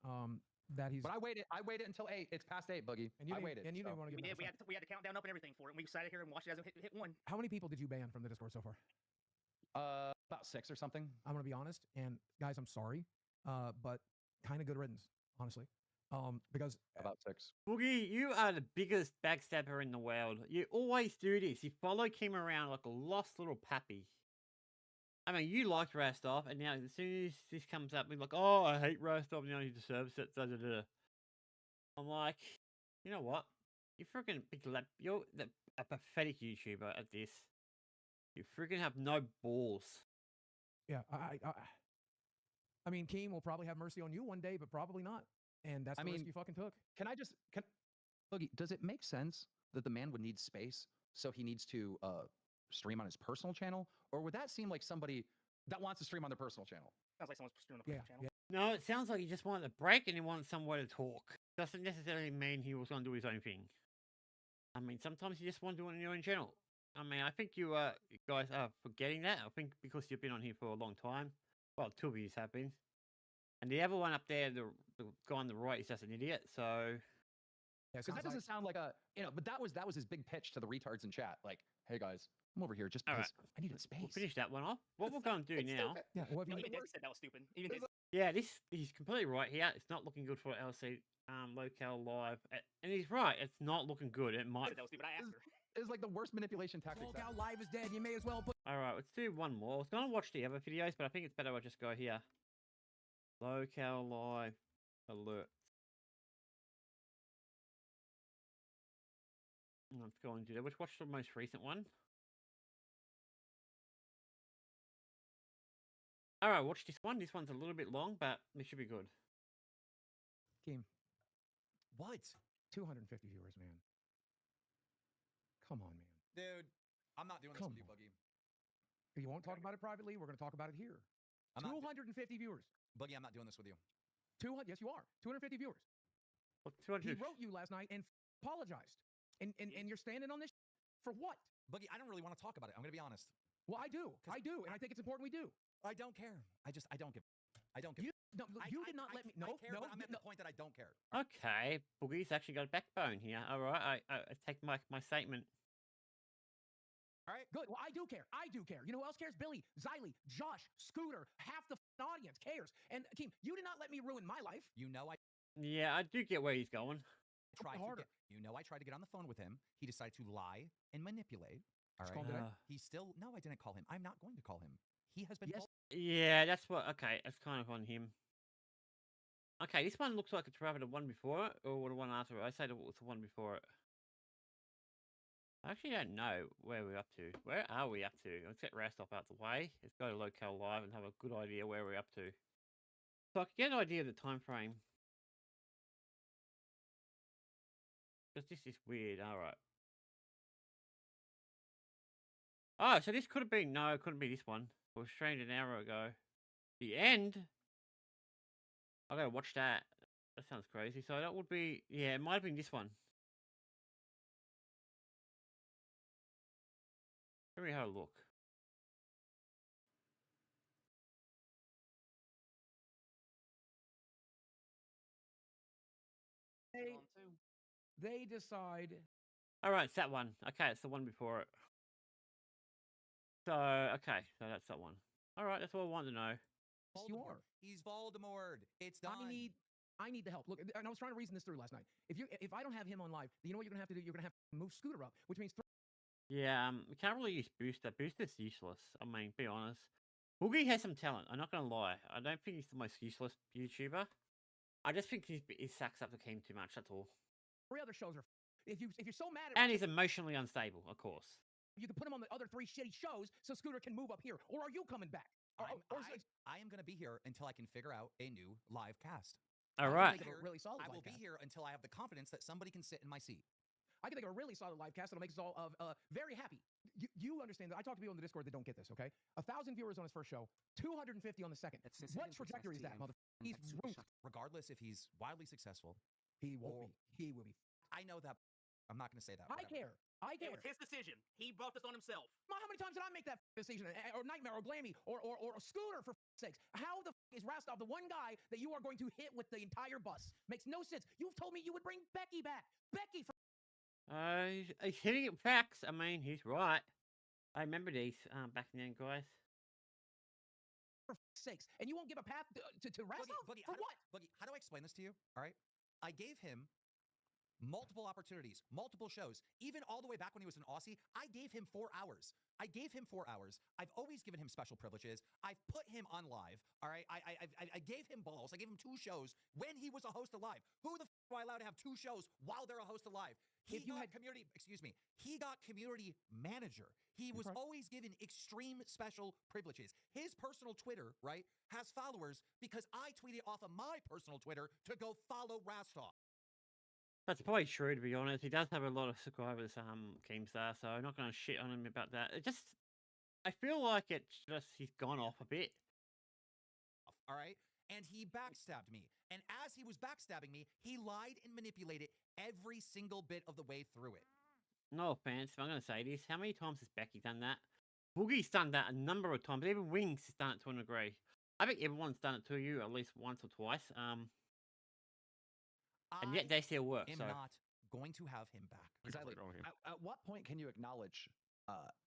[SPEAKER 15] that he's.
[SPEAKER 14] But I waited until 8. It's past 8, Boogie.
[SPEAKER 15] And you
[SPEAKER 14] I waited.
[SPEAKER 15] And you didn't want to get.
[SPEAKER 18] We had the countdown up and everything for it. And we sat here and watched it as it hit 1.
[SPEAKER 15] How many people did you ban from the Discord so far?
[SPEAKER 14] About 6 or something.
[SPEAKER 15] I'm gonna be honest, and guys, I'm sorry, but kind of good riddance, honestly, because
[SPEAKER 14] about 6.
[SPEAKER 1] Boogie, you are the biggest backstabber in the world. You always do this. You follow Kim around like a lost little puppy. I mean, you liked Rastov, and now as soon as this comes up, we're like, oh, I hate Rastov, now he deserves it. I'm like, you know what? You're freaking big lap. You're a pathetic YouTuber at this. You freaking have no balls.
[SPEAKER 15] Yeah, I mean, Keem will probably have mercy on you one day, but probably not. And that's the risk you fucking took.
[SPEAKER 14] Boogie, does it make sense that the man would need space, so he needs to stream on his personal channel? Or would that seem like somebody that wants to stream on their personal channel?
[SPEAKER 18] Sounds like someone's streaming on a personal channel.
[SPEAKER 1] No, it sounds like he just wanted a break and he wanted somewhere to talk. Doesn't necessarily mean he was going to do his own thing. I mean, sometimes you just want to do it on your own channel. I mean, I think you guys are forgetting that. I think because you've been on here for a long time. Well, 2 of you have been. And the other one up there, the guy on the right, is just an idiot, so...
[SPEAKER 14] Because that doesn't sound like a... but that was his big pitch to the retards in chat. Like, hey guys, I'm over here just because I needed space.
[SPEAKER 1] We'll finish that one off. What we're going to do now...
[SPEAKER 15] Yeah,
[SPEAKER 18] Even Desi said that was stupid.
[SPEAKER 1] Yeah, he's completely right here. It's not looking good for LC LolCow Live. And he's right. It's not looking good. It might...
[SPEAKER 18] That was stupid. I asked her.
[SPEAKER 14] It's like the worst manipulation tactic.
[SPEAKER 15] LolCow Live is dead. You may as well put...
[SPEAKER 1] All right, let's do one more. I was going to watch the other videos, but I think it's better I just go here. LolCow Live alert. Let's go and do that. Let's watch the most recent one. All right, watch this one. This one's a little bit long, but it should be good.
[SPEAKER 15] Keem. What? 250 viewers, man. Come on, man.
[SPEAKER 14] Dude, I'm not doing this with you, Boogie.
[SPEAKER 15] You won't talk about it privately. We're going to talk about it here. 250 viewers.
[SPEAKER 14] Boogie, I'm not doing this with you.
[SPEAKER 15] 200? Yes, you are. 250 viewers.
[SPEAKER 1] Well,
[SPEAKER 15] He wrote you last night and apologized. And you're standing on this for what?
[SPEAKER 14] Boogie, I don't really want to talk about it. I'm going to be honest.
[SPEAKER 15] Well, I do. I do. And I think it's important we do.
[SPEAKER 14] I don't care. I don't give. I don't give.
[SPEAKER 15] You did not let me. No,
[SPEAKER 14] I care,
[SPEAKER 15] no.
[SPEAKER 14] but I'm at the point that I don't care.
[SPEAKER 1] Okay, Boogie's actually got a backbone here. All right, I take my statement.
[SPEAKER 14] All right.
[SPEAKER 15] Good. Well, I do care. I do care. You know who else cares? Billy, Xylee, Josh, Scooter. Half the audience cares. And Akeem, you did not let me ruin my life.
[SPEAKER 14] You know I
[SPEAKER 1] Yeah, I do get where he's going.
[SPEAKER 14] tried to get, I tried to get on the phone with him. He decided to lie and manipulate. All right.
[SPEAKER 15] call him today?
[SPEAKER 14] He's still no, I didn't call him. I'm not going to call him. He has been
[SPEAKER 15] Yes.
[SPEAKER 1] Yeah, that's what. Okay, that's kind of on him. Okay, this one looks like it's rather the one before it or the one after it. I say it was the one before it. I actually don't know where we're up to. Where are we up to? Let's get Rastop out the way. Let's go to LolCow Live and have a good idea where we're up to. So I can get an idea of the time frame. Because this is weird. All right. Oh, so this could have been... No, it couldn't be this one. It was streamed an hour ago. The end? I gotta watch that. That sounds crazy. So that would be... Yeah, it might have been this one. Let me have a look.
[SPEAKER 15] They decide.
[SPEAKER 1] All right, it's that one. Okay, it's the one before it. So, okay, so that's that one. All right, that's all I wanted to know.
[SPEAKER 15] You are.
[SPEAKER 14] He's Voldemort. It's done.
[SPEAKER 15] I need the help. Look, and I was trying to reason this through last night. If I don't have him on live, you know what you're gonna have to do? You're gonna have to move Scooter up, which means
[SPEAKER 1] Yeah, we can't really use Booster. Booster's useless. I mean, be honest. Boogie has some talent. I'm not gonna lie. I don't think he's the most useless YouTuber. I just think he sucks up the game too much. That's all.
[SPEAKER 15] 3 other shows are. If you're so mad at.
[SPEAKER 1] And he's emotionally unstable, of course.
[SPEAKER 15] You can put him on the other 3 shitty shows so Scooter can move up here. Or are you coming back?
[SPEAKER 14] I am going to be here until I can figure out a new live cast.
[SPEAKER 1] All right.
[SPEAKER 15] Really solid.
[SPEAKER 14] I will be here until I have the confidence that somebody can sit in my seat.
[SPEAKER 15] I can think of a really solid live cast that'll make us all very happy. You understand that? I talk to people in the Discord that don't get this, okay? 1,000 viewers on his first show, 250 on the second. What trajectory is that, mother? He's
[SPEAKER 14] regardless if he's wildly successful.
[SPEAKER 15] He won't be. He will be.
[SPEAKER 14] I know that. I'm not going to say that.
[SPEAKER 15] I care. I care.
[SPEAKER 18] It was his decision. He brought this on himself.
[SPEAKER 15] How many times did I make that decision? Or Nightmare, or Glammy, or Scooter, for sakes. How the is Rastov the one guy that you are going to hit with the entire bus? Makes no sense. You've told me you would bring Becky back. Becky for...
[SPEAKER 1] He's hitting it facts. I mean, he's right. I remember these back then, guys.
[SPEAKER 15] For sakes. And you won't give a path to Rastov?
[SPEAKER 14] Boogie,
[SPEAKER 15] for what?
[SPEAKER 14] Boogie, how do I explain this to you? All right? I gave him multiple opportunities, multiple shows, even all the way back when he was an Aussie. I gave him 4 hours. I gave him 4 hours. I've always given him special privileges. I've put him on live. All right. I gave him balls. I gave him 2 shows when he was a host of live. Who the f am I allowed to have 2 shows while they're a host of live? He got community manager. He was always given extreme special privileges. His personal Twitter, right, has followers because I tweeted off of my personal Twitter to go follow Rastov.
[SPEAKER 1] That's probably true, to be honest. He does have a lot of subscribers, Keemstar, so I'm not going to shit on him about that. It just, I feel like it's just, he's gone off a bit.
[SPEAKER 14] All right? And he backstabbed me. And as he was backstabbing me, he lied and manipulated every single bit of the way through it.
[SPEAKER 1] No offense, I'm going to say this. How many times has Becky done that? Boogie's done that a number of times. Even Wings has done it to a degree. I think everyone's done it to you at least once or twice. And yet they still work.
[SPEAKER 14] I'm not going to have him back.
[SPEAKER 19] Exactly. At what point can you acknowledge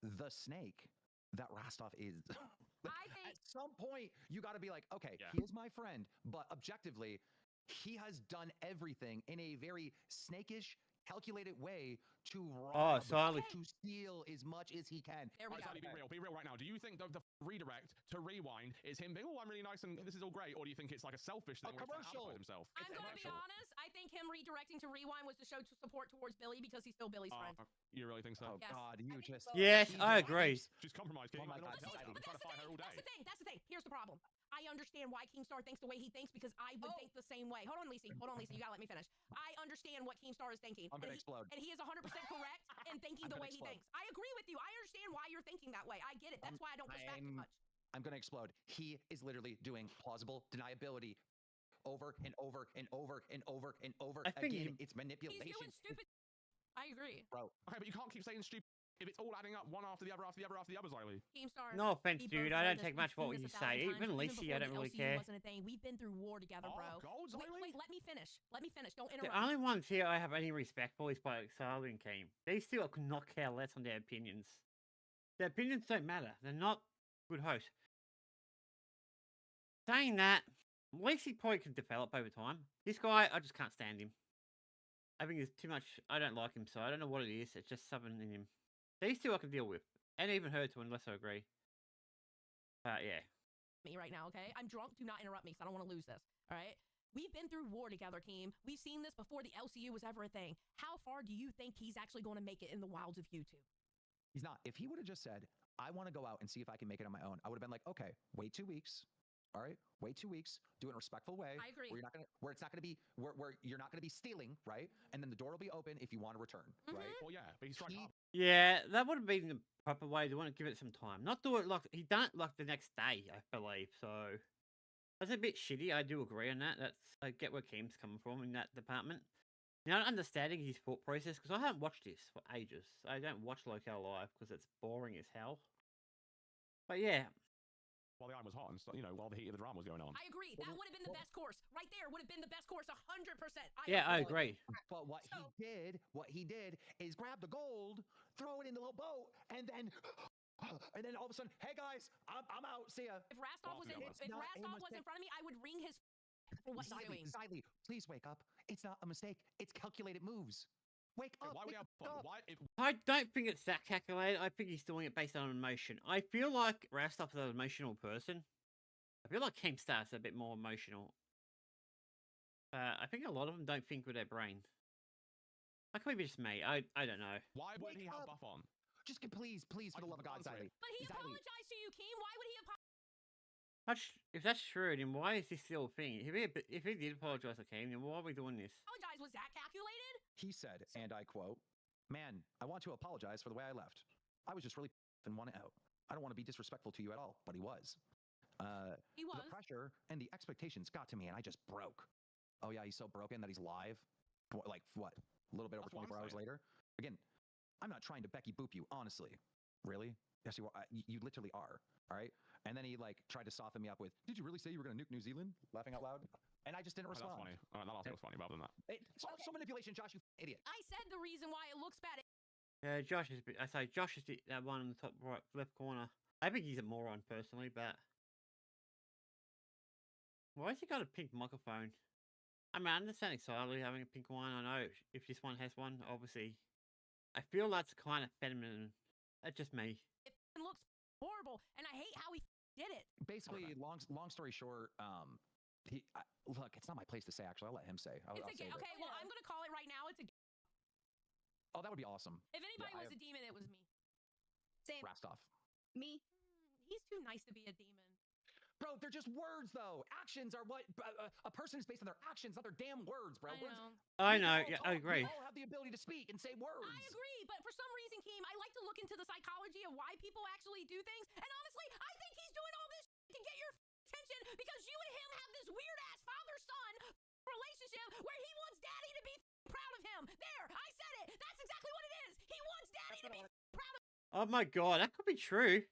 [SPEAKER 19] the snake that Rastov is? At some point, you got to be like, okay, he is my friend, but objectively, he has done everything in a very snakish, calculated way to rob, to steal as much as he can.
[SPEAKER 20] Be real right now. Do you think the redirect to Rewind is him being, oh, I'm really nice and this is all great, or do you think it's like a selfish thing?
[SPEAKER 19] A commercial.
[SPEAKER 20] Himself?
[SPEAKER 21] I'm going to be honest. I think him redirecting to Rewind was to show support towards Billy because he's still Billy's friend.
[SPEAKER 20] You really think so?
[SPEAKER 19] Oh, God, you just...
[SPEAKER 1] Yes, I agree.
[SPEAKER 20] She's compromised.
[SPEAKER 21] But that's the thing. That's the thing. Here's the problem. I understand why Keemstar thinks the way he thinks because I would think the same way. Hold on, Lacey. You gotta let me finish. I understand what Keemstar is thinking.
[SPEAKER 19] I'm gonna explode.
[SPEAKER 21] And he is 100% correct in thinking the way he thinks. I agree with you. I understand why you're thinking that way. I get it. That's why I don't push back too much.
[SPEAKER 19] I'm gonna explode. He is literally doing plausible deniability over and over and over and over and over
[SPEAKER 1] I think
[SPEAKER 19] again.
[SPEAKER 1] he-
[SPEAKER 19] It's manipulation.
[SPEAKER 21] He's doing stupid. I agree.
[SPEAKER 19] Bro.
[SPEAKER 20] Okay, but you can't keep saying stupid if it's all adding up one after the other, after the other, after the other, Ziley.
[SPEAKER 21] Keemstar,
[SPEAKER 1] No offense,
[SPEAKER 21] we
[SPEAKER 1] dude.
[SPEAKER 21] both
[SPEAKER 1] I
[SPEAKER 21] know
[SPEAKER 1] don't
[SPEAKER 21] this.
[SPEAKER 1] take
[SPEAKER 21] We've
[SPEAKER 1] much for
[SPEAKER 21] seen
[SPEAKER 1] what
[SPEAKER 21] this
[SPEAKER 1] you
[SPEAKER 21] 1,000
[SPEAKER 1] say.
[SPEAKER 21] times.
[SPEAKER 1] Even Lacey, I
[SPEAKER 21] before
[SPEAKER 1] don't
[SPEAKER 21] the
[SPEAKER 1] really
[SPEAKER 21] LCU
[SPEAKER 1] care.
[SPEAKER 21] wasn't a thing. We've been through war together, bro.
[SPEAKER 20] God,
[SPEAKER 21] wait, let me finish. Let me finish. Don't
[SPEAKER 1] The
[SPEAKER 21] interrupt.
[SPEAKER 1] only ones here I have any respect for is by Saleh and Keem. These two could not care less on their opinions. Their opinions don't matter. They're not good hosts. Saying that, Lacey probably could develop over time. This guy, I just can't stand him. I think there's too much. I don't like him, so I don't know what it is. It's just something in him. These two I can deal with, and even her to unless I agree. Yeah.
[SPEAKER 21] Me right now, okay? I'm drunk. Do not interrupt me, because I don't want to lose this. All right. We've been through war together, Keem. We've seen this before the LCU was ever a thing. How far do you think he's actually going to make it in the wilds of YouTube?
[SPEAKER 19] He's not. If he would have just said, I want to go out and see if I can make it on my own, I would have been like, okay, wait 2 weeks. All right, wait 2 weeks. Do it in a respectful way.
[SPEAKER 21] I agree.
[SPEAKER 19] Where you're not gonna, where it's not gonna be, where you're not gonna be stealing, right? And then the door will be open if you want to return, right?
[SPEAKER 20] Well, yeah, but he's trying.
[SPEAKER 1] Yeah, that would have been the proper way. They want to give it some time, not do it like he done it like the next day, I believe. So that's a bit shitty. I do agree on that. That's I get where Keem's coming from in that department. Now, understanding his thought process because I haven't watched this for ages. I don't watch LolCow live because it's boring as hell. But yeah.
[SPEAKER 20] While the iron was hot and stuff, while the heat of the drama was going on.
[SPEAKER 21] I agree. That would have been the best course. Right there would have been the best course, 100%.
[SPEAKER 1] I agree.
[SPEAKER 19] But what he did is grab the gold, throw it in the little boat, and then all of a sudden, hey guys, I'm out. See ya.
[SPEAKER 21] If Rastov was in front of me, I would ring his for what he's doing.
[SPEAKER 19] Ziley, please wake up. It's not a mistake. It's calculated moves. Wake up.
[SPEAKER 20] Why would he have fun? Why?
[SPEAKER 1] I don't think it's that calculated. I think he's doing it based on emotion. I feel like Rastov is an emotional person. I feel like Keemstar's a bit more emotional. I think a lot of them don't think with their brain. That could be just me. I don't know.
[SPEAKER 20] Why would he have buff on?
[SPEAKER 19] Just please, for the love of God, Ziley.
[SPEAKER 21] But he apologized to you, Keem. Why would he apologize?
[SPEAKER 1] If that's true, then why is this still a thing? If he did apologize to Keem, then why are we doing this?
[SPEAKER 21] Was that calculated?
[SPEAKER 19] He said, and I quote, "Man, I want to apologize for the way I left. I was just really and wanted out. I don't want to be disrespectful to you at all, but he was.
[SPEAKER 21] He was.
[SPEAKER 19] The pressure and the expectations got to me, and I just broke. Oh yeah, he's so broken that he's live. Like what? A little bit over 24 hours later. Again, I'm not trying to Becky boop you, honestly. Really? Yes, you are. You literally are. All right. And then he tried to soften me up with, "Did you really say you were going to nuke New Zealand?" Laughing out loud. And I just didn't respond.
[SPEAKER 20] That's funny. That last bit was funny, rather than that.
[SPEAKER 19] It's so manipulation, Josh. You idiot.
[SPEAKER 21] I said the reason why it looks bad.
[SPEAKER 1] Yeah, Josh is. I say Josh is that one in the top right left corner. I think he's a moron personally, but why has he got a pink microphone? I mean, I understand Exiley having a pink one. I know if this one has one, obviously. I feel that's kind of feminine. That's just me.
[SPEAKER 21] It looks horrible, and I hate how he did it.
[SPEAKER 19] Basically, long story short, look, it's not my place to say. Actually, I'll let him say. I'll say
[SPEAKER 21] okay, well, I'm gonna call it right now. It's a.
[SPEAKER 19] Oh, that would be awesome.
[SPEAKER 21] If anybody was a demon, it was me.
[SPEAKER 19] Same. Rastov.
[SPEAKER 21] Me. He's too nice to be a demon.
[SPEAKER 19] Bro, they're just words, though. Actions are what a person is based on their actions, not their damn words, bro.
[SPEAKER 1] I know. Yeah, I agree.
[SPEAKER 19] We all have the ability to speak and say words.
[SPEAKER 21] I agree, but for some reason, Keem, I like to look into the psychology of why people actually do things. And honestly, I think he's doing all this to get your attention because you and him have this weird ass father-son relationship where he wants daddy to be proud of him. There, I said it. That's exactly what it is. He wants daddy to be proud of
[SPEAKER 1] Oh my god, that could be true.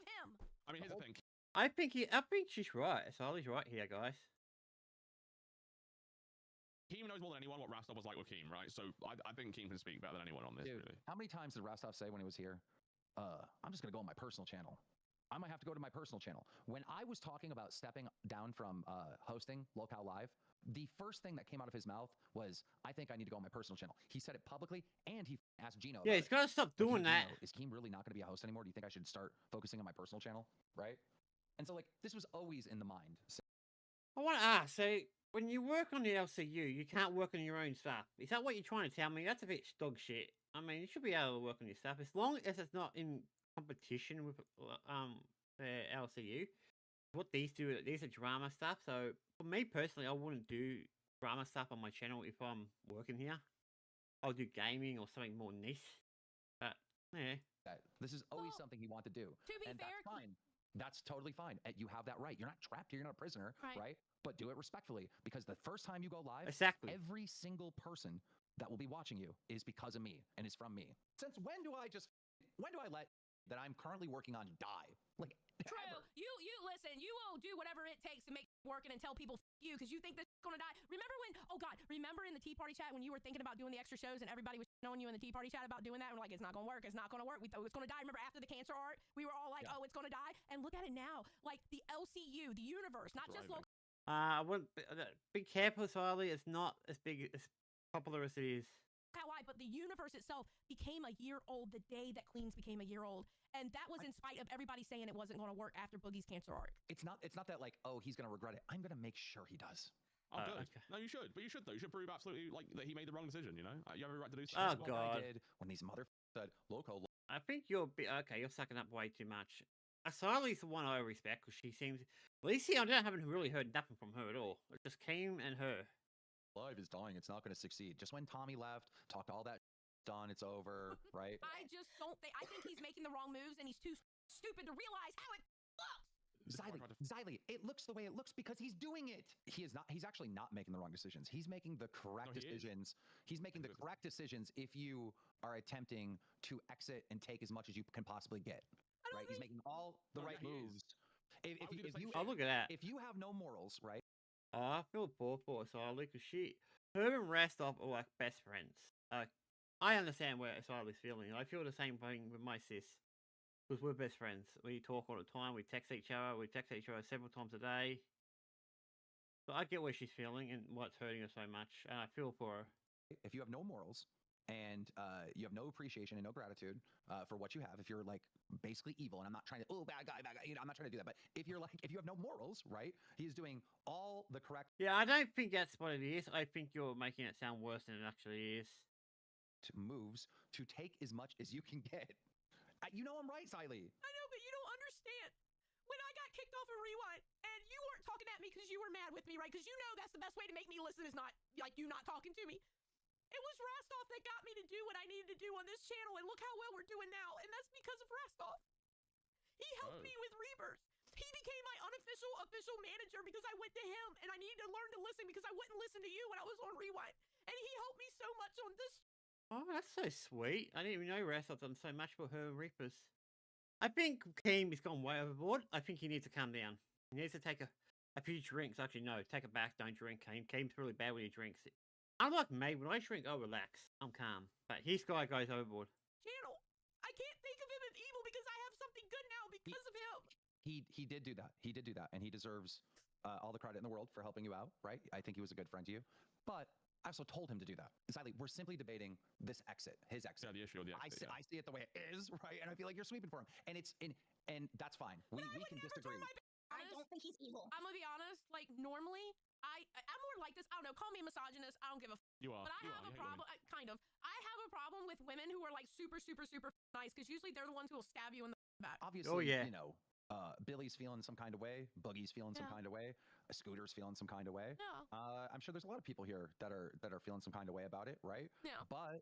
[SPEAKER 21] him.
[SPEAKER 20] I mean, here's the thing.
[SPEAKER 1] I think she's right. Sally's right here, guys.
[SPEAKER 20] Keem knows more than anyone what Rastov was like with Keem, right? So I think Keem can speak better than anyone on this.
[SPEAKER 19] Dude,
[SPEAKER 20] really.
[SPEAKER 19] How many times did Rastov say when he was here, I'm just going to go on my personal channel? I might have to go to my personal channel. When I was talking about stepping down from hosting LolCow Live, the first thing that came out of his mouth was, I think I need to go on my personal channel. He said it publicly, and he asked Gino.
[SPEAKER 1] Yeah, he's got to stop doing that.
[SPEAKER 19] Is Keem really not going to be a host anymore? Do you think I should start focusing on my personal channel? Right? And so, this was always in the mind. So
[SPEAKER 1] I want to ask, so when you work on the LCU, you can't work on your own stuff. Is that what you're trying to tell me? That's a bit dog shit. I mean, you should be able to work on your stuff as long as it's not in competition with the LCU. What these do, these are drama stuff. So for me personally, I wouldn't do drama stuff on my channel if I'm working here. I'll do gaming or something more niche. But yeah,
[SPEAKER 19] this is always something he wanted to do.
[SPEAKER 21] To be
[SPEAKER 19] and
[SPEAKER 21] fair,
[SPEAKER 19] that's fine. That's totally fine. You have that right. You're not trapped here. You're not a prisoner,
[SPEAKER 21] Right.
[SPEAKER 19] But do it respectfully, because the first time you go live,
[SPEAKER 1] Exactly.
[SPEAKER 19] every single person that will be watching you is because of me and is from me. Since when do I let that I'm currently working on die? Like,
[SPEAKER 21] True. You listen. You will do whatever it takes to make it work and tell people you because you think this is gonna die. Remember when? Oh God! Remember in the Tea Party chat when you were thinking about doing the extra shows and everybody was on you in the Tea Party chat about doing that and we're like, it's not gonna work. It's not gonna work. We thought it was gonna die. Remember after the cancer art, we were all like, oh, it's gonna die. And look at it now. Like the LCU, the universe, not just local.
[SPEAKER 1] I wouldn't be careful, Siley. It's not as big as popular as it is.
[SPEAKER 21] Why, but the universe itself became a year old the day that Queens became a year old, and that was in spite of everybody saying it wasn't going to work after Boogie's cancer arc.
[SPEAKER 19] It's not that like, oh, he's going to regret it. I'm going to make sure he does.
[SPEAKER 20] Oh, good. Okay. No, you should. But you should, though. You should prove absolutely like that he made the wrong decision, you know? You have a right to do so.
[SPEAKER 1] Oh, God.
[SPEAKER 19] I did when these motherfuckers said, LolCow.
[SPEAKER 1] I think you're you're sucking up way too much. Siley's the one I respect because she seems... Lacey, I haven't really heard nothing from her at all. It just came and her.
[SPEAKER 19] Live is dying. It's not going to succeed. Just when Tommy left, talked all that done, it's over, right?
[SPEAKER 21] I just don't think... I think he's making the wrong moves and he's too stupid to realize how it looks.
[SPEAKER 19] Xylee, it looks the way it looks because he's doing it. He's actually not making the wrong decisions. He's making the correct decisions. He's making the correct decisions if you are attempting to exit and take as much as you can possibly get. Right? He's making all the right moves. If you
[SPEAKER 1] look at that.
[SPEAKER 19] If you have no morals, right?
[SPEAKER 1] I feel poor for Siley because her and Rastov are like best friends. I understand where Siley's feeling. I feel the same thing with my sis. Because we're best friends. We talk all the time. We text each other. We text each other several times a day. So I get where she's feeling and what's hurting her so much. And I feel for her.
[SPEAKER 19] If you have no morals and you have no appreciation and no gratitude for what you have, if you're like basically evil, and I'm not trying to, bad guy, you know, I'm not trying to do that. But if you have no morals, right? He's doing all the correct.
[SPEAKER 1] Yeah, I don't think that's what it is. I think you're making it sound worse than it actually is.
[SPEAKER 19] Moves to take as much as you can get. You know I'm right, Xylee.
[SPEAKER 21] I know, but you don't understand. When I got kicked off of Rewind, and you weren't talking at me because you were mad with me, right? Because you know that's the best way to make me listen is not, like, you not talking to me. It was Rastov that got me to do what I needed to do on this channel, and look how well we're doing now, and that's because of Rastov. He helped me with Rebirth. He became my official manager because I went to him, and I needed to learn to listen because I wouldn't listen to you when I was on Rewind. And he helped me so much on this.
[SPEAKER 1] Oh, that's so sweet. I didn't even know Rastov done so much for her Reapers. I think Keem has gone way overboard. I think he needs to calm down. He needs to take a few drinks. Actually, no, take it back. Don't drink, Keem. Keem's really bad when he drinks. Unlike me, when I drink, I relax. I'm calm. But his guy goes overboard.
[SPEAKER 21] Channel. I can't think of him as evil because I have something good now because of him.
[SPEAKER 19] He did do that. He did do that, and he deserves all the credit in the world for helping you out, right? I think he was a good friend to you. But I also told him to do that. Xylee, we're simply debating this exit, his exit.
[SPEAKER 20] Yeah, the issue of the exit.
[SPEAKER 19] I see it the way it is, right? And I feel like you're sweeping for him, and that's fine. We can disagree.
[SPEAKER 21] I don't think he's evil. I'm gonna be honest. Like normally, I'm more like this. I don't know. Call me a misogynist. I don't give a.
[SPEAKER 20] You are.
[SPEAKER 21] But I have a problem. Kind of. I have a problem with women who are like super nice because usually they're the ones who will stab you in the back.
[SPEAKER 19] Obviously, you know, Billy's feeling some kind of way. Boogie's feeling some kind of way. Scooter's feeling some kind of way.
[SPEAKER 21] Yeah.
[SPEAKER 19] I'm sure there's a lot of people here that are feeling some kind of way about it, right?
[SPEAKER 21] Yeah.
[SPEAKER 19] But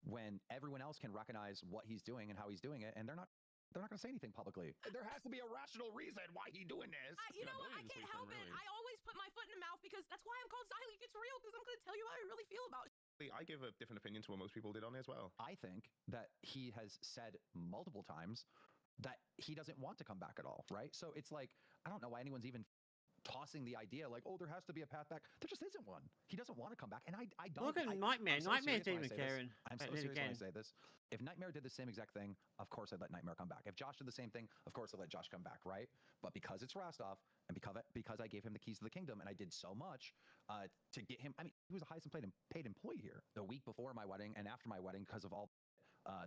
[SPEAKER 19] when everyone else can recognize what he's doing and how he's doing it, and they're not going to say anything publicly. There has to be a rational reason why he's doing this.
[SPEAKER 21] You know what? I can't help it. I always put my foot in the mouth because that's why I'm called Xylee Gets Real because I'm going to tell you how I really feel about it.
[SPEAKER 3] I give a different opinion to what most people did on it as well.
[SPEAKER 19] I think that he has said multiple times that he doesn't want to come back at all, right? So it's like, I don't know why anyone's even tossing the idea like, oh, there has to be a path back. There just isn't one. He doesn't want to come back. And I don't.
[SPEAKER 1] Look at Nightmare. Nightmare's even caring.
[SPEAKER 19] I'm so serious when I say this. If Nightmare did the same exact thing, of course I'd let Nightmare come back. If Josh did the same thing, of course I'd let Josh come back, right? But because it's Rastov and because I gave him the keys to the kingdom and I did so much to get him, I mean, he was the highest paid employee here. The week before my wedding and after my wedding, because of all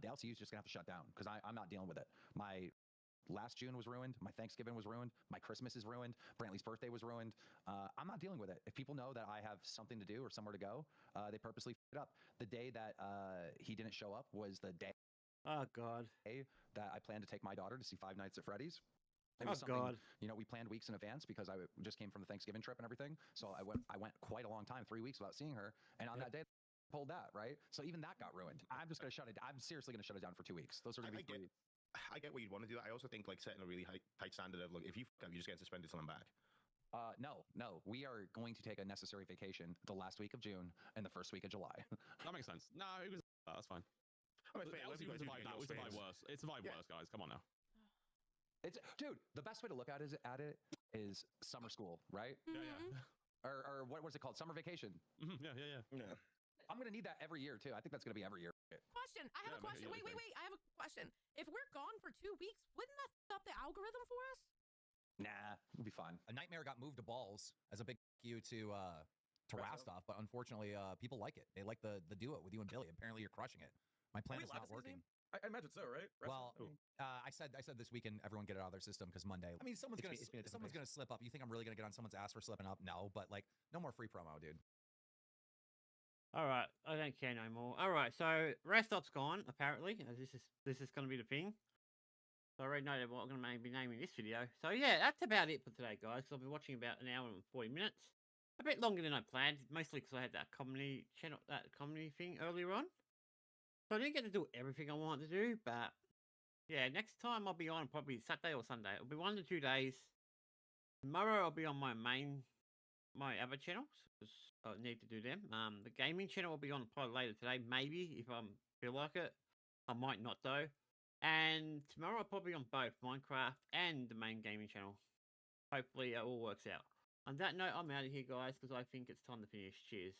[SPEAKER 19] the LCU is just gonna have to shut down because I'm not dealing with it. My last June was ruined. My Thanksgiving was ruined. My Christmas is ruined. Brantley's birthday was ruined. I'm not dealing with it. If people know that I have something to do or somewhere to go, they purposely f it up. The day that he didn't show up was the day.
[SPEAKER 1] Oh God.
[SPEAKER 19] That I planned to take my daughter to see Five Nights at Freddy's.
[SPEAKER 1] It was God.
[SPEAKER 19] You know, we planned weeks in advance because I just came from the Thanksgiving trip and everything. So I went quite a long time, 3 weeks without seeing her. And on that day, pulled that, right? So even that got ruined. I'm just going to shut it down. I'm seriously going to shut it down for 2 weeks. Those are going to be 3 weeks.
[SPEAKER 3] I get what you'd want to do. I also think like setting a really tight standard of, look, if you fuck up, you just get suspended till I'm back.
[SPEAKER 14] No. We are going to take a necessary vacation the last week of June and the first week of July.
[SPEAKER 20] That makes sense. No, it was that's fine.
[SPEAKER 3] I mean,
[SPEAKER 20] LCU can survive that. We survive worse. It survived worse, guys. Come on now.
[SPEAKER 14] It's dude. The best way to look at it is summer school, right?
[SPEAKER 20] Yeah.
[SPEAKER 14] Or what was it called? Summer vacation.
[SPEAKER 20] Yeah.
[SPEAKER 14] I'm gonna need that every year too. I think that's gonna be every year.
[SPEAKER 21] Question. I have a question. Wait. I have a question. If we're gone for 2 weeks, wouldn't that f up the algorithm for us?
[SPEAKER 14] Nah, it'll be fine.
[SPEAKER 2] A Nightmare got moved to balls as a big you to Rastov, but unfortunately, people like it. They like the duo with you and Billy. Apparently, you're crushing it. My plan is not working.
[SPEAKER 3] I imagine so, right?
[SPEAKER 2] Well, I said this weekend, everyone get it out of their system because Monday. I mean, someone's gonna slip up. You think I'm really gonna get on someone's ass for slipping up? No, but like, no more free promo, dude.
[SPEAKER 1] All right, I don't care no more. All right, so Rastop's gone apparently. This is going to be the thing. So I already know what I'm going to be naming this video. So yeah, that's about it for today, guys. I've been watching about an hour and 40 minutes. A bit longer than I planned, mostly because I had that comedy channel, that comedy thing earlier on. So I didn't get to do everything I wanted to do, but yeah, next time I'll be on probably Saturday or Sunday. It'll be 1 to 2 days. Tomorrow I'll be on my other channels because I need to do them. The gaming channel will be on probably later today, maybe if I feel like it. I might not though. And tomorrow I'll probably on both Minecraft and the main gaming channel. Hopefully it all works out. On that note, I'm out of here, guys, because I think it's time to finish. Cheers.